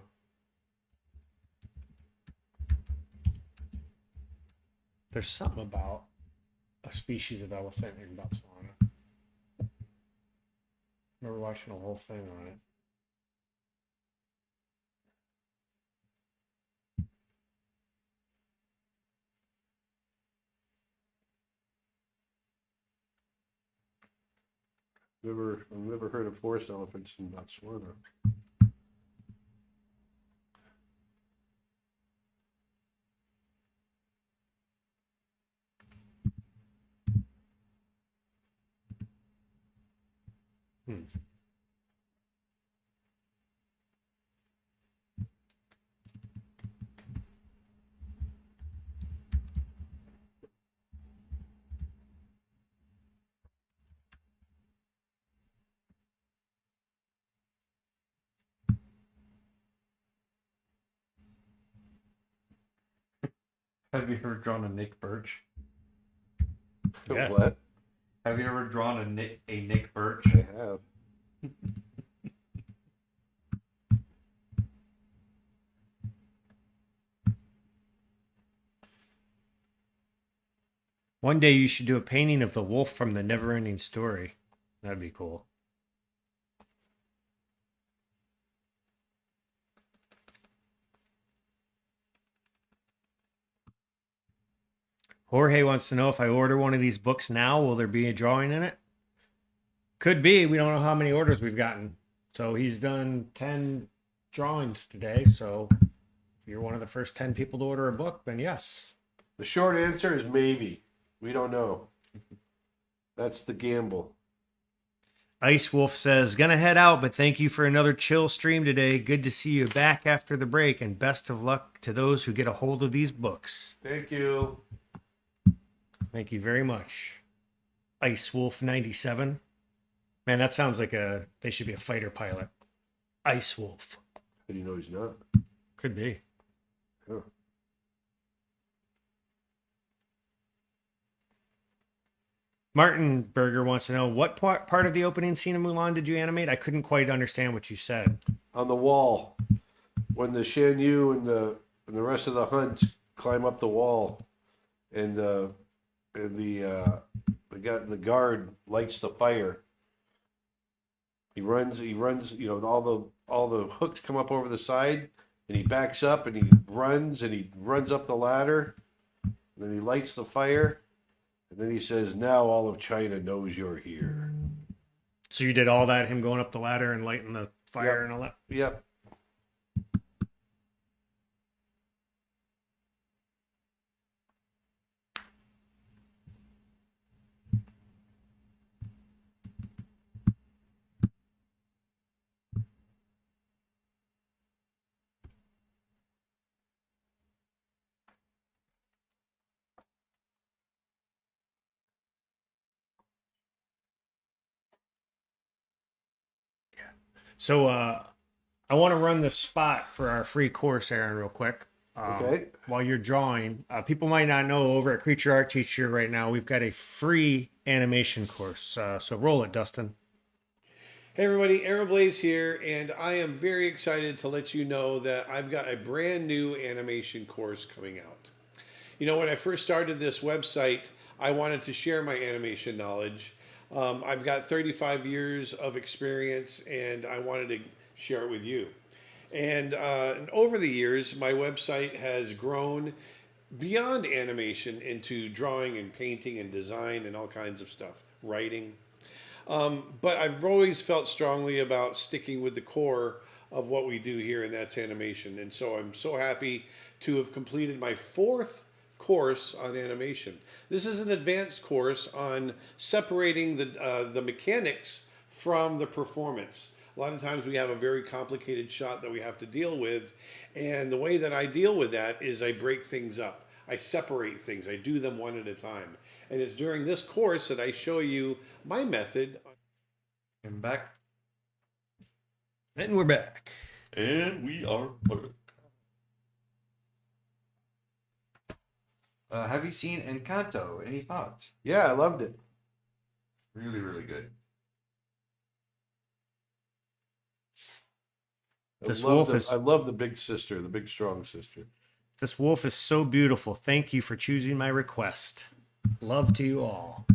There's something about a species of elephant in Botswana. I remember watching a whole thing on it. I've never heard of forest elephants in Botswana. Have you ever drawn a Nick Birch? Yes. What? Have you ever drawn a Nick Birch? I have. One day you should do a painting of the wolf from the Never-Ending Story. That'd be cool. Jorge wants to know, if I order one of these books now, will there be a drawing in it? Could be. We don't know how many orders we've gotten. So he's done 10 drawings today. So if you're one of the first 10 people to order a book, then yes. The short answer is maybe. We don't know. That's the gamble. Ice Wolf says, gonna head out, but thank you for another chill stream today. Good to see you back after the break, and best of luck to those who get a hold of these books. Thank you. Thank you very much. Ice Wolf 97. Man, that sounds like they should be a fighter pilot. Ice Wolf. How do you know he's not? Could be. Oh. Martin Berger wants to know what part of the opening scene of Mulan did you animate? I couldn't quite understand what you said. On the wall, when the Shan Yu and the rest of the hunts climb up the wall, and the guard lights the fire. He runs. You know, all the hooks come up over the side, and he backs up and he runs up the ladder. And then he lights the fire, and then he says, "Now all of China knows you're here." So you did all that, him going up the ladder and lighting the fire Yep. and all that? Yep. So I want to run the spot for our free course, Aaron, real quick. Okay. While you're drawing, people might not know, over at Creature Art Teacher right now, we've got a free animation course. So roll it, Dustin. Hey everybody, Aaron Blaze here, and I am very excited to let you know that I've got a brand new animation course coming out. You know, when I first started this website, I wanted to share my animation knowledge. I've got 35 years of experience, and I wanted to share it with you. And over the years, my website has grown beyond animation into drawing and painting and design and all kinds of stuff, writing. But I've always felt strongly about sticking with the core of what we do here, and that's animation. And so I'm so happy to have completed my 4th course on animation. This is an advanced course on separating the mechanics from the performance. A lot of times we have a very complicated shot that we have to deal with, and the way that I deal with that is I break things up. I separate things. I do them one at a time. And it's during this course that I show you my method. I'm back. And we're back. And we are back. Have you seen Encanto? Any thoughts? Yeah, I loved it. Really, really good. This wolf is- I love the big sister, the big strong sister. This wolf is so beautiful. Thank you for choosing my request. Love to you all.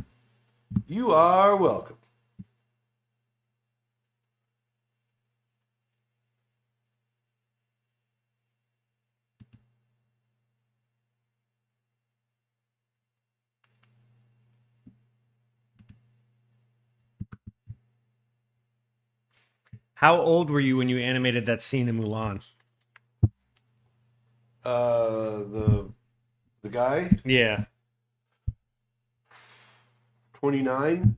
You are welcome. How old were you when you animated that scene in Mulan? The guy, Yeah. 29.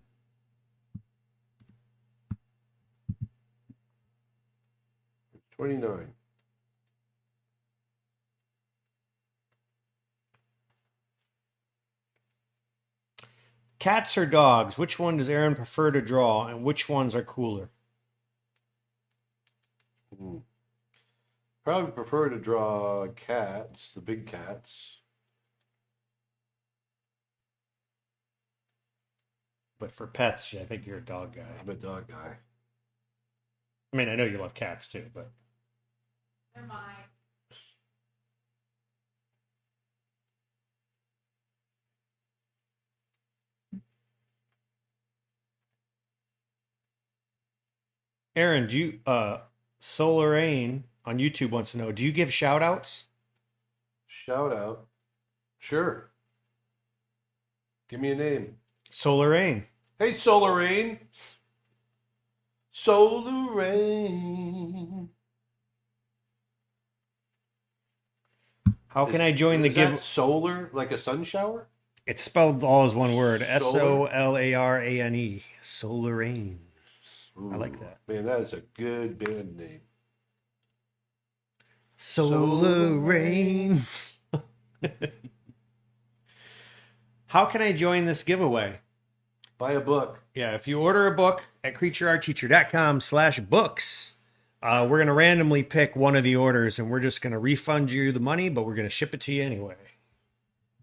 Cats or dogs? Which one does Aaron prefer to draw, and which ones are cooler? Probably prefer to draw cats, the big cats. But for pets, I think you're a dog guy. I'm a dog guy. I mean, I know you love cats too, but They're mine. Aaron, do you Solar Rain on YouTube wants to know, do you give shout outs? Shout out. Sure. Give me a name. Solar Rain. Hey, Solar Rain. Solar Rain. How can I join the Is that give? solar like a sun shower? It's spelled all as one word. Solar? SOLARANE. Solar Rain. I like that. Man, that is a good band name. Solar Rain. How can I join this giveaway? Buy a book. Yeah, if you order a book at creatureartteacher.com/books, we're going to randomly pick one of the orders, and we're just going to refund you the money, but we're going to ship it to you anyway.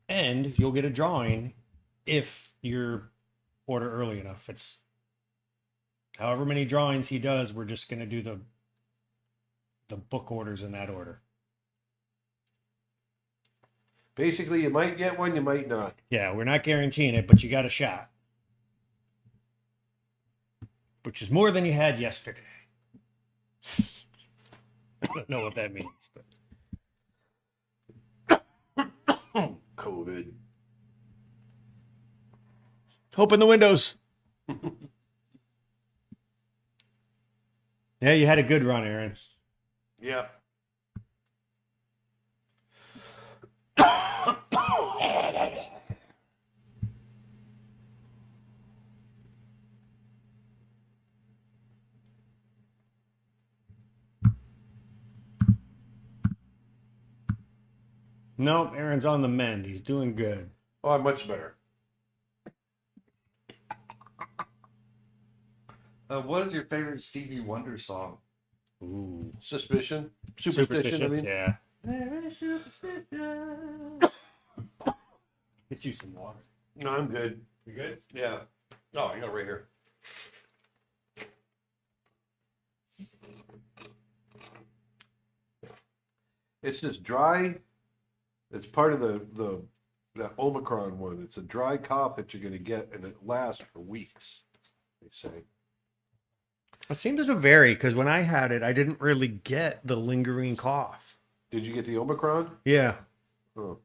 And you'll get a drawing if your order early enough. It's however many drawings he does, we're just going to do the book orders in that order. Basically, you might get one, you might not. Yeah, we're not guaranteeing it, but you got a shot. Which is more than you had yesterday. I don't know what that means, but COVID. open the windows. Yeah, you had a good run, Aaron. Yeah. No, Aaron's on the mend. He's doing good. Oh, I'm much better. What is your favorite Stevie Wonder song? Ooh. Suspicion. Superstition, I mean. Yeah. Get you some water. No, I'm good. You good? Yeah. Oh, I got it right here. It's just dry. It's part of that Omicron one. It's a dry cough that you're going to get, and it lasts for weeks, they say. It seems to vary because when I had it, I didn't really get the lingering cough. Did you get the Omicron? Yeah. Oh.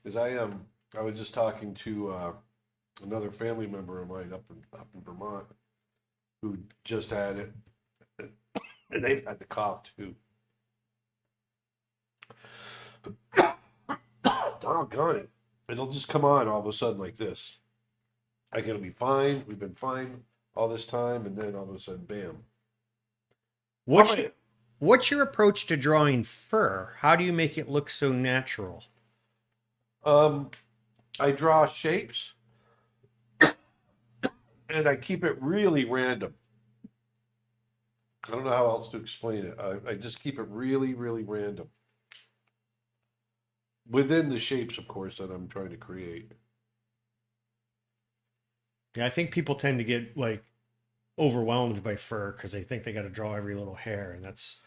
Because I was just talking to another family member of mine up in Vermont who just had it, and they've had the cough too. Doggone it! It'll just come on all of a sudden like this. Like it'll be fine. We've been fine all this time, and then all of a sudden, bam. What's your approach to drawing fur? How do you make it look so natural? I draw shapes, and I keep it really random. I don't know how else to explain it. I just keep it really, really random. Within the shapes, of course, that I'm trying to create. Yeah, I think people tend to get like overwhelmed by fur because they think they got to draw every little hair, and that's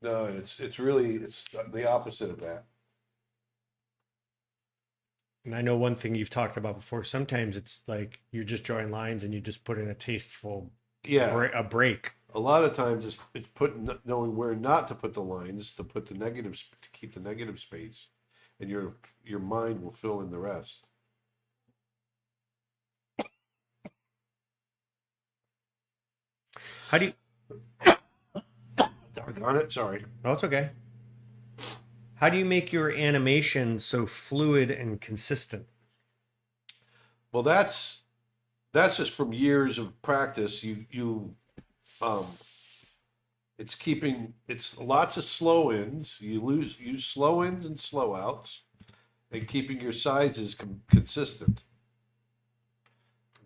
No, it's really the opposite of that. And I know one thing you've talked about before. Sometimes it's like you're just drawing lines and you just put in a tasteful a break. A lot of times it's knowing where not to put the lines, to put the negatives, to keep the negative space, and your mind will fill in the rest. How do you? Doggone it! Sorry. Oh, it's okay. How do you make your animation so fluid and consistent? Well, that's just from years of practice. It's lots of slow ins. Use slow ins and slow outs, and keeping your sizes consistent.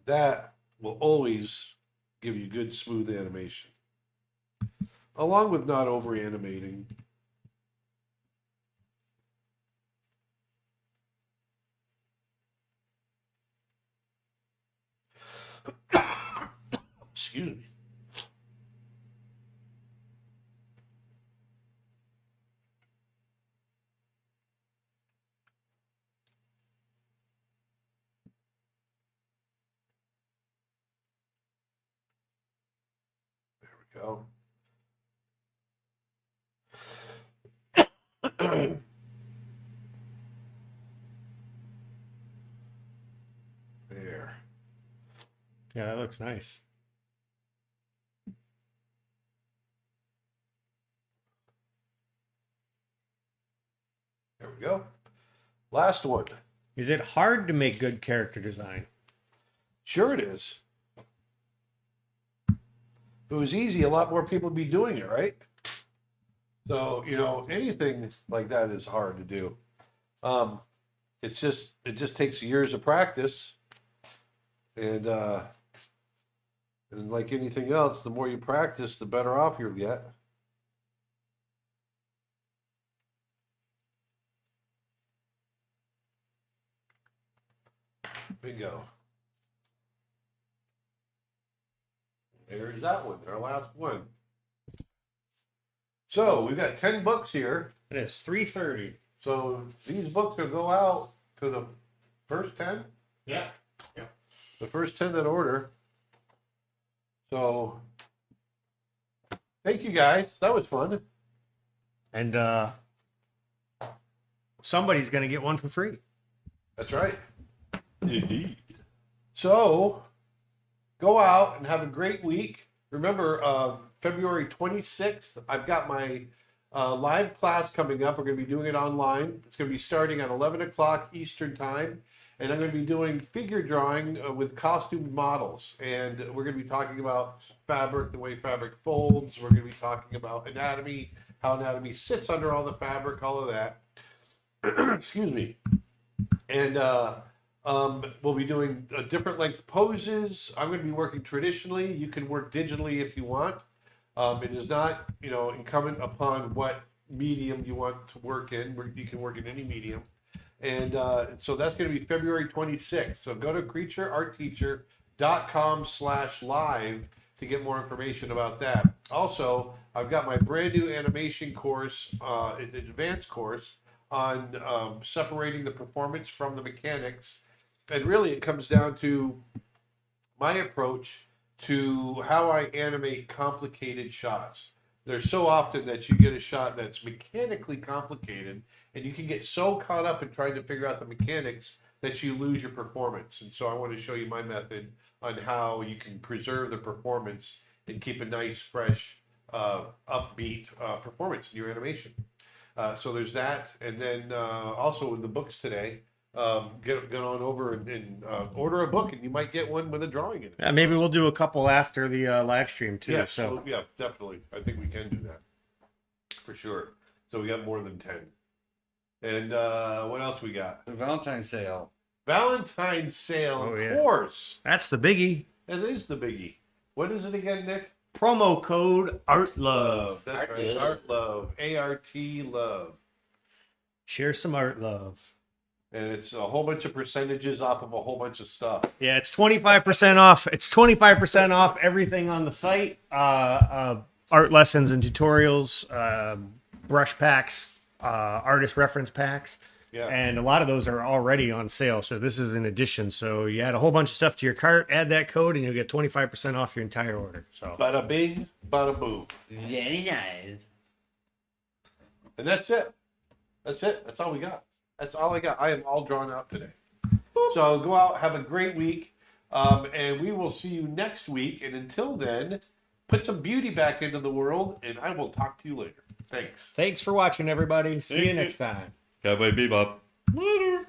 That will always give you good smooth animation, along with not over animating. Excuse me. There we go. There. Yeah, that looks nice. There we go. Last one. Is it hard to make good character design? Sure it is. If it was easy, a lot more people would be doing it, right? So, anything like that is hard to do. It just takes years of practice. And like anything else, the more you practice, the better off you'll get. Bingo. There's that one, our last one. So we've got 10 books here. It is 3:30. So these books will go out to the first 10. Yeah. The first 10 that order. So thank you guys. That was fun. And somebody's going to get one for free. That's right. Indeed. So go out and have a great week. Remember, February 26th, I've got my live class coming up. We're going to be doing it online. It's going to be starting at 11 o'clock Eastern Time. And I'm going to be doing figure drawing with costumed models. And we're going to be talking about fabric, the way fabric folds. We're going to be talking about anatomy, how anatomy sits under all the fabric, all of that. Excuse me. And we'll be doing different length poses. I'm going to be working traditionally. You can work digitally if you want. It is not, incumbent upon what medium you want to work in. You can work in any medium. And so that's going to be February 26th. So go to creatureartteacher.com/live to get more information about that. Also, I've got my brand new animation course, an advanced course on separating the performance from the mechanics. And really it comes down to my approach to how I animate complicated shots. There's so often that you get a shot that's mechanically complicated and you can get so caught up in trying to figure out the mechanics that you lose your performance. And so I want to show you my method on how you can preserve the performance and keep a nice, fresh, upbeat performance in your animation. So there's that. And then also in the books today, get on over and order a book, and you might get one with a drawing in it. Yeah, maybe we'll do a couple after the live stream too. Yeah, So yeah, definitely. I think we can do that for sure. So we got more than 10. And what else we got? The Valentine sale. Valentine sale, Oh, of yeah. course. that's the biggie. It is the biggie. What is it again, Nick? Promo code ARTLOVE. That's Art right. love. Art love. A-R-T love. Share some art love. And it's a whole bunch of percentages off of a whole bunch of stuff. Yeah, it's 25% off. It's 25% off everything on the site. Art lessons and tutorials, brush packs, artist reference packs. Yeah. And a lot of those are already on sale. So this is an addition. So you add a whole bunch of stuff to your cart, add that code, and you'll get 25% off your entire order. So Bada bing, bada boom. Very nice. And that's it. That's it. That's all we got. That's all I got. I am all drawn out today. So go out, have a great week, and we will see you next week. And until then, put some beauty back into the world, and I will talk to you later. Thanks. thanks for watching, everybody. See Thank you you. next time. Cowboy Bebop. Later.